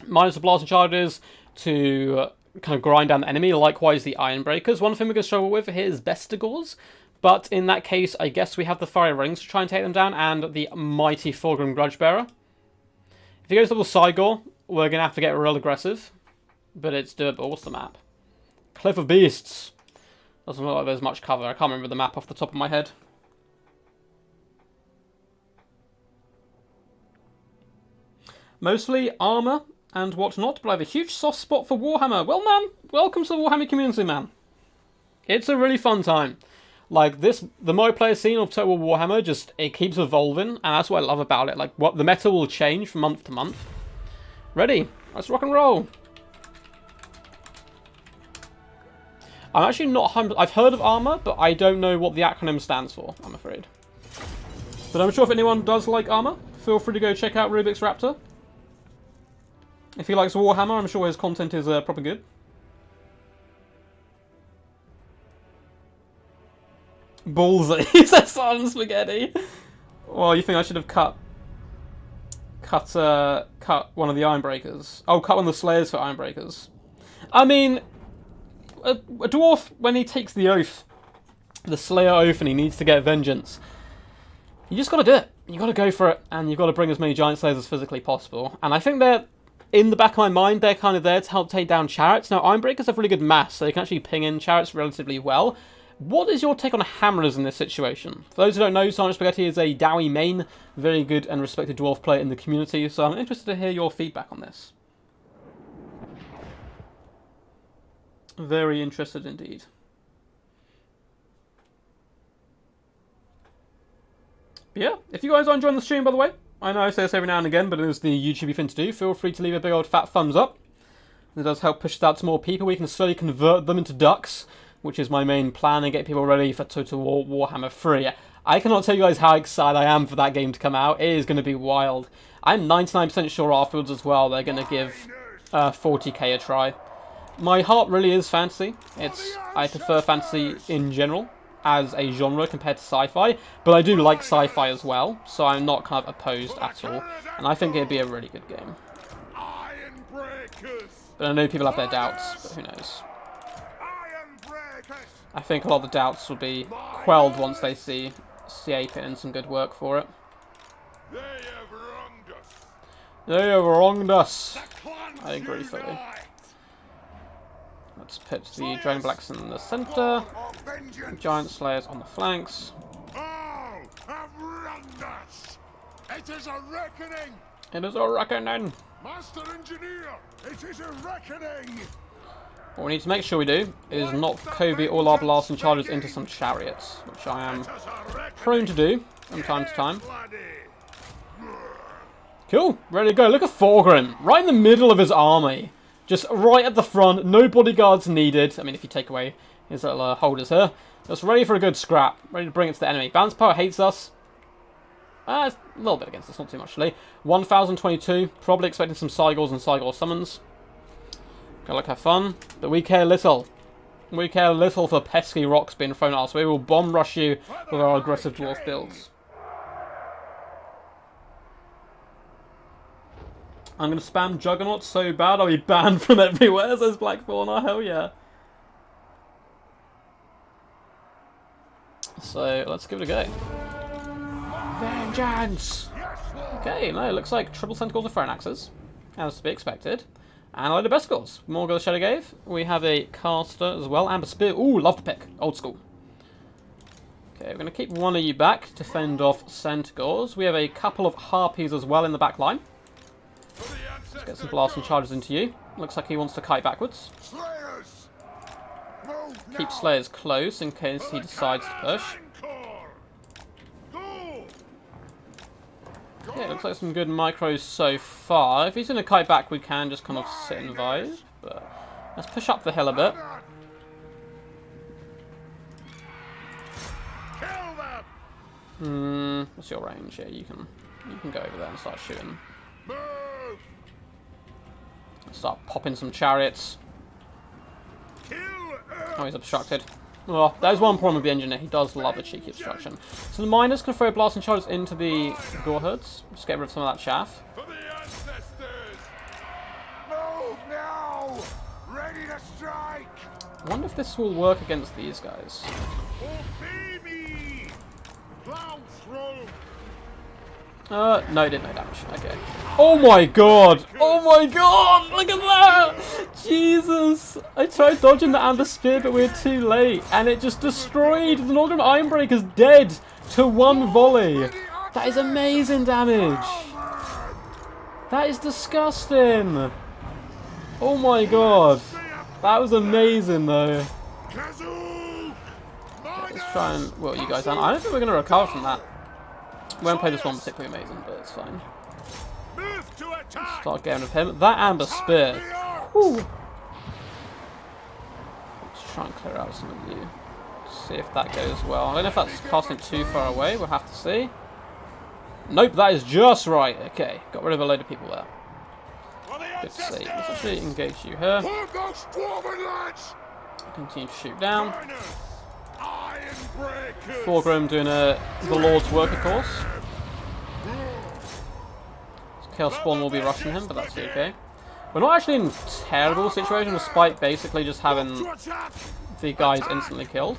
Minus the blasting charges to kind of grind down the enemy. Likewise, the iron breakers. One thing we can struggle with here is Bestigors. But in that case, I guess we have the fire rings to try and take them down, and the mighty Fulgrim Grudgebearer. If he goes double Cygor, we're going to have to get real aggressive. But it's doable. What's the map? Cliff of Beasts. Doesn't look like there's much cover. I can't remember the map off the top of my head. Mostly armor and whatnot, but I have a huge soft spot for Warhammer. Well, man, welcome to the Warhammer community, man. It's a really fun time. Like, the multiplayer scene of Total Warhammer, it keeps evolving, and that's what I love about it. Like, the meta will change from month to month. Ready? Let's rock and roll. I'm actually not 100%. I've heard of armor, but I don't know what the acronym stands for, I'm afraid. But I'm sure if anyone does like armor, feel free to go check out Rubik's Raptor. If he likes Warhammer, I'm sure his content is proper good. Ballsy, says Silent Spaghetti. Well, you think I should have cut one of the Iron Breakers? Oh, cut one of the Slayers for Iron Breakers. I mean, a dwarf, when he takes the oath, the Slayer oath, and he needs to get vengeance, you just gotta do it. You gotta go for it, and you've got to bring as many Giant Slayers as physically possible. And I think they're, in the back of my mind, they're kind of there to help take down chariots. Now, Iron Breakers have really good mass, so they can actually ping in chariots relatively well. What is your take on hammerers in this situation? For those who don't know, Silent Spaghetti is a Dowie main, very good and respected dwarf player in the community, so I'm interested to hear your feedback on this. Very interested indeed. But yeah, if you guys are enjoying the stream, by the way, I know I say this every now and again, but it is the YouTube thing to do. Feel free to leave a big old fat thumbs up. It does help push it out to more people. We can slowly convert them into ducks, which is my main plan, and get people ready for Total Warhammer 3. I cannot tell you guys how excited I am for that game to come out. It is going to be wild. I'm 99% sure afterwards as well they're going to give 40k a try. My heart really is fantasy. I prefer fantasy in general as a genre compared to sci-fi, but I do like sci-fi as well, so I'm not kind of opposed at all, and I think it'd be a really good game. But I know people have their doubts, but who knows. I think a lot of the doubts will be quelled once they see CA put in some good work for it. They have wronged us. I agree fully. Let's put the Dragon Blacks in the centre, Giant Slayers on the flanks. It is a reckoning! It is a reckoning! Master Engineer, it is a reckoning! What we need to make sure we do is knock Kobe all our blasting charges into some chariots, which I am prone to do from time to time. Cool, ready to go. Look at Fulgrim, right in the middle of his army. Just right at the front, no bodyguards needed. I mean, if you take away his little holders here. Just ready for a good scrap. Ready to bring it to the enemy. Balance power hates us. It's a little bit against us, not too much actually. 1022. Probably expecting some Cygors and Cygor summons. Gonna like have fun, but we care little. We care little for pesky rocks being thrown at us. We will bomb rush you with our aggressive dwarf builds. I'm going to spam Juggernaut so bad I'll be banned from everywhere, says Blackthorn. Oh, hell yeah. So, let's give it a go. Vengeance! Okay, no, it looks like triple tentacles of Throne Axes, as to be expected. And a load of Besticles. Morga the Shadow Gave. We have a Caster as well. Amber Spear. Ooh, love to pick. Old school. Okay, we're going to keep one of you back to fend off Centaurs. We have a couple of Harpies as well in the back line. Let's get some blasting charges into you. Looks like he wants to kite backwards. Keep Slayers close in case he decides to push. Yeah, it looks like some good micros so far. If he's going to kite back, we can just kind of sit and vibe. But let's push up the hill a bit. What's your range? Yeah, you can go over there and start shooting. Start popping some chariots. Oh, he's obstructed. Well, there's one problem with the engineer. He does love a cheeky obstruction. So the miners can throw blasting charges into the gore hoods. Just get rid of some of that chaff. Move now! Ready to strike! I wonder if this will work against these guys. No, it did no damage. Okay. Oh my god! Oh my god! Look at that! Jesus! I tried dodging the Amber Spear, but we were too late. And it just destroyed the Norgrim Ironbreaker's dead to one volley. That is amazing damage. That is disgusting. Oh my god. That was amazing though. Okay, let's try and whittle you guys down. I don't think we're going to recover from that. We won't play this one particularly amazing, but it's fine. Let's start getting with him. That Amber Spear. Whew. Let's try and clear out some of you. See if that goes well. I don't know if that's casting too far away. We'll have to see. Nope, that is just right. Okay, got rid of a load of people there. Good to see. Let's actually engage you here. Continue to shoot down. Thorgrim doing the Lord's work, of course. Chaos Spawn will be rushing him, but that's okay. We're not actually in a terrible situation, despite basically just having the guys instantly killed.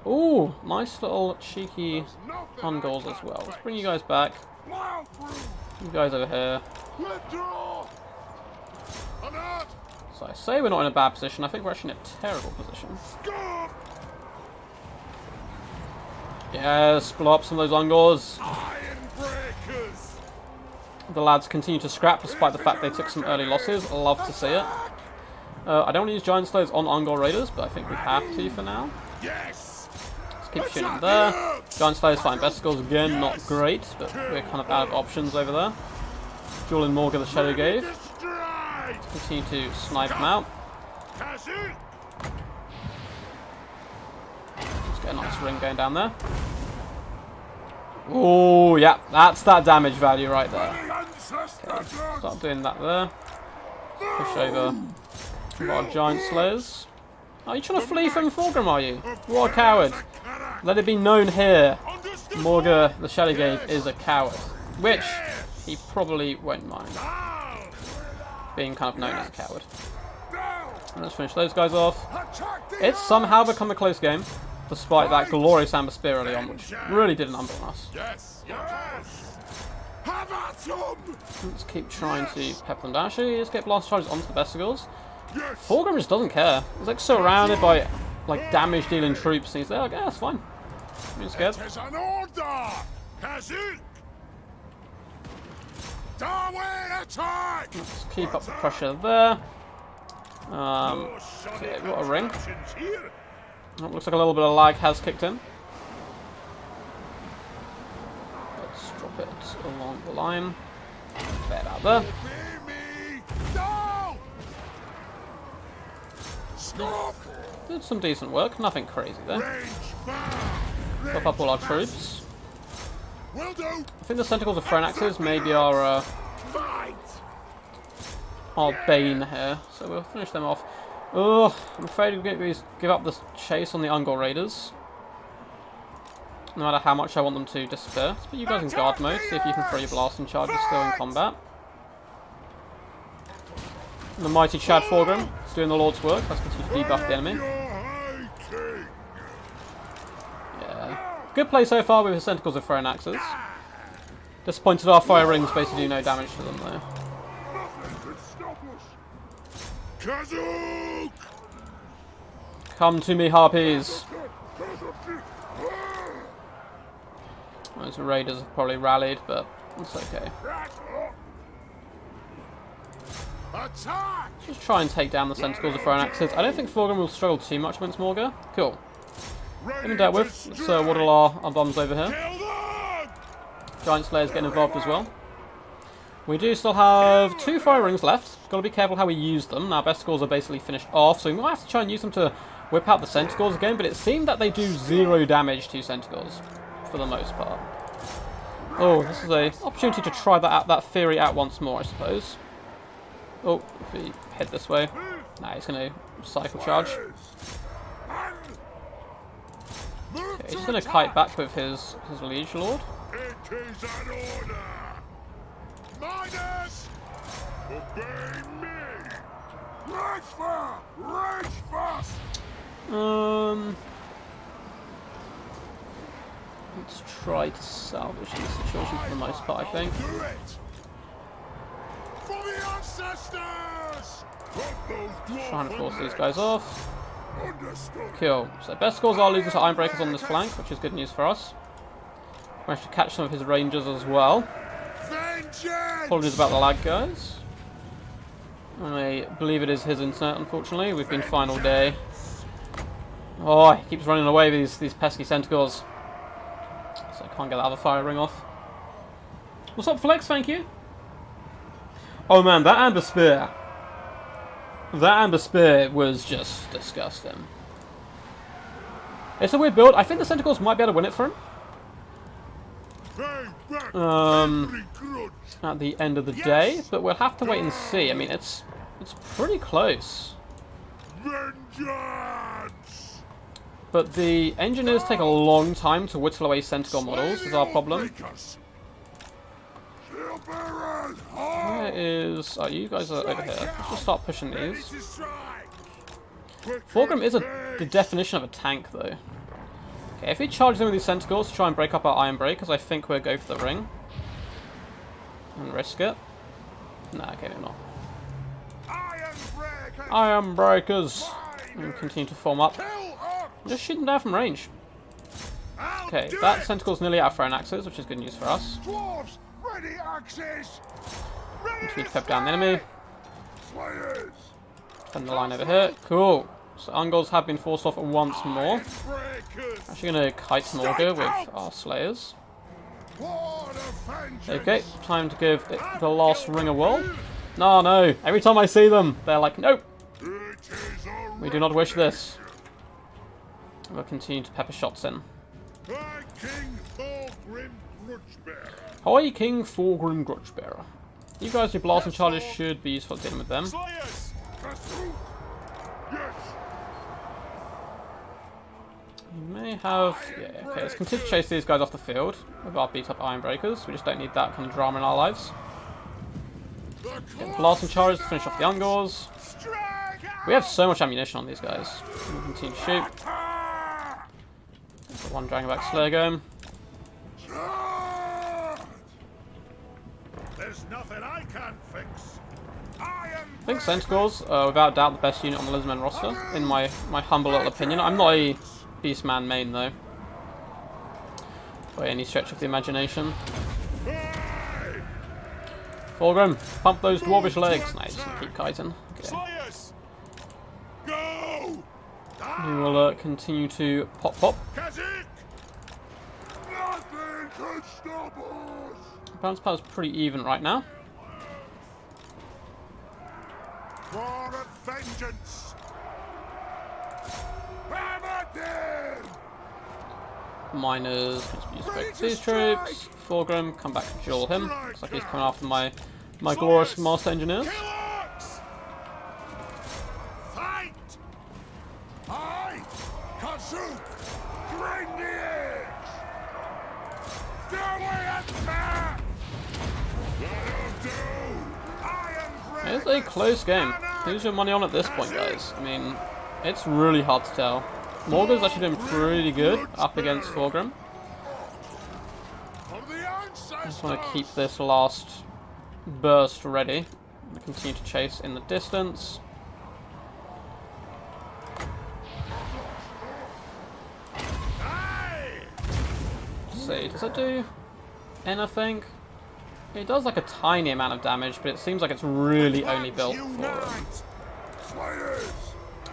Ooh, nice little cheeky ungulls as well. Let's bring you guys back. You guys over here. So I say we're not in a bad position. I think we're actually in a terrible position. Yes, blow up some of those ungors. The lads continue to scrap despite the fact they took some early losses. Love to see it. I don't want to use Giant Slayers on Ungor Raiders, but I think we have to for now. Let's keep shooting there. Giant Slayers fighting Besticles again, not great, but we're kind of out of options over there. Dueling Morga the Shadow Gave. Let's continue to snipe him out. Let's get a nice ring going down there. Oh, yeah, that's that damage value right there. Okay, start doing that there. Push over our Giant Slayers. Are you trying to flee from Thorgrim, are you? What a coward. Let it be known here, Morga the Shadow Gave is a coward. Which he probably won't mind. Being kind of known as a coward. And let's finish those guys off. It's somehow become a close game. Despite that glorious Amber Spear early on, which really didn't humble on us. Let's keep trying to pepper them down. Actually, let's get blast charges onto the Besticles. Thorgrim just doesn't care. He's like surrounded by like damage dealing troops, and he's there like, yeah, that's fine. I'm scared. Let's keep up the pressure there. Okay, got a ring. Oh, looks like a little bit of lag has kicked in. Let's drop it along the line. Get out there. Did some decent work, nothing crazy there. Buff up all our troops. I think the Centaurs of Throne Axes maybe our bane here, so we'll finish them off. Oh, I'm afraid we're going to give up this chase on the Ungol Raiders. No matter how much I want them to disappear. Let's put you guys in guard mode, see if you can throw your blasting charges still in combat. And the mighty Chad Forgrim is doing the Lord's work. Let's continue to debuff the enemy. Yeah. Good play so far with his Tentacles of Thrown Axes. Disappointed our fire rings basically do no damage to them though. Come to me, harpies. Those raiders have probably rallied, but it's okay. Just try and take down the Tentacles of Thrown Axes. I don't think Thorgan will struggle too much against Morga. Cool. Getting dealt with. Let's waddle our bombs over here. Giant Slayer's getting involved as well. We do still have 2 fire rings left. Got to be careful how we use them. Our best scores are basically finished off, so we might have to try and use them to whip out the Centicores again, but it seemed that they do 0 damage to Centicores, for the most part. Oh, this is an opportunity to try that theory out once more, I suppose. Oh, if we head this way. Nah, he's going to cycle charge. Okay, he's going to kite back with his Liege Lord. It is an order! Minus! Obey me! Reach fast! Reach fast! Let's try to salvage the situation for the most part, I think. Do it! For the ancestors! Trying to force these guys off. Understood. Cool. So best scores are losing to Ironbreakers on this flank, which is good news for us. Managed to catch some of his rangers as well. Vengeance! Apologies about the lag, guys. I believe it is his internet, unfortunately. We've been fine all day. Oh, he keeps running away with these pesky Centicores. So I can't get that other fire ring off. What's up, Flex? Thank you. Oh man, that Amber Spear. That Amber Spear was just disgusting. It's a weird build. I think the Centicores might be able to win it for him. At the end of the day, but we'll have to wait and see. I mean, it's pretty close. Vengeance! But the engineers take a long time to whittle away Centaur models, is our problem. Where is... Oh, you guys are over here. Let's just start pushing these. Fulgrim is the definition of a tank, though. Okay, if we charge them with these Centaurs to try and break up our Iron Breakers, I think we'll go for the ring. And risk it. Nah, okay, we're not. Iron Breakers! And continue to form up. Just shoot them down from range. Okay, that Centaur's nearly out of Thrown Axes, which is good news for us. Continue to pep down the enemy. Send the line over here. Cool. So Ungols have been forced off once more. Actually going to kite Morga with our Slayers. Okay, time to give it the last ring a whirl. No, no. Every time I see them, they're like, nope. We do not wish this. We'll continue to pepper shots in. Hi, King Thorgrim Grudgebearer. You guys who blasting charges should be useful at dealing with them. You may have... Yeah, okay, let's continue to chase these guys off the field with our beat up Iron Breakers. We just don't need that kind of drama in our lives. Get blasting charges to finish off the Ungors. We have so much ammunition on these guys. We'll continue to shoot. Got one Dragonback Slayer going. There's nothing I can't fix. I think Centaurs are without doubt the best unit on the Lizardman roster, in my humble little opinion. I'm not a Beastman main though, by any stretch of the imagination. Fulgrim, pump those dwarvish legs. Nice, just gonna keep kiting. Okay. We will continue to pop. Bounce power is pretty even right now. Vengeance. Miners, use break these troops. Fulgrim, come back and duel him. Looks like he's coming after my glorious Master Engineers. is a close game. Who's your money on at this point, guys? I mean, it's really hard to tell. Morgan's actually doing pretty good up against Thorgrim. I just want to keep this last burst ready. I continue to chase in the distance. Let's see, does it do anything? It does like a tiny amount of damage, but it seems like it's really only built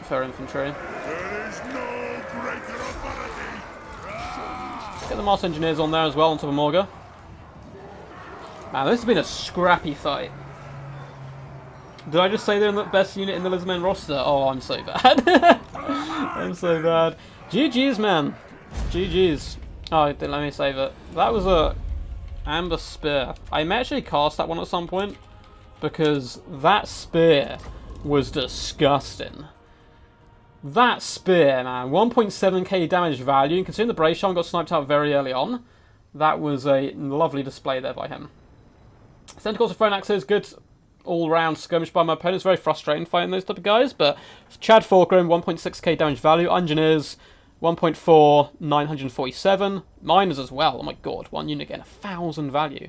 for infantry. There is no greater authority. Get the Mars Engineers on there as well on top of Morga. Man, this has been a scrappy fight. Did I just say they're the best unit in the Lizardman roster? Oh, I'm so bad. I'm so bad. GG's, man. GG's. Oh, let me save it. That was a Amber Spear. I may actually cast that one at some point, because that spear was disgusting. That spear, man. 1.7k damage value, and considering the Brace Charm got sniped out very early on, that was a lovely display there by him. Tentacles of Thrown Axes, good all-round skirmish by my opponents. Very frustrating fighting those type of guys, but Chad Thorgrim, 1.6k damage value. Engineers, 1.4, 947. Miners as well, oh my god, one unit getting 1,000 value.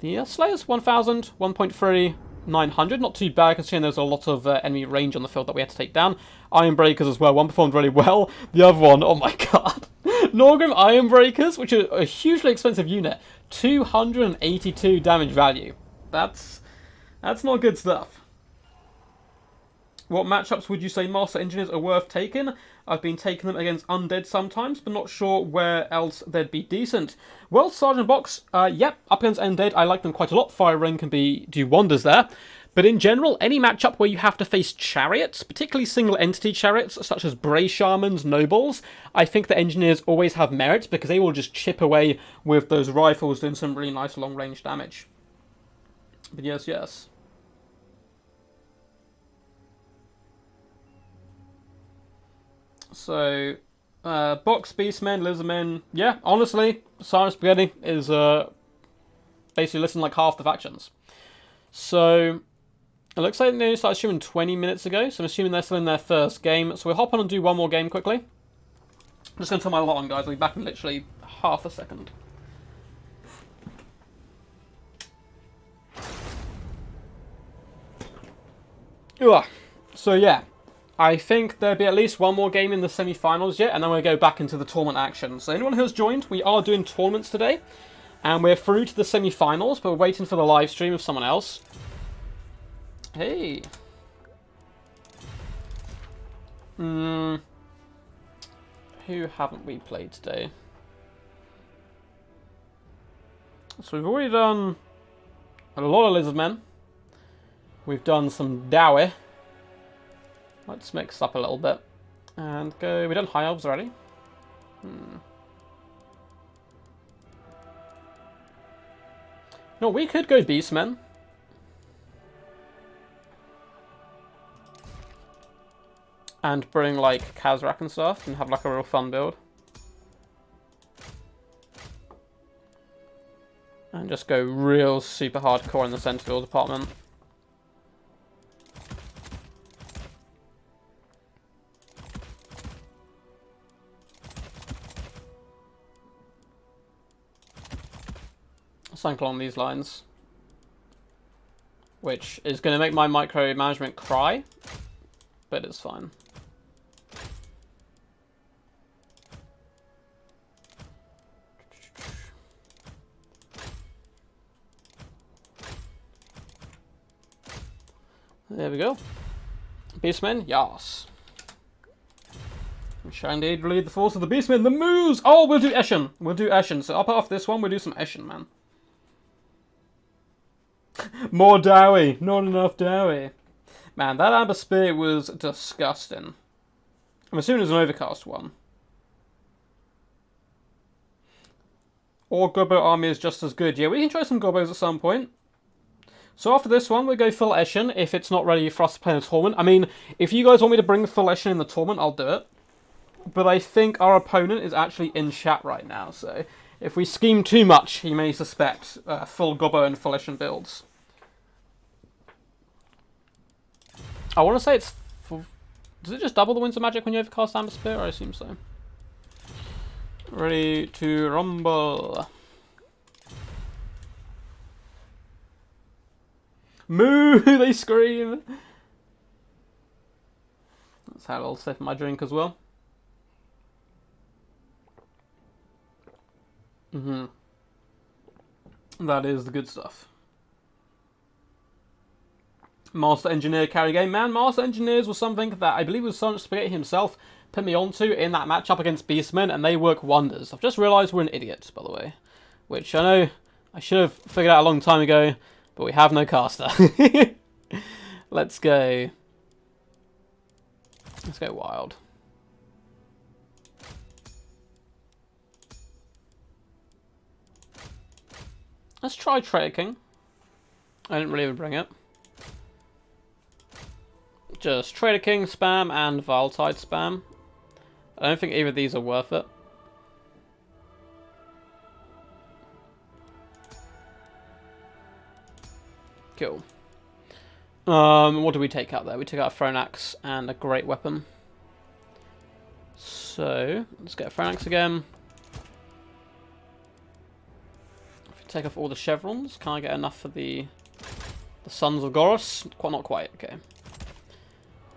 The Slayers, 1,000, 1.3, 900. Not too bad considering there's a lot of enemy range on the field that we had to take down. Iron Breakers as well, one performed really well. The other one, oh my god. Norgrim Iron Breakers, which are a hugely expensive unit. 282 damage value. That's not good stuff. What matchups would you say Master Engineers are worth taking? I've been taking them against Undead sometimes, but not sure where else they'd be decent. Well, Sergeant Box, yep, up against Undead, I like them quite a lot. Fire Ring can do wonders there. But in general, any matchup where you have to face chariots, particularly single-entity chariots, such as Bray Shamans, Nobles, I think the Engineers always have merit, because they will just chip away with those rifles doing some really nice long-range damage. But yes, yes. So, Box, Beastmen, Lizardmen, yeah, honestly, Siren Spaghetti is basically listing like half the factions. So, it looks like they only started streaming 20 minutes ago, so I'm assuming they're still in their first game. So we'll hop on and do one more game quickly. I'm just going to turn my lot on, guys. I'll be back in literally half a second. Ugh. So yeah, I think there'll be at least one more game in the semi-finals yet, and then we'll go back into the tournament action. So anyone who's joined, we are doing tournaments today, and we're through to the semi-finals, but we're waiting for the live stream of someone else. Hey. Who haven't we played today? So we've already done a lot of Lizardmen. We've done some Dowie. Let's mix up a little bit. And go... We've done High Elves already. No, we could go Beastmen. And bring, like, Kazrak and stuff, and have, like, a real fun build. And just go real super hardcore in the Sentinel department. Something along these lines. Which is going to make my micromanagement cry, but it's fine. There we go. Beastmen, yas. We shall indeed lead the force of the Beastmen. The moves! Oh, we'll do Eshin. We'll do Eshin. So up off this one, we'll do some Eshin, man. More Dowie. Not enough Dowie. Man, that Amber Spear was disgusting. I'm assuming it's an overcast one. Or Gobbo Army is just as good. Yeah, we can try some Gobbos at some point. So after this one, we'll go full Eshin if it's not ready for us to play in a tournament. I mean, if you guys want me to bring full Eshin in the tournament, I'll do it. But I think our opponent is actually in chat right now, so if we scheme too much, he may suspect full Gobbo and full Eshin builds. I want to say it's... Does it just double the Winds of Magic when you overcast Amber Spear? I assume so. Ready to rumble. Moo! They scream! That's how I'll sip my drink as well. That is the good stuff. Master Engineer carry game. Man, Master Engineers was something that I believe was Sergeant Spaghetti himself put me onto in that matchup against Beastmen, and they work wonders. I've just realised we're an idiot, by the way. Which I know I should have figured out a long time ago, but we have no caster. Let's go. Let's go wild. Let's try Trader King. I didn't really even bring it. Just Trader King spam and Viletide spam. I don't think either of these are worth it. Cool. What do we take out there? We took out a Throne Axe and a Great Weapon. So, let's get a Throne Axe again. If we take off all the chevrons, can I get enough for the Sons of Goros? Not quite, okay.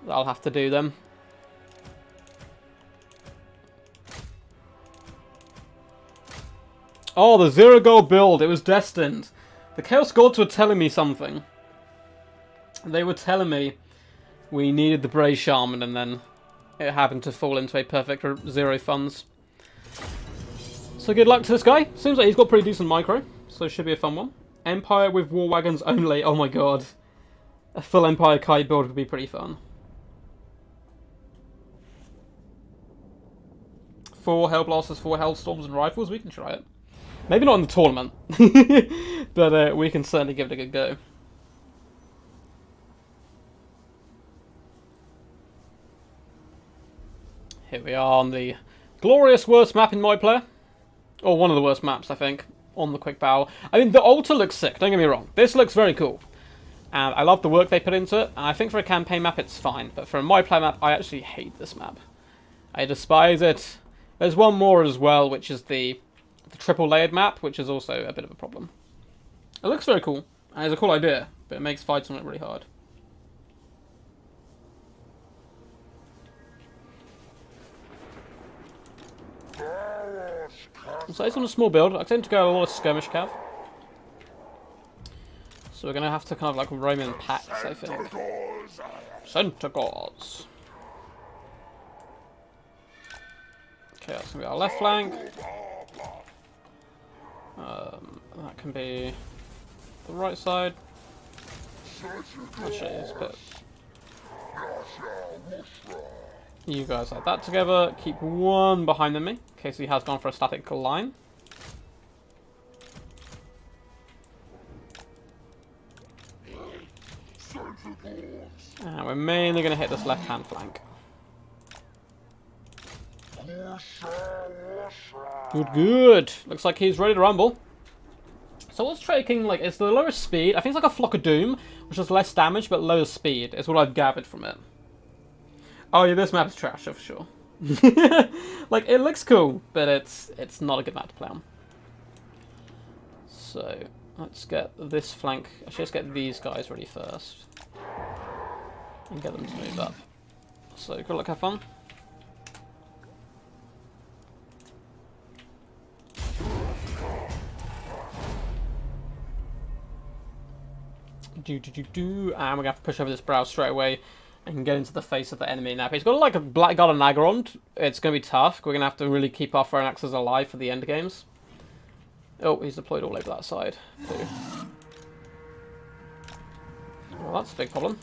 That'll have to do them. Oh, the 0 gold build. It was destined. The Chaos Gods were telling me something. They were telling me we needed the Bray Shaman, and then it happened to fall into a perfect 0 funds. So good luck to this guy. Seems like he's got pretty decent micro, so it should be a fun one. Empire with War Wagons only. Oh my god. A full Empire kite build would be pretty fun. 4 Hellblasters, 4 Hellstorms and Rifles. We can try it. Maybe not in the tournament, but we can certainly give it a good go. Here we are on the glorious worst map in my player. Or one of the worst maps, I think, on the Quick Bow. I mean, the altar looks sick, don't get me wrong. This looks very cool. And I love the work they put into it. And I think for a campaign map, it's fine. But for a my player map, I actually hate this map. I despise it. There's one more as well, which is the triple layered map, which is also a bit of a problem. It looks very cool, and it's a cool idea, but it makes fights on it really hard. So it's on a small build. I tend to go a lot of skirmish cav. So we're going to have to kind of like roam in packs, I think. Centaurs. Okay, that's going to be our left flank. That can be the right side. Actually, let's put you guys like that together. Keep one behind me, in case he has gone for a static line. And we're mainly going to hit this left-hand flank. Good, good. Looks like he's ready to rumble. So what's Trader King like? It's the lowest speed. I think it's like a Flock of Doom, which has less damage but lower speed. Is what I've gathered from it. Oh yeah, this map is trash for sure. Like, it looks cool, but it's not a good map to play on. So let's get this flank. Actually, let's get these guys ready first, and get them to move up. So good luck, have fun. And we're gonna have to push over this brow straight away and get into the face of the enemy. Now, if he's got like a Black God and Agarond, it's gonna be tough. We're gonna have to really keep our Throne Axes alive for the end games. Oh, he's deployed all over that side too. Well, that's a big problem.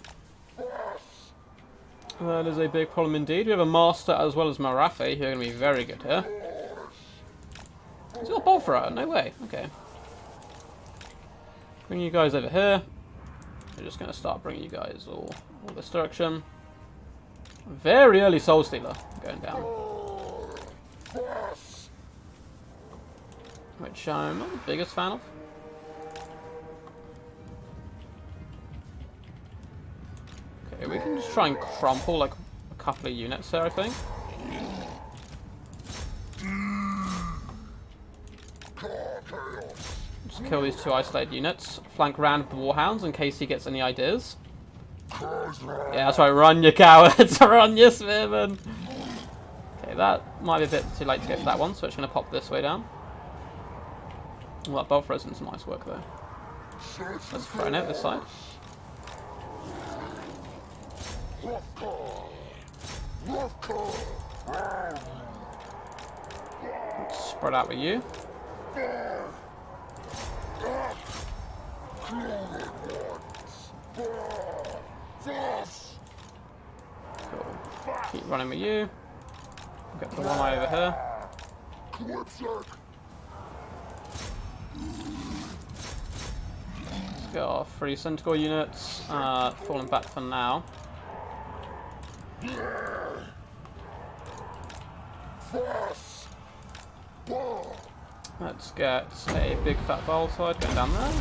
That is a big problem indeed. We have a Master as well as Marathi, who are going to be very good here. He's got a Bolt Thrower, no way. Okay. Bring you guys over here. We're just going to start bringing you guys all this direction. Very early Soul Stealer going down. Which I'm not the biggest fan of. Okay, Okay, we can just try and crumple like a couple of units there, I think. Just kill these 2 isolated units. Flank round with the Warhounds in case he gets any ideas. Yeah, that's right, run you cowards! Run you spearmen! Okay, that might be a bit too late to go for that one, so it's going to pop this way down. Well, that bolt throws in some nice work there. Let's throw it this side. Let's spread out with you. Cool. Keep running with you. Get the one eye over here. Let's get our 3 Centaur units. Falling back for now. Let's get a big fat Voltide going down there.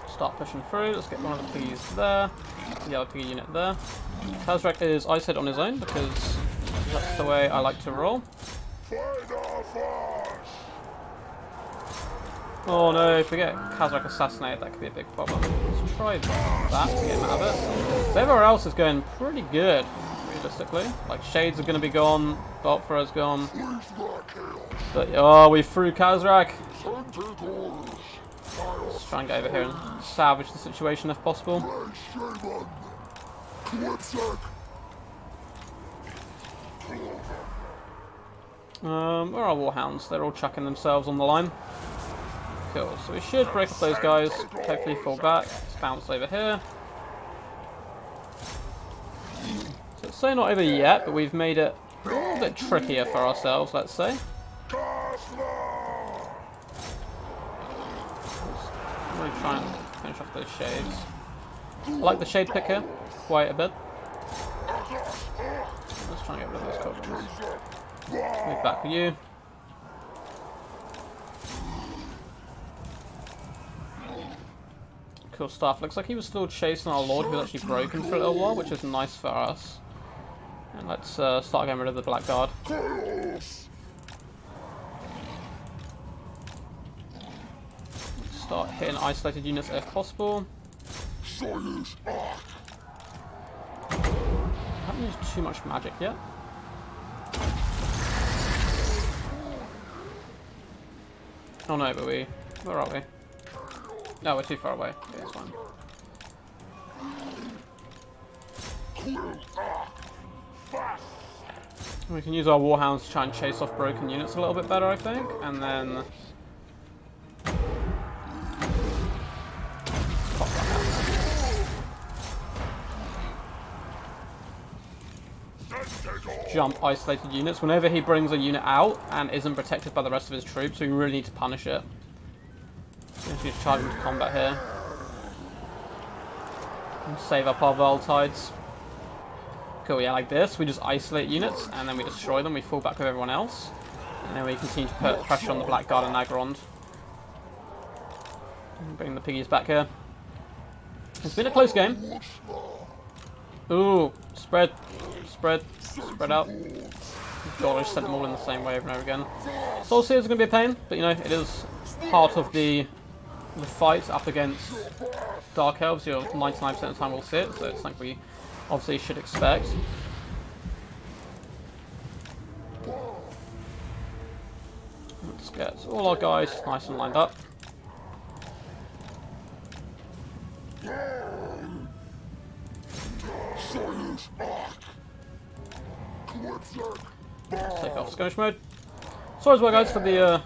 Start pushing through. Let's get one of the piggies there. The other piggy unit there. Kazrak is isolated on his own because that's the way I like to roll. Oh no, if we get Kazrak assassinated, that could be a big problem. Let's try that to get him out of it. So everywhere else is going pretty good, realistically. Like, Shades are going to be gone, Bolt Throw's gone. But, oh, we threw Kazrak. Let's try and get over here and salvage the situation if possible. Where are Warhounds? They're all chucking themselves on the line. Cool, so we should break up those guys, hopefully fall back. Let's bounce over here. So it's not over yet, but we've made it a little bit trickier for ourselves, let's say. Let's really try and finish off those shades. I like the shade picker quite a bit. Let's try and get rid of those cauldrons. Move back with you. Cool stuff. Looks like he was still chasing our lord, who was actually broken for a little while, which is nice for us. And let's start getting rid of the Blackguard. Let's start hitting isolated units if possible. I haven't used too much magic yet. Oh no, but where are we? No, we're too far away. Okay, it's fine. We can use our Warhounds to try and chase off broken units a little bit better, I think, and then pop that out. Jump isolated units. Whenever he brings a unit out and isn't protected by the rest of his troops, we really need to punish it. Just charge into combat here. And save up our Voltides. Cool, yeah, like this. We just isolate units and then we destroy them. We fall back with everyone else. And then we continue to put pressure on the Blackguard and Nagrond. Bring the piggies back here. It's been a close game. Ooh, spread out. God, I just sent them all in the same way over and over again. Soulseers are going to be a pain, but you know, it is part of the fight up against Dark Elves. You're 99% of the time we'll see it, so it's something we obviously should expect. Let's get all our guys nice and lined up. Let's take off skirmish mode. Sorry as well, guys, for the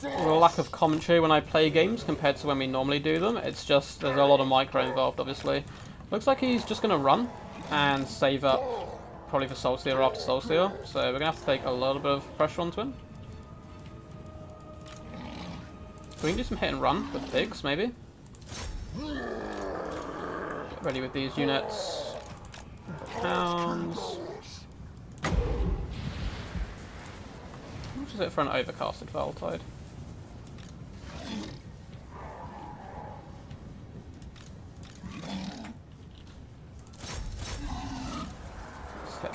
lack of commentary when I play games compared to when we normally do them. It's just, there's a lot of micro involved, obviously. Looks like he's just going to run and save up probably for Soulseer or after Soulseer. So we're going to have to take a little bit of pressure onto him. We can do some hit and run with pigs, maybe. Get ready with these units. Hounds. How much is it for an overcasted Voltide?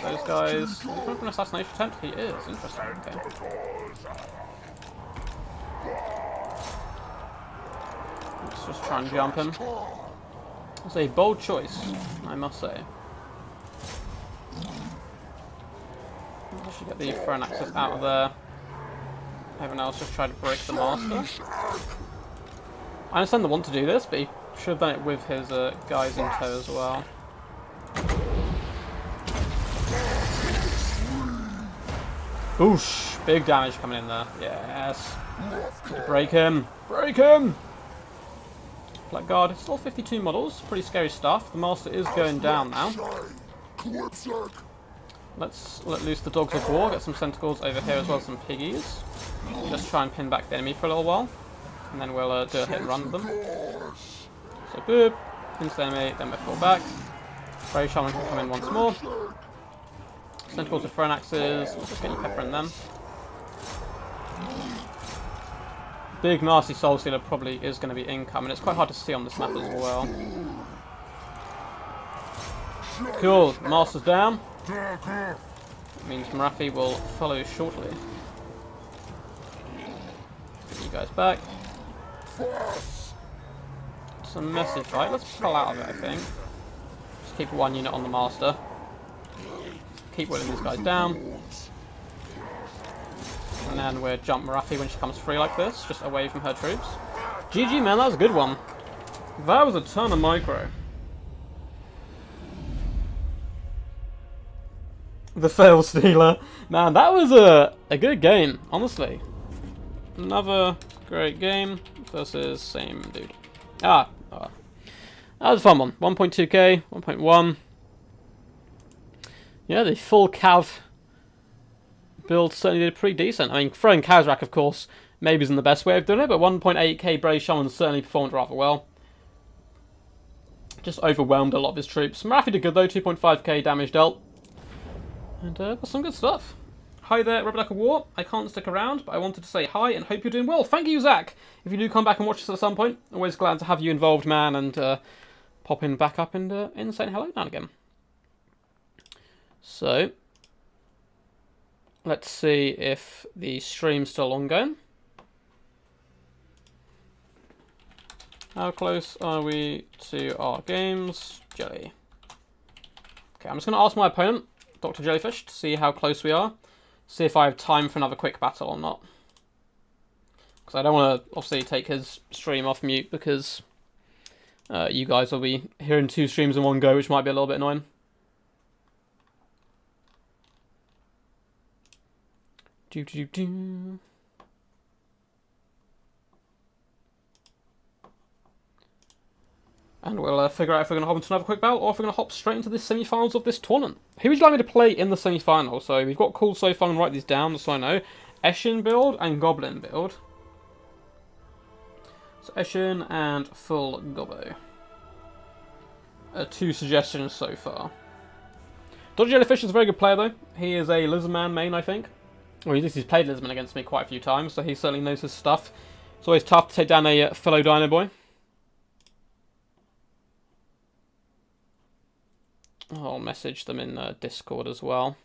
those guys. Is he coming for an assassination attempt? He is. Interesting. Okay. Let's just try and jump him. It's a bold choice, I must say. I should get the throne axes out of there. Everyone else just try to break the master. I understand they want to do this, but he should have done it with his guys in tow as well. Oosh! Big damage coming in there. Yes. Break him! Break him! Blackguard. It's all 52 models. Pretty scary stuff. The master is going down now. Let's let loose the dogs of war. Get some centicles over here as well as some piggies. Just try and pin back the enemy for a little while. And then we'll do a hit and run with them. So boop. Into the enemy. Then we'll fall back. Brave Shaman can come in once more. Centicles with throne axes. Let's just get you pepper in them. Big nasty soul stealer probably is going to be incoming. It's quite hard to see on this map as well. Cool. Master's down. That means Marathi will follow shortly. Get you guys back. It's a messy fight. Let's pull out of it, I think. Just keep one unit on the master. Keep whittling these guys down. And then we'll jump Marathi when she comes free like this, just away from her troops. GG, man, that was a good one. That was a ton of micro. The fail stealer. Man, that was a good game, honestly. Another great game versus same dude. That was a fun one. 1.2k, 1.1. Yeah, the full cav build certainly did pretty decent. I mean, throwing Kazrak, of course, maybe isn't the best way of doing it, but 1.8k Brave Shaman certainly performed rather well. Just overwhelmed a lot of his troops. Marathi did good though, 2.5k damage dealt. And that's some good stuff. Hi there, Rebecca War. I can't stick around, but I wanted to say hi and hope you're doing well. Thank you, Zach. If you do come back and watch this at some point, always glad to have you involved, man, and popping back up and saying hello now and again. So, let's see if the stream's still ongoing. How close are we to our games? Jelly. Okay, I'm just going to ask my opponent, Dr. Jellyfish, to see how close we are. See if I have time for another quick battle or not. Because I don't want to, obviously, take his stream off mute because you guys will be hearing two streams in one go, which might be a little bit annoying. And we'll figure out if we're going to hop into another quick battle or if we're going to hop straight into the semi-finals of this tournament. Who would you like me to play in the semi-final? So we've got cool so far, and write these down so I know. Eshin build and Goblin build. So Eshin and full Gobbo. Two suggestions so far. Dr. Jellyfish is a very good player though. He is a Lizardman main, I think. Or at least he's played Lizardman against me quite a few times, so he certainly knows his stuff. It's always tough to take down a fellow Dino Boy. I'll message them in Discord as well.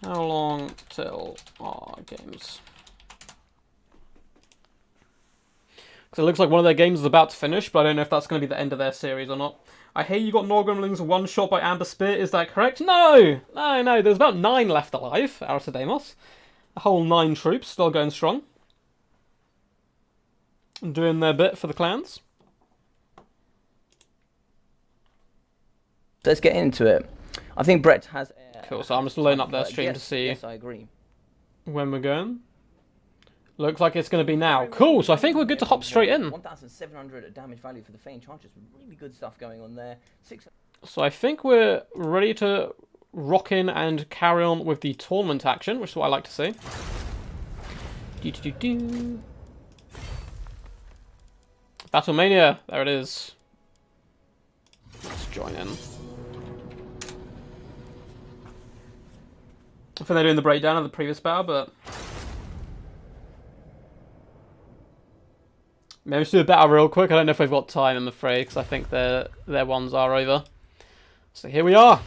How long till our games? Because it looks like one of their games is about to finish, but I don't know if that's going to be the end of their series or not. I hear you got Norgremlings one shot by Amber Spear, is that correct? No! No, there's about 9 left alive, Aratadamos. A whole 9 troops, still going strong. And doing their bit for the clans. Let's get into it. I think Brett has... Cool, so I'm just loading up their stream to see yes, I agree. When we're going. Looks like it's going to be now. Cool, so I think we're good to hop straight in. 1,700 damage value for the Fane Chargers. Really good stuff going on there. So I think we're ready to rock in and carry on with the tournament action, which is what I like to see. Battle Mania, there it is. Let's join in. I think they're doing the breakdown of the previous battle, but... Maybe just do a battle real quick. I don't know if we've got time, I'm afraid, because I think their ones are over. So here we are.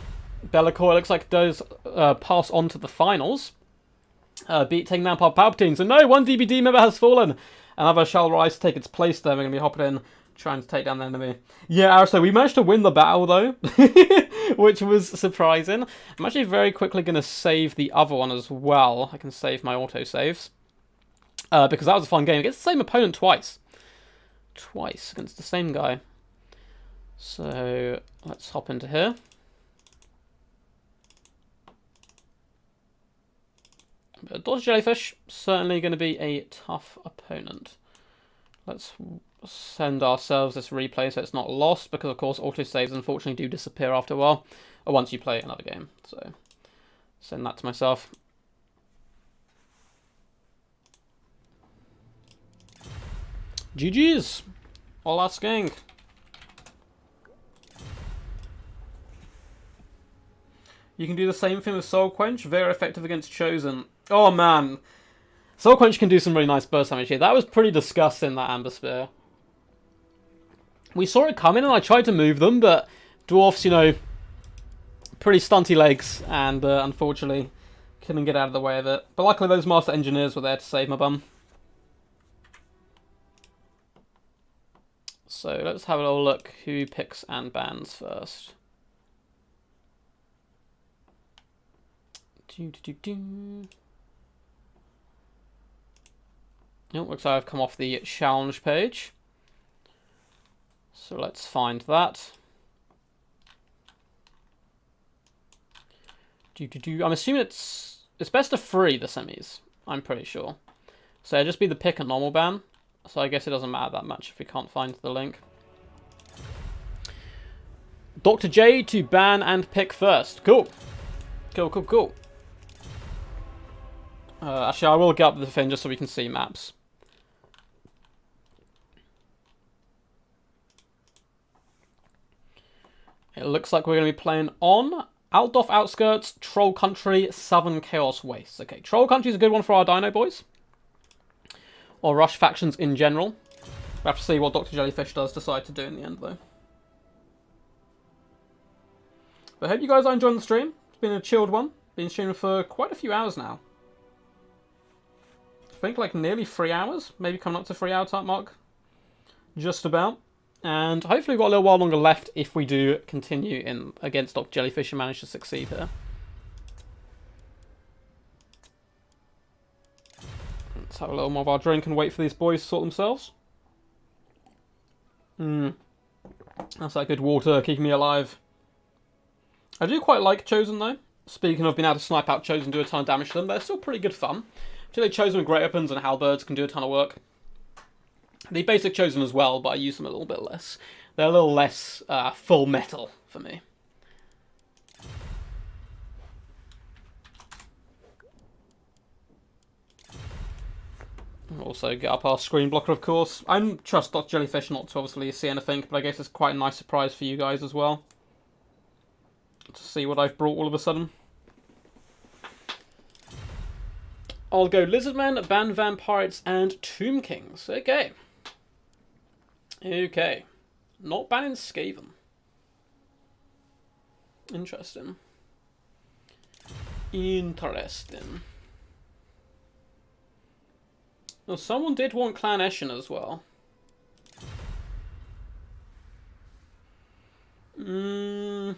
Be'lakor looks like it does pass on to the finals. Taking down Palpatine. So no, one DBD member has fallen. Another shall rise to take its place there. We're going to be hopping in, trying to take down the enemy. Yeah, so we managed to win the battle, though, which was surprising. I'm actually very quickly going to save the other one as well. I can save my autosaves. Because that was a fun game. Against the same opponent twice. Twice against the same guy. So let's hop into here. But Dodge Jellyfish, certainly going to be a tough opponent. Let's send ourselves this replay so it's not lost, because of course autosaves unfortunately do disappear after a while, or once you play another game. So send that to myself. GG's! All asking. You can do the same thing with Soul Quench, very effective against Chosen. Oh man, Soul Quench can do some really nice burst damage here. That was pretty disgusting, that Amber Spear. We saw it coming and I tried to move them, but Dwarfs, you know, pretty stunty legs, and unfortunately couldn't get out of the way of it. But luckily those Master Engineers were there to save my bum. So let's have a little look who picks and bans first. Yep, looks like I've come off the challenge page. So let's find that. I'm assuming it's best to free the semis. I'm pretty sure. So it'll just be the pick and normal ban. So I guess it doesn't matter that much if we can't find the link. Dr. J to ban and pick first. Cool. Cool. Actually, I will get up the thing just so we can see maps. It looks like we're going to be playing on Altdorf Outskirts, Troll Country, Southern Chaos Wastes. Okay, Troll Country is a good one for our Dino boys. Or Rush factions in general. We have to see what Dr. Jellyfish does decide to do in the end, though. But I hope you guys are enjoying the stream. It's been a chilled one. Been streaming for quite a few hours now. I think like nearly 3 hours. Maybe coming up to 3 hour type mark. Just about. And hopefully we've got a little while longer left if we do continue in against Dr. Jellyfish and manage to succeed here. Let's have a little more of our drink and wait for these boys to sort themselves. That's that good water keeping me alive. I do quite like Chosen though. Speaking of being able to snipe out Chosen and do a ton of damage to them, they're still pretty good fun. Particularly Chosen with great weapons and halberds can do a ton of work. The basic Chosen as well, but I use them a little bit less. They're a little less full metal for me. Also get up our screen blocker, of course. I trust Dr. Jellyfish not to obviously see anything, but I guess it's quite a nice surprise for you guys as well. To see what I've brought all of a sudden. I'll go Lizardman, Ban Vampires, and Tomb Kings. Okay. Okay. Not banning Skaven. Interesting. Well, someone did want Clan Eshin as well. I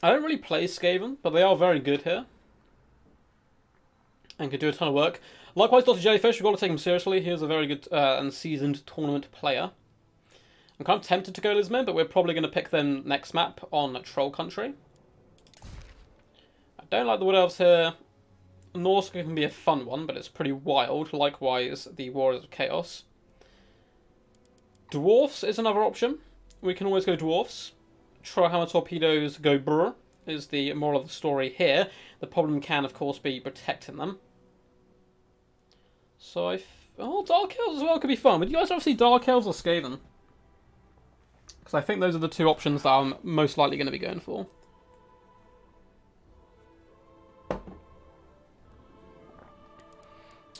don't really play Skaven, but they are very good here. And can do a ton of work. Likewise, Dr. Jellyfish, we've got to take him seriously. He's a very good and seasoned tournament player. I'm kind of tempted to go Lizardman, but we're probably going to pick them next map on Troll Country. I don't like the Wood Elves here. Norse can be a fun one, but it's pretty wild. Likewise, the Warriors of Chaos. Dwarfs is another option. We can always go Dwarfs. Trollhammer Torpedoes go brr is the moral of the story here. The problem can, of course, be protecting them. So oh, Dark Elves as well could be fun. Would you guys ever see Dark Elves or Skaven? Because I think those are the two options that I'm most likely going to be going for.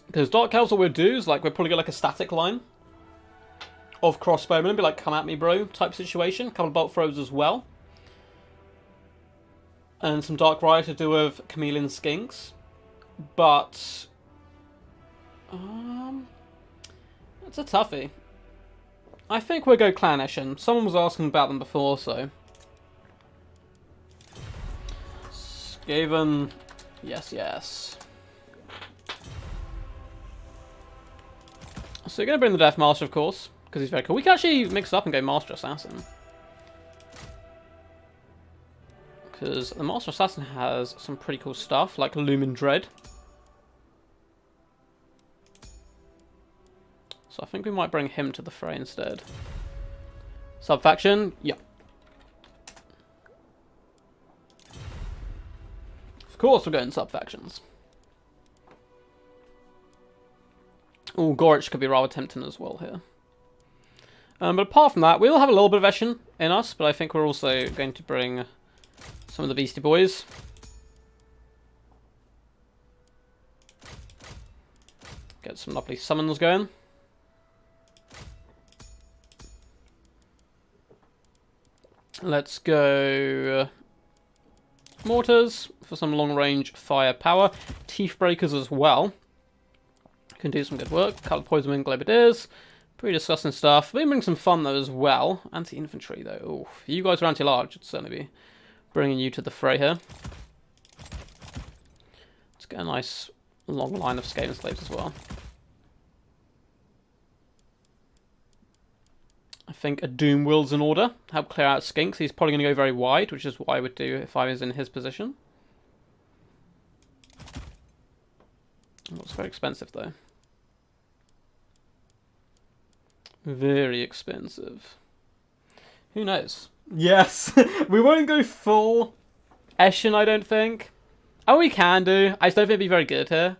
Because Dark Elves, what we'll do is, like, we'll probably get like a static line. of crossbowmen and be like, come at me, bro, type situation. A couple of bolt throws as well. And some Dark Riot to do with Chameleon Skinks. But... it's a toughie. I think we'll go Clannish. Someone was asking about them before, so... Skaven... Yes, yes. So you're going to bring the Death Master, of course, because he's very cool. We can actually mix it up and go Master Assassin. Because the Master Assassin has some pretty cool stuff, like Lumen Dread. So I think we might bring him to the fray instead. Subfaction? Yeah. Of course we're going subfactions. Oh, Gorich could be rather tempting as well here. But apart from that, we will have a little bit of Eshin in us, but I think we're also going to bring some of the Beastie Boys. Get some lovely summons going. Let's go Mortars for some long-range firepower. Teeth Breakers as well. Can do some good work. Colour Poison Wind Globadiers. Pretty disgusting stuff. We bring some fun though as well. Anti-infantry though. Ooh, if you guys are anti-large, I'd certainly be bringing you to the fray here. Let's get a nice long line of Skaven slaves as well. I think a Doom Will's in order. Help clear out Skinks. He's probably going to go very wide, which is what I would do if I was in his position. Oh, it's very expensive though. Very expensive. Who knows? Yes! We won't go full Eshin, I don't think. Oh, we can do. I just don't think it'd be very good here.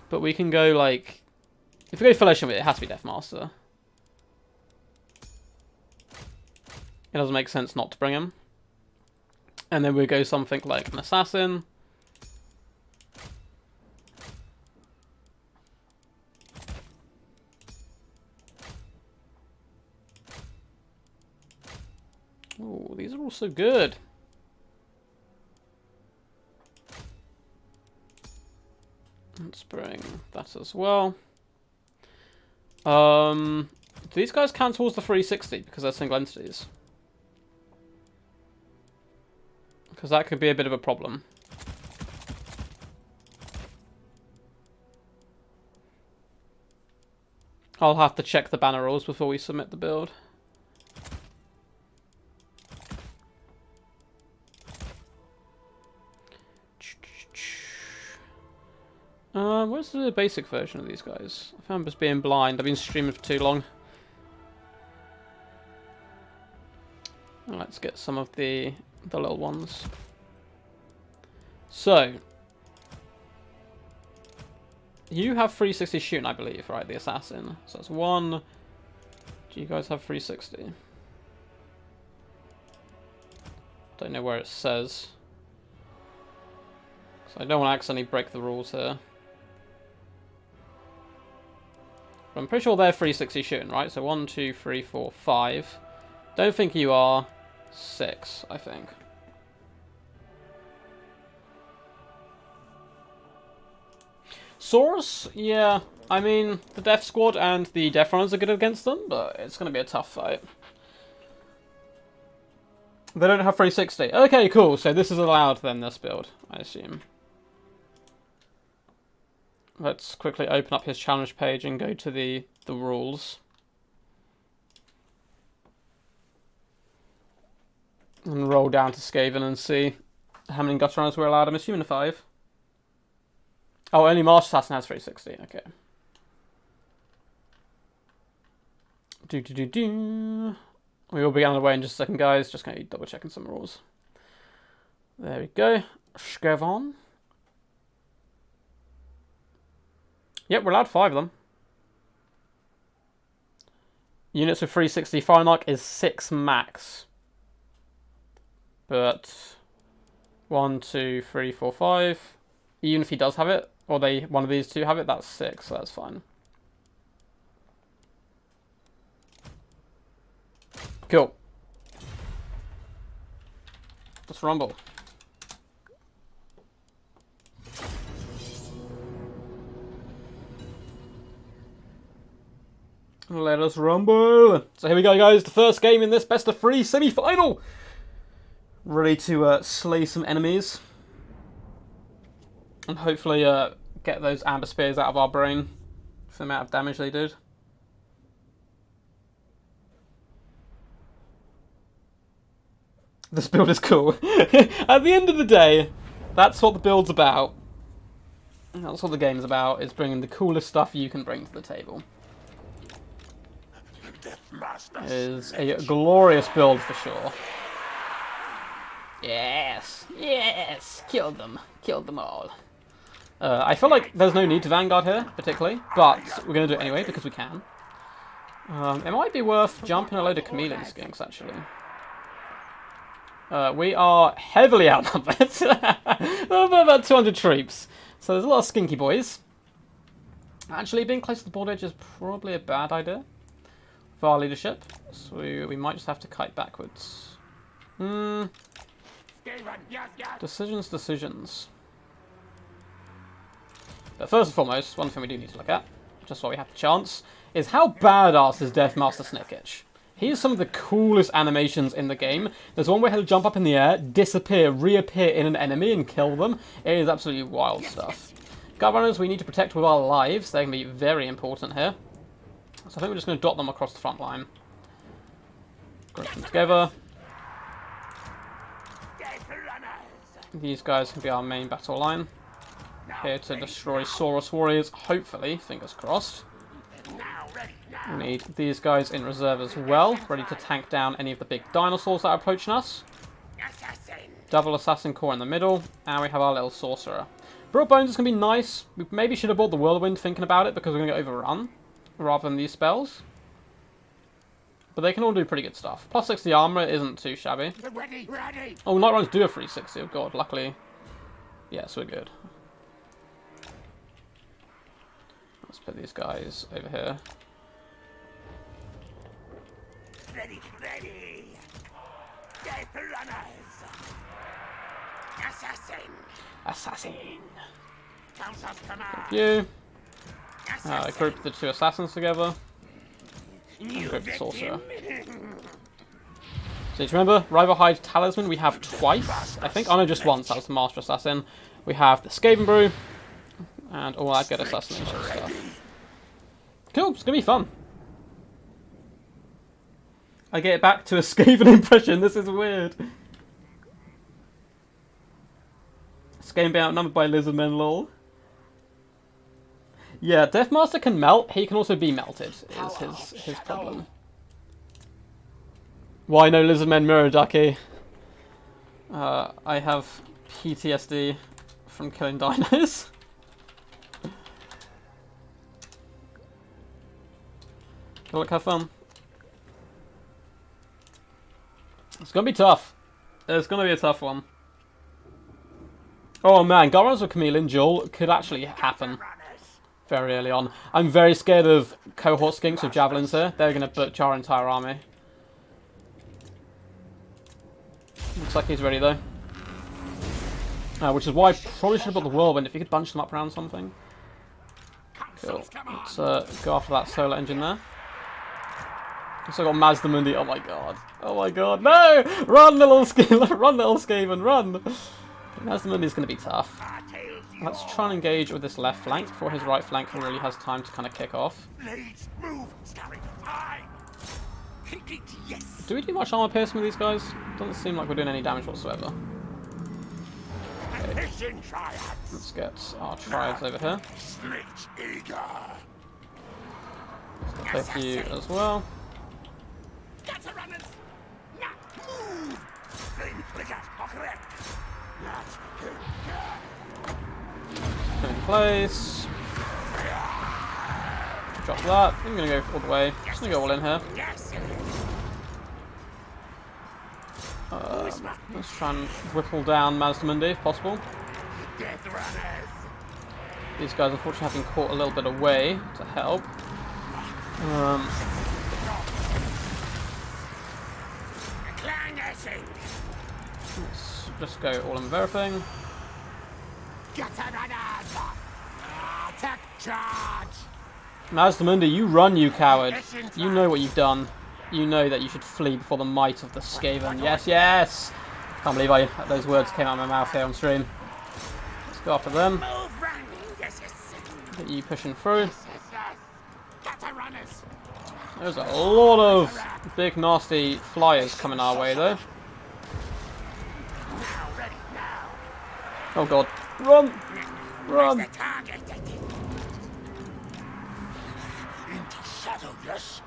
But we can go, like... If we go full Eshin with it, it has to be Deathmaster. It doesn't make sense not to bring him. And then we go something like an Assassin. Oh, these are all so good. Let's bring that as well. Do these guys count towards the 360 because they're single entities? Because that could be a bit of a problem. I'll have to check the banner rules before we submit the build. Where's the basic version of these guys? I found us being blind. I've been streaming for too long. Let's get some of the little ones. So, you have 360 shooting, I believe, right? The assassin. So that's one. Do you guys have 360? Don't know where it says. So I don't want to accidentally break the rules here. But I'm pretty sure they're 360 shooting, right? So 1, 2, 3, 4, 5. Don't think you are 6, I think. Saurus, yeah. I mean, the Death Squad and the Death Runners are good against them, but it's going to be a tough fight. They don't have 360. Okay, cool. So this is allowed then, this build, I assume. Let's quickly open up his challenge page and go to the rules. And roll down to Skaven and see how many Gutter Runners we're allowed. I'm assuming 5. Oh, only Master Assassin has 360. Okay. We will be on the way in just a second, guys. Just going to be double checking some rules. There we go. Skaven. Yep, we're allowed 5 of them. Units with 360 Fire is 6 max. But 1, 2, 3, 4, 5. Even if he does have it, or one of these two have it, that's 6, so that's fine. Cool. Let's rumble. Let us rumble. So here we go, guys. The first game in this best of 3 semi-final. Ready to slay some enemies. And hopefully get those amber spears out of our brain for the amount of damage they did. This build is cool. At the end of the day, that's what the build's about. That's what the game's about, is bringing the coolest stuff you can bring to the table. It is a glorious build for sure. Yes, yes, killed them all. I feel like there's no need to Vanguard here, particularly, but we're going to do it anyway because we can. It might be worth jumping a load of chameleon skinks, actually. We are heavily outnumbered. About 200 troops. So there's a lot of skinky boys. Actually, being close to the border edge is probably a bad idea for our leadership. So we might just have to kite backwards. Decisions. But first and foremost, one thing we do need to look at, just while we have the chance, is how badass is Deathmaster Snickitch. He has some of the coolest animations in the game. There's one where he'll jump up in the air, disappear, reappear in an enemy and kill them. It is absolutely wild stuff. Gut runners we need to protect with our lives. They're going to be very important here. So I think we're just going to dot them across the front line. Group them together. These guys can be our main battle line. Here to destroy Saurus warriors, hopefully, fingers crossed. We need these guys in reserve as well, ready to tank down any of the big dinosaurs that are approaching us. Double Assassin Core in the middle, and we have our little Sorcerer. Broad Bones is going to be nice. We maybe should have bought the Whirlwind thinking about it, because we're going to get overrun, rather than these spells. But they can all do pretty good stuff. Plus 60 armor isn't too shabby. Oh, Night Runs do a 360, oh god, luckily. Yes, we're good. Let's put these guys over here. Ready. Death runners. Assassin. Council's command. You. Group the 2 assassins together. And group the sorcerer. So you remember, Rival Hide Talisman we have twice. I think, oh no, just once. That was the Master Assassin. We have the Skaven Brew. And all that good assassination stuff. Cool, it's gonna be fun. I get back to a Skaven impression, this is weird. Skaven being outnumbered by Lizardman, lol. Yeah, Deathmaster can melt, he can also be melted, is his problem. Why no Lizardmen Mirror Ducky? I have PTSD from killing dinos. Good luck, have fun. It's gonna be tough. It's gonna be a tough one. Oh man, Gorons with Chameleon Duel could actually happen very early on. I'm very scared of cohort skinks with javelins here. They're gonna butcher our entire army. Looks like he's ready though. Which is why I probably should have bought the Whirlwind if you could bunch them up around something. Cool. Let's go after that solar engine there. Also got Mazdamundi. Oh my god. Oh my god. No! Run, little Skaven. Run, little Skaven. Run! Mazdamundi's going to be tough. Let's try and engage with this left flank before his right flank really has time to kind of kick off. Do we do much armor piercing with these guys? Doesn't seem like we're doing any damage whatsoever. Okay. Let's get our triads over here. Both you as well. Put in place. Drop that. I'm going to go all the way. Just going to go all in here. Let's try and whittle down Mazdamundi if possible. These guys unfortunately have been caught a little bit away to help. nothing. Let's just go all in with everything. Get a runners! Take charge! Mazdamundi, you run, you coward. You know what you've done. You know that you should flee before the might of the Skaven. Yes, yes! Can't believe those words came out of my mouth here on stream. Let's go after them. Move, run! Yes, yes. Get you pushing through. Yes, yes. Get a runners! There's a lot of big nasty flyers coming our way though. Now, ready, now. Oh god. Run! Run! The target. Into shadow, yes.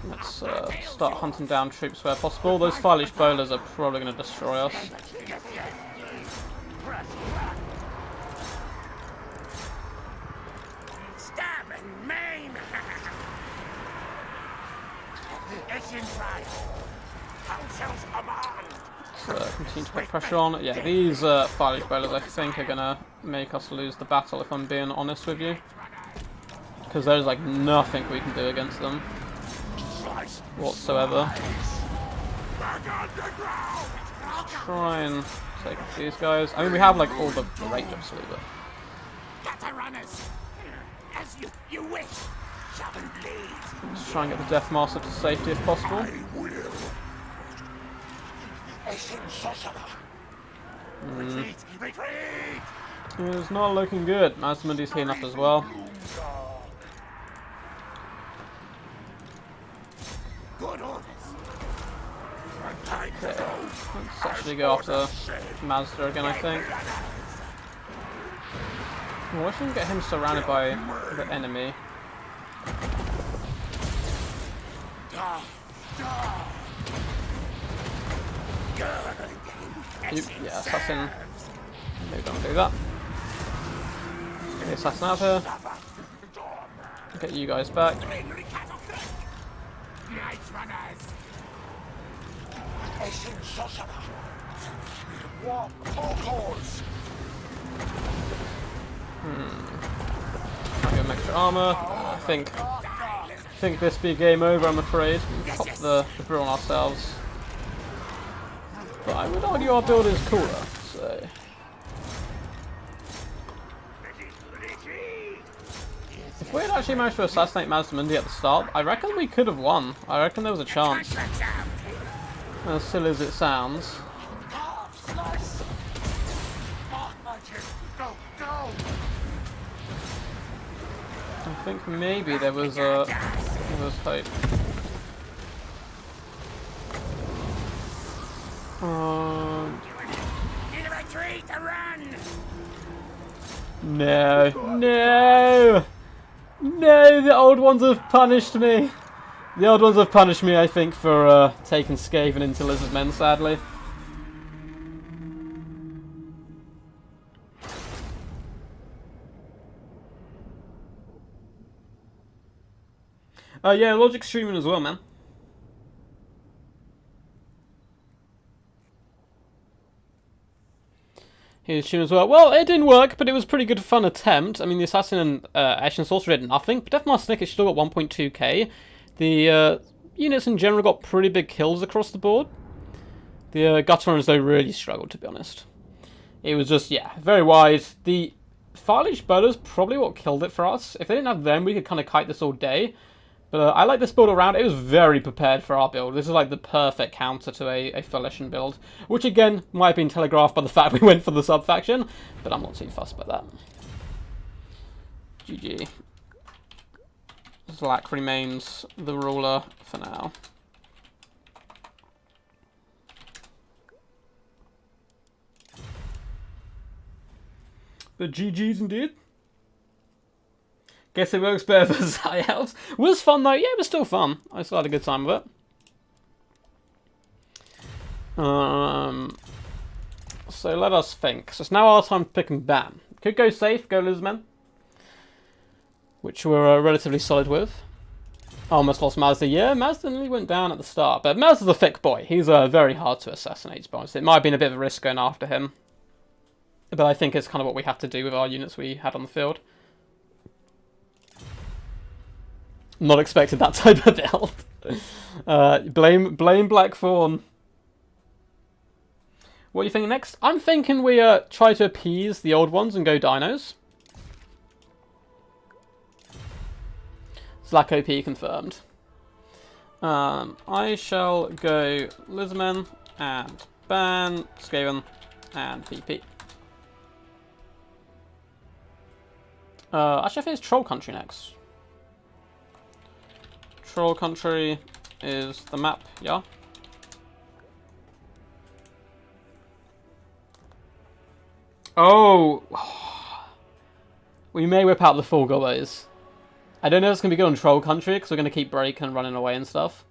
Let's start hunting down troops where possible. Those Filish bowlers are probably going to destroy us. Yes, yes. Press. Stab and maim. It's in trial. Council's command. Let's continue to put pressure on. Yeah, these Filish bowlers I think are going to make us lose the battle if I'm being honest with you. Because there's like nothing we can do against them whatsoever. Try and take these guys. I mean, we have like all the range absolutely. Get a runners. As you wish. Shall bleed. Let's try and get the Death Master to safety if possible. Retreat! Retreat! It's not looking good. Mazdamundi's healing up as well. Good orders. Okay, let's actually go after Mazda again, I think. Well, I shouldn't get him surrounded by the enemy. Yeah, assassin. No, don't do that. Get the assassin out of here. Get you guys back. Night runners. Might give him extra armor. I think this be game over, I'm afraid. We've popped the Brill on ourselves. But I would argue our build is cooler, so... If we had actually managed to assassinate Mazdamundi at the start, I reckon we could have won. I reckon there was a chance. As silly as it sounds. I think maybe there was hope. No, no, no! The old ones have punished me. The old ones have punished me, I think, for taking Skaven into Lizardmen, sadly. Yeah, Logic's streaming as well, man. He's streaming as well. Well, it didn't work, but it was a pretty good fun attempt. I mean, the Assassin and Ashen Sorcerer did nothing, but Deathmaster Snicket still got 1.2k. The units in general got pretty big kills across the board. The Gutter Runners, though, really struggled, to be honest. It was just, yeah, very wide. The Filish Bowlers probably what killed it for us. If they didn't have them, we could kind of kite this all day. But I like this build around. It was very prepared for our build. This is like the perfect counter to a Felician build. Which again, might have been telegraphed by the fact we went for the sub-faction. But I'm not too fussed by that. GG. Zlak remains the ruler for now. But GG's indeed. Guess it works better for High Elves. Was fun though. Yeah, it was still fun. I still had a good time with it. So let us think. So it's now our time to pick and ban. Could go safe, go Lizardman, which we're relatively solid with. Almost lost Mazda. Yeah, Mazda nearly went down at the start, but Mazda's a thick boy. He's very hard to assassinate, to be honest. It might have been a bit of a risk going after him, but I think it's kind of what we have to do with our units we had on the field. Not expected that type of build. Blame Blackthorn. What are you thinking next? I'm thinking we try to appease the old ones and go dinos. Slack OP confirmed. I shall go Lizardman and ban Skaven and PP. Actually, I think it's Troll Country next. Troll Country is the map, yeah. Oh, we may whip out the full gobbos. I don't know if it's going to be good on Troll Country, because we're going to keep breaking and running away and stuff.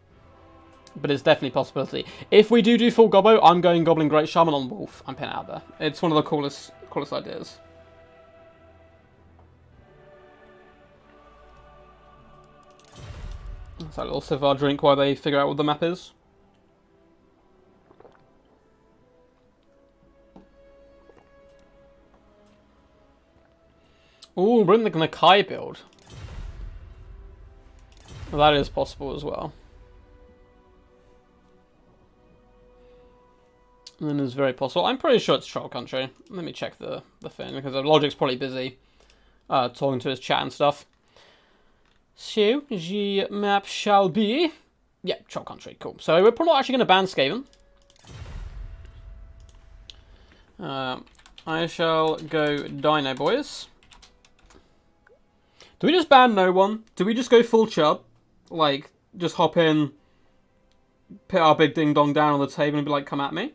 But it's definitely a possibility. If we do full gobbo, I'm going Goblin Great Shaman on Wolf. I'm pinning out there. It's one of the coolest ideas. It's that little sip of our drink while they figure out what the map is. Ooh, we're in the Nakai build. Well, that is possible as well. And then it's very possible. I'm pretty sure it's Troll Country. Let me check the thing, because Logic's probably busy talking to his chat and stuff. So, the map shall be... Yeah, Troll Country, cool. So we're probably not actually going to ban Skaven. I shall go Dino Boys. Do we just ban no one? Do we just go full chub? Like, just hop in, put our big ding dong down on the table and be like, come at me?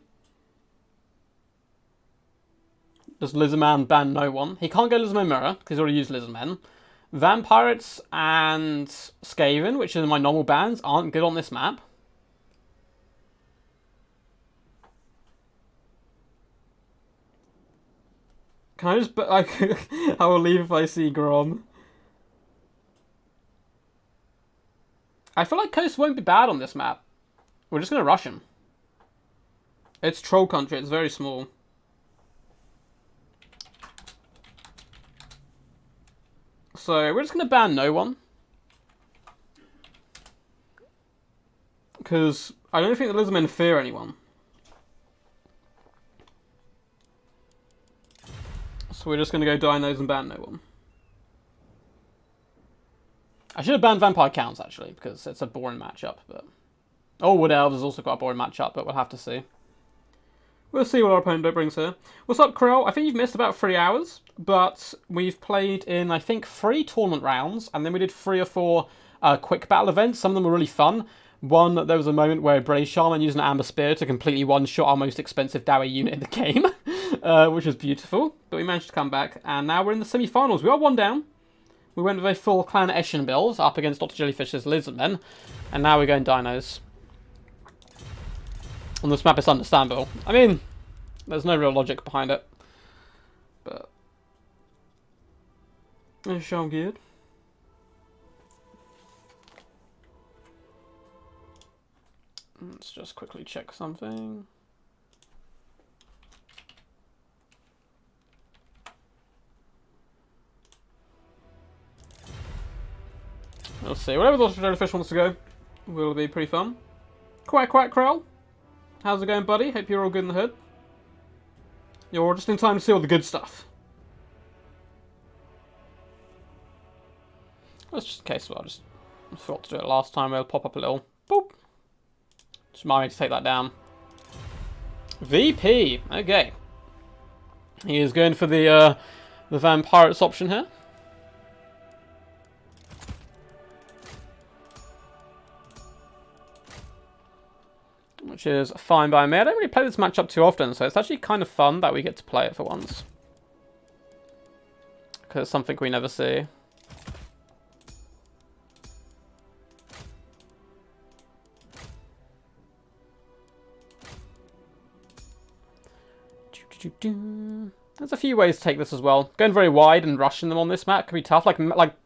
Does Lizardman ban no one? He can't go Lizardman Mirror, because he's already used Lizardmen. Vampirates and Skaven, which are my normal bans, aren't good on this map. Can I just... I will leave if I see Grom. I feel like Coast won't be bad on this map. We're just going to rush him. It's Troll Country, it's very small. So, we're just going to ban no one. Because I don't think the Lizardmen fear anyone. So we're just going to go dinos and ban no one. I should have banned Vampire Counts, actually, because it's a boring matchup. But oh, Wood Elves is also quite a boring matchup, but we'll have to see. We'll see what our opponent brings here. What's up, Krill? I think you've missed about 3 hours, but we've played in, I think, 3 tournament rounds, and then we did 3 or 4 quick battle events. Some of them were really fun. One, there was a moment where Brave Shaman used an Amber Spear to completely one-shot our most expensive Dowie unit in the game, which was beautiful. But we managed to come back, and now we're in the semi-finals. We are 1 down. We went with a full Clan Eshin build up against Dr. Jellyfish's Lizardmen, and now we're going dinos. On this map, it's understandable. I mean, there's no real logic behind it, but it's so good. Let's just quickly check something. We'll see. Whatever the Jellyfish wants to go will be pretty fun. Quack, quack, Krell. How's it going, buddy? Hope you're all good in the hood. You're just in time to see all the good stuff. That's just in case, well, I just forgot to do it last time. We'll pop up a little boop. Just remind me to take that down. VP. Okay. He is going for the Vampirates option here. Which is fine by me. I don't really play this matchup too often, so it's actually kind of fun that we get to play it for once. Because it's something we never see. There's a few ways to take this as well. Going very wide and rushing them on this map could be tough. Like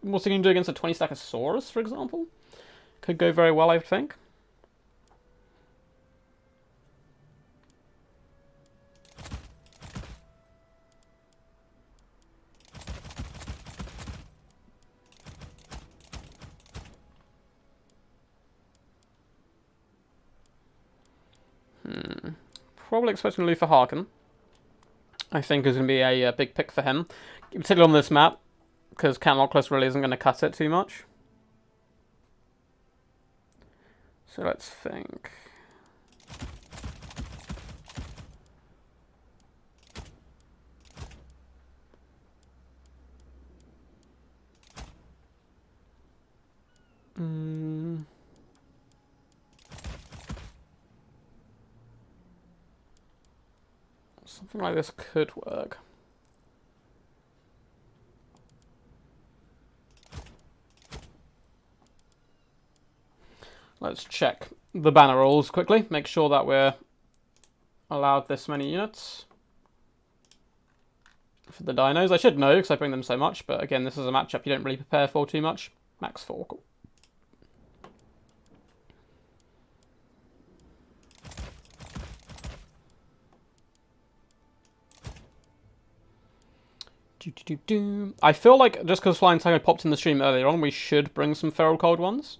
what's he going to do against a 20-stack of Saurus, for example? Could go very well, I think. probably expecting Luther Harkin. I think is going to be a big pick for him, particularly on this map, because Count Oculus really isn't going to cut it too much. So let's think. Something like this could work. Let's check the banner rules quickly. Make sure that we're allowed this many units. For the dinos, I should know because I bring them so much, but again, this is a matchup you don't really prepare for too much. Max 4, cool. I feel like just because Flying Tango popped in the stream earlier on, we should bring some Feral Cold ones.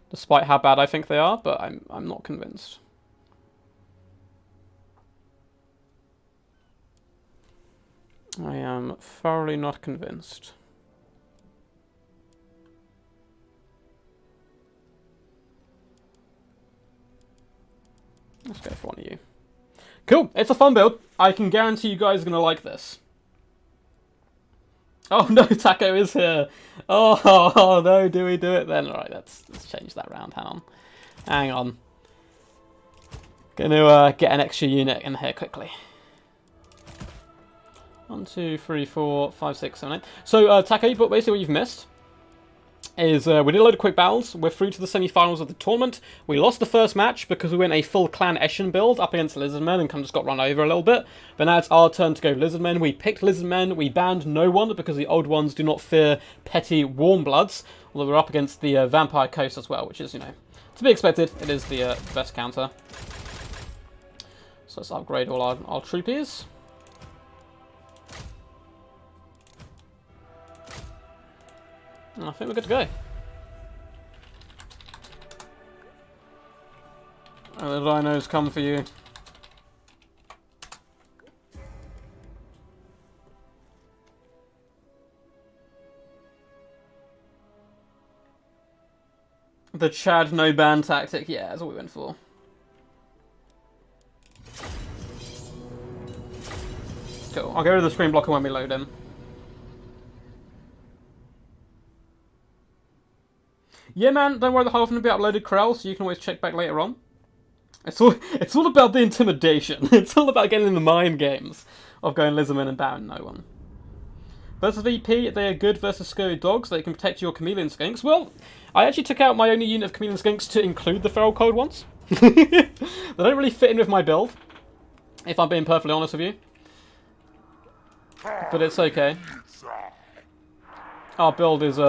Despite how bad I think they are, but I'm not convinced. I am thoroughly not convinced. Let's go for one of you. Cool, it's a fun build. I can guarantee you guys are going to like this. Oh no, Taco is here. Oh no, do we do it then? Alright, let's change that round. Hang on. Gonna get an extra unit in here quickly. 1, 2, 3, 4, 5, 6, 7, 8. So, Taco, but basically what you've missed is we did a load of quick battles. We're through to the semi-finals of the tournament. We lost the first match because we went a full Clan Eshin build up against Lizardman and kind of just got run over a little bit. But now it's our turn to go Lizardmen. We picked Lizardmen. We banned no one because the old ones do not fear petty warm bloods. Although we're up against the Vampire Coast as well, which is, you know, to be expected. It is the best counter. So let's upgrade all our troopies. And I think we're good to go. Oh, the dinos come for you. The Chad no ban tactic, yeah, that's what we went for. Cool, I'll go to the screen blocker when we load him. Yeah, man, don't worry, the whole thing will be uploaded, Krell, so you can always check back later on. It's all about the intimidation. It's all about getting in the mind games of going Lizardman and bowing no one. Versus VP, they are good versus scurry dogs. They can protect your chameleon skinks. Well, I actually took out my only unit of chameleon skinks to include the feral cold ones. They don't really fit in with my build, if I'm being perfectly honest with you. But it's okay. Our build is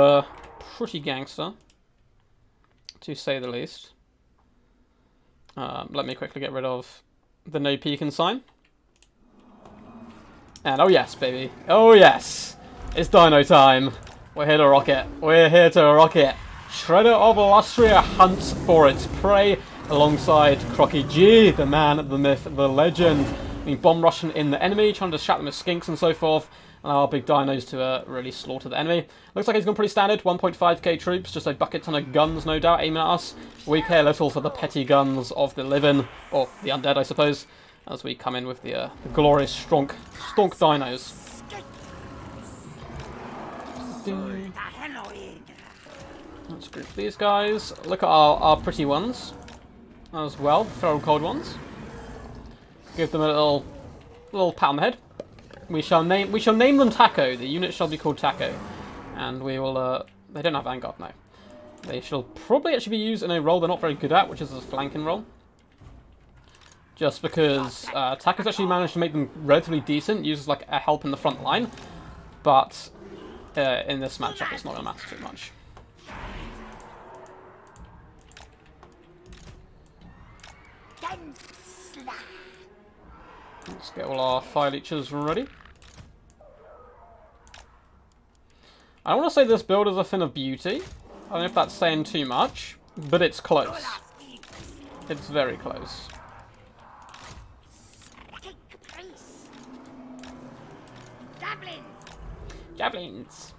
pretty gangster, to say the least. Let me quickly get rid of the no peeking sign. And oh yes, baby. Oh yes! It's dino time. We're here to rock it. We're here to rock it. Shredder of Illustria hunts for its prey alongside Crocky G, the man, the myth, the legend. I mean, bomb rushing in the enemy, trying to distract them with skinks and so forth. And our big dinos to really slaughter the enemy. Looks like he's gone pretty standard, 1.5k troops, just a bucket ton of guns, no doubt, aiming at us. We care little for the petty guns of the living, or the undead, I suppose, as we come in with the glorious stonk dinos. Let's group these guys. Look at our pretty ones as well, feral cold ones. Give them a little pat on the head. We shall name them Taco. The unit shall be called Taco, and we will. They don't have Vanguard, no. They shall probably actually be used in a role they're not very good at, which is a flanking role. Just because Taco's actually managed to make them relatively decent, uses like a help in the front line, but in this matchup it's not going to matter too much. Let's get all our fire leechers ready. I want to say this build is a thing of beauty. I don't know if that's saying too much, but it's close. It's very close. Javelins.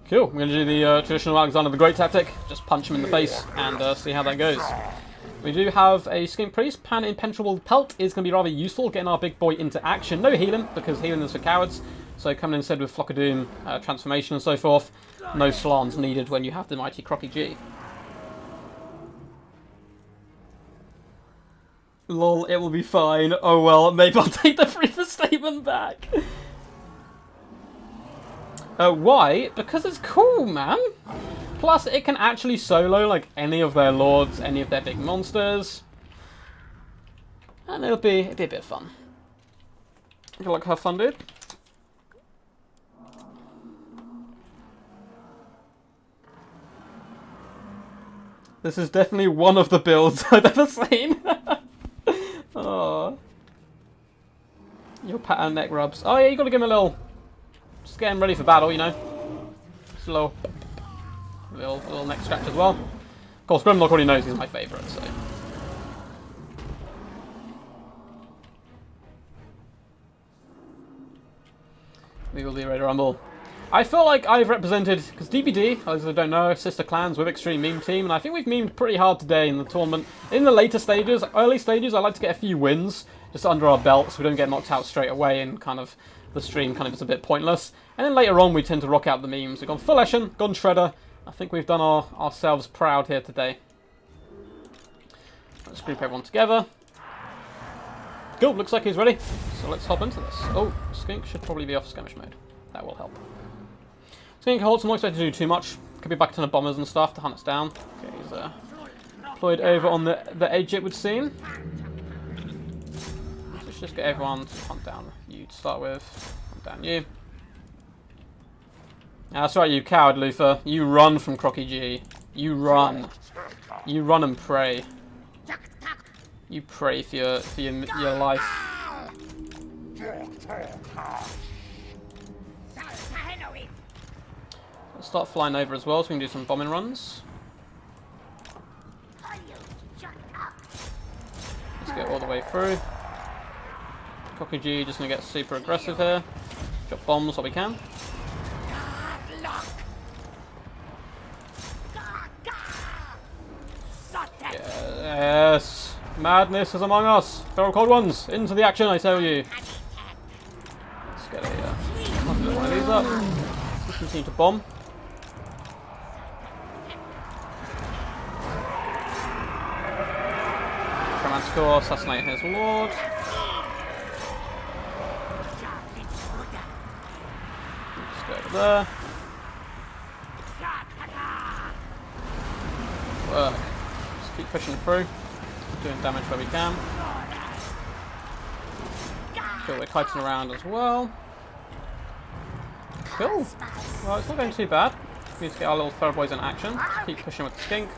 Cool. We're going to do the traditional Alexander the Great tactic. Just punch him in the face and see how that goes. We do have a Skink Priest. Pan Impenetrable Pelt is going to be rather useful, getting our big boy into action. No healing, because healing is for cowards. So coming instead with Flock of Doom, Transformation and so forth. No slans needed when you have the mighty Crocky G. Lol, it will be fine. Oh well, maybe I'll take the Freezer statement back. Why? Because it's cool, man. Plus, it can actually solo like any of their lords, any of their big monsters, and it'll be a bit of fun. Good luck, have fun, dude. This is definitely one of the builds I've ever seen. Oh, your pat and neck rubs. Oh yeah, you got to give him a little. Just get him ready for battle, you know. Just a little neck scratch as well. Of course, Grimlock already knows he's my favourite, so. We will be ready to rumble. I feel like I've represented, because DBD, as I don't know, sister clans with Extreme Meme Team, and I think we've memed pretty hard today in the tournament. In the later stages, early stages, I like to get a few wins just under our belt so we don't get knocked out straight away and kind of the stream kind of is a bit pointless. And then later on we tend to rock out the memes. We've gone full Eshin, gone Shredder. I think we've done ourselves proud here today. Let's group everyone together. Cool, looks like he's ready. So let's hop into this. Oh, Skink should probably be off skirmish mode. That will help. Skink holds, I'm not expecting to do too much. Could be back to the bombers and stuff to hunt us down. Okay, he's deployed over on the edge, it would seem. Let's just get everyone to hunt down you to start with. Hunt down you. That's right, you coward, Luther. You run from Crocky G. You run. You run and pray. You pray for your life. Let's start flying over as well, so we can do some bombing runs. Let's get all the way through. Crocky G just gonna get super aggressive here. Drop bombs while we can. Yes! Madness is among us! Feral Cold Ones! Into the action, I tell you! Let's get one of these up. Let's continue to bomb. Manticore, assassinate his lord. Let's go over there. Work. Just keep pushing through. Doing damage where we can. Cool, we're kiting around as well. Cool. Well, it's not going too bad. We need to get our little feral boys in action. Just keep pushing with the Skink.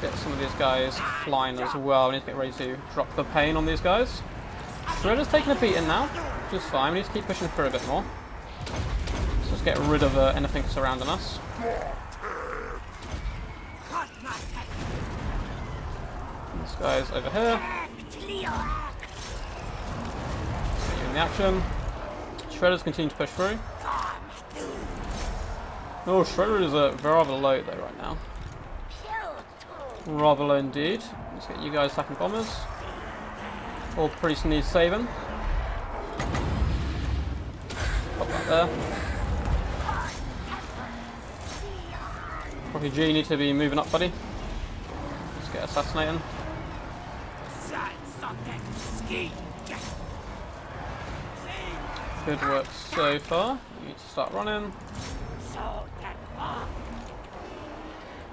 Get some of these guys flying as well. We need to get ready to drop the pain on these guys. Shredder's taking a beating now, which is fine. We need to keep pushing through a bit more. Let's just get rid of anything surrounding us. This guy's over here. Get you in the action. Shredder's continue to push through. Oh, Shredder is rather low though right now. Rather low indeed. Let's get you guys attacking bombers. All priests need saving. Pop that there. Crocky G, you need to be moving up, buddy. Let's get assassinating. Good work so far. You need to start running.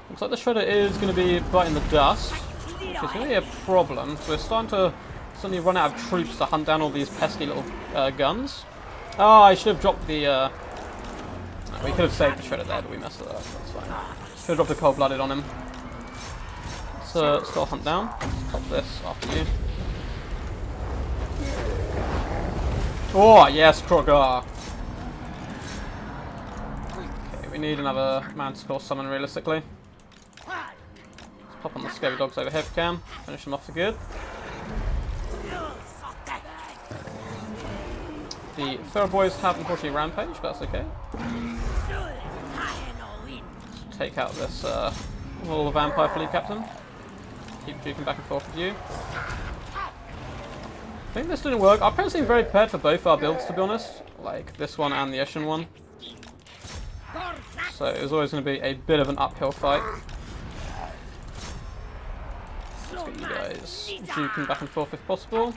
Looks like the Shredder is going to be biting the dust, which is going to be a problem. We're starting to suddenly run out of troops to hunt down all these pesky little guns. Oh, I should have dropped the... No, we could have saved the Shredder there, but we messed it up. That's fine. Should have dropped the cold-blooded on him. Let's still hunt down. Let's pop this after you. Oh, yes, Krogar! Okay, we need another Manticore summon realistically. Pop on the scary dogs over here if we can. Finish them off for good. The feral boys have unfortunately rampage, but that's okay. Take out this little vampire fleet captain. Keep juking back and forth with you. I think this didn't work. Our opponents seem very prepared for both our builds, to be honest. Like this one and the Eshin one. So it was always going to be a bit of an uphill fight. Let's get you guys juking back and forth if possible.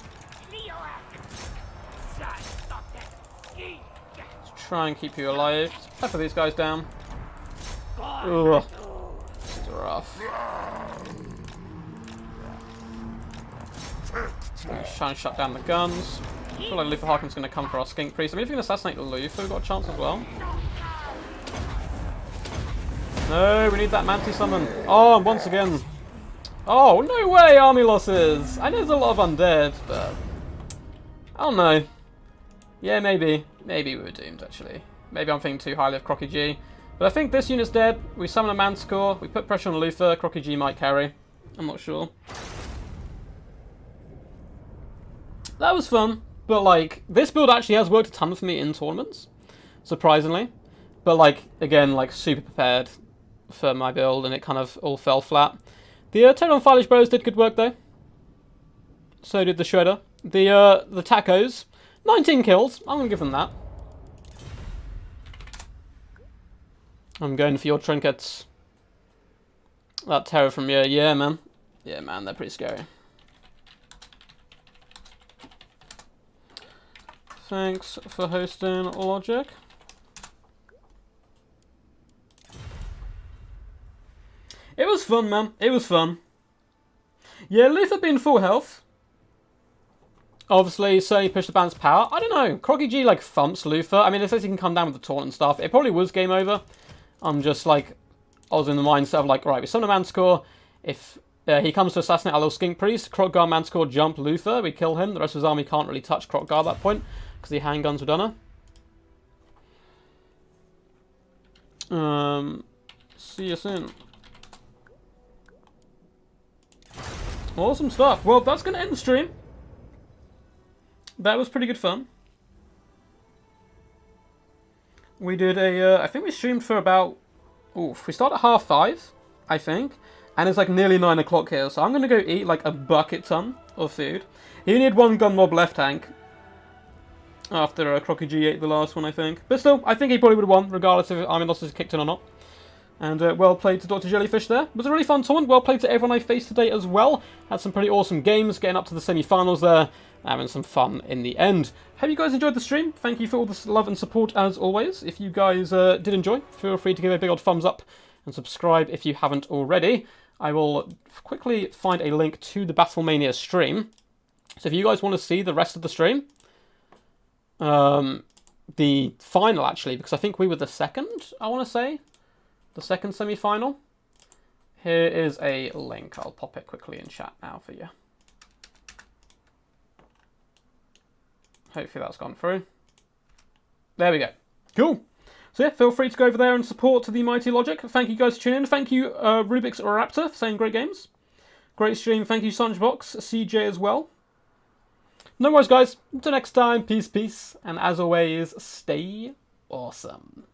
Let's try and keep you alive. Let's pepper these guys down. Ugh. It's rough. Let's try and shut down the guns. I feel like Luther Harkin's going to come for our Skink Priest. I mean, if we can assassinate Luther, we've got a chance as well. No, we need that Manti summon. Oh, once again. Oh, no way, army losses. I know there's a lot of undead, but I don't know. Yeah, maybe. Maybe we were doomed, actually. Maybe I'm thinking too highly of Crocky G. But I think this unit's dead. We summon a Manticore. We put pressure on Luther. Crocky G might carry. I'm not sure. That was fun. But, like, this build actually has worked a ton for me in tournaments. Surprisingly. But, like, again, like, super prepared for my build, and it kind of all fell flat. The Terran Filish Bros did good work, though. So did the Shredder. The Tacos. 19 kills. I'm going to give them that. I'm going for your trinkets. That terror from you. Yeah, man. Yeah, man, they're pretty scary. Thanks for hosting, Logic. It was fun, man. It was fun. Yeah, Luther being full health. Obviously, certainly push the band's power. I don't know. Crocky G, like, thumps Luther. I mean, it says he can come down with the taunt and stuff. It probably was game over. I'm just, like, I was in the mindset of, like, right, we summon a Manticore. If he comes to assassinate our little Skink Priest, Krotgar, Manticore, jump Luther. We kill him. The rest of his army can't really touch Krotgar at that point, because the handguns were done. See you soon. Awesome stuff. Well, that's going to end the stream. That was pretty good fun. We did a, I think we streamed for about, we started at 5:30, I think. And it's like nearly 9 o'clock here, so I'm going to go eat like a bucket ton of food. He only had one gun mob left, Hank. After Crocky G ate the last one, I think. But still, I think he probably would have won, regardless if army losses kicked in or not. And well played to Dr. Jellyfish there. It was a really fun tournament. Well played to everyone I faced today as well. Had some pretty awesome games, getting up to the semi-finals there. Having some fun in the end. Hope you guys enjoyed the stream. Thank you for all the love and support as always. If you guys did enjoy, feel free to give a big old thumbs up and subscribe if you haven't already. I will quickly find a link to the Battle Mania stream. So if you guys want to see the rest of the stream, the final actually, because I think we were the second, I want to say. The second semi-final. Here is a link. I'll pop it quickly in chat now for you. Hopefully that's gone through. There we go. Cool. So yeah, feel free to go over there and support the Mighty Logic. Thank you guys for tuning in. Thank you, Rubik's Raptor, for saying great games. Great stream. Thank you, Sunchbox, CJ as well. No worries, guys. Until next time, peace, peace. And as always, stay awesome.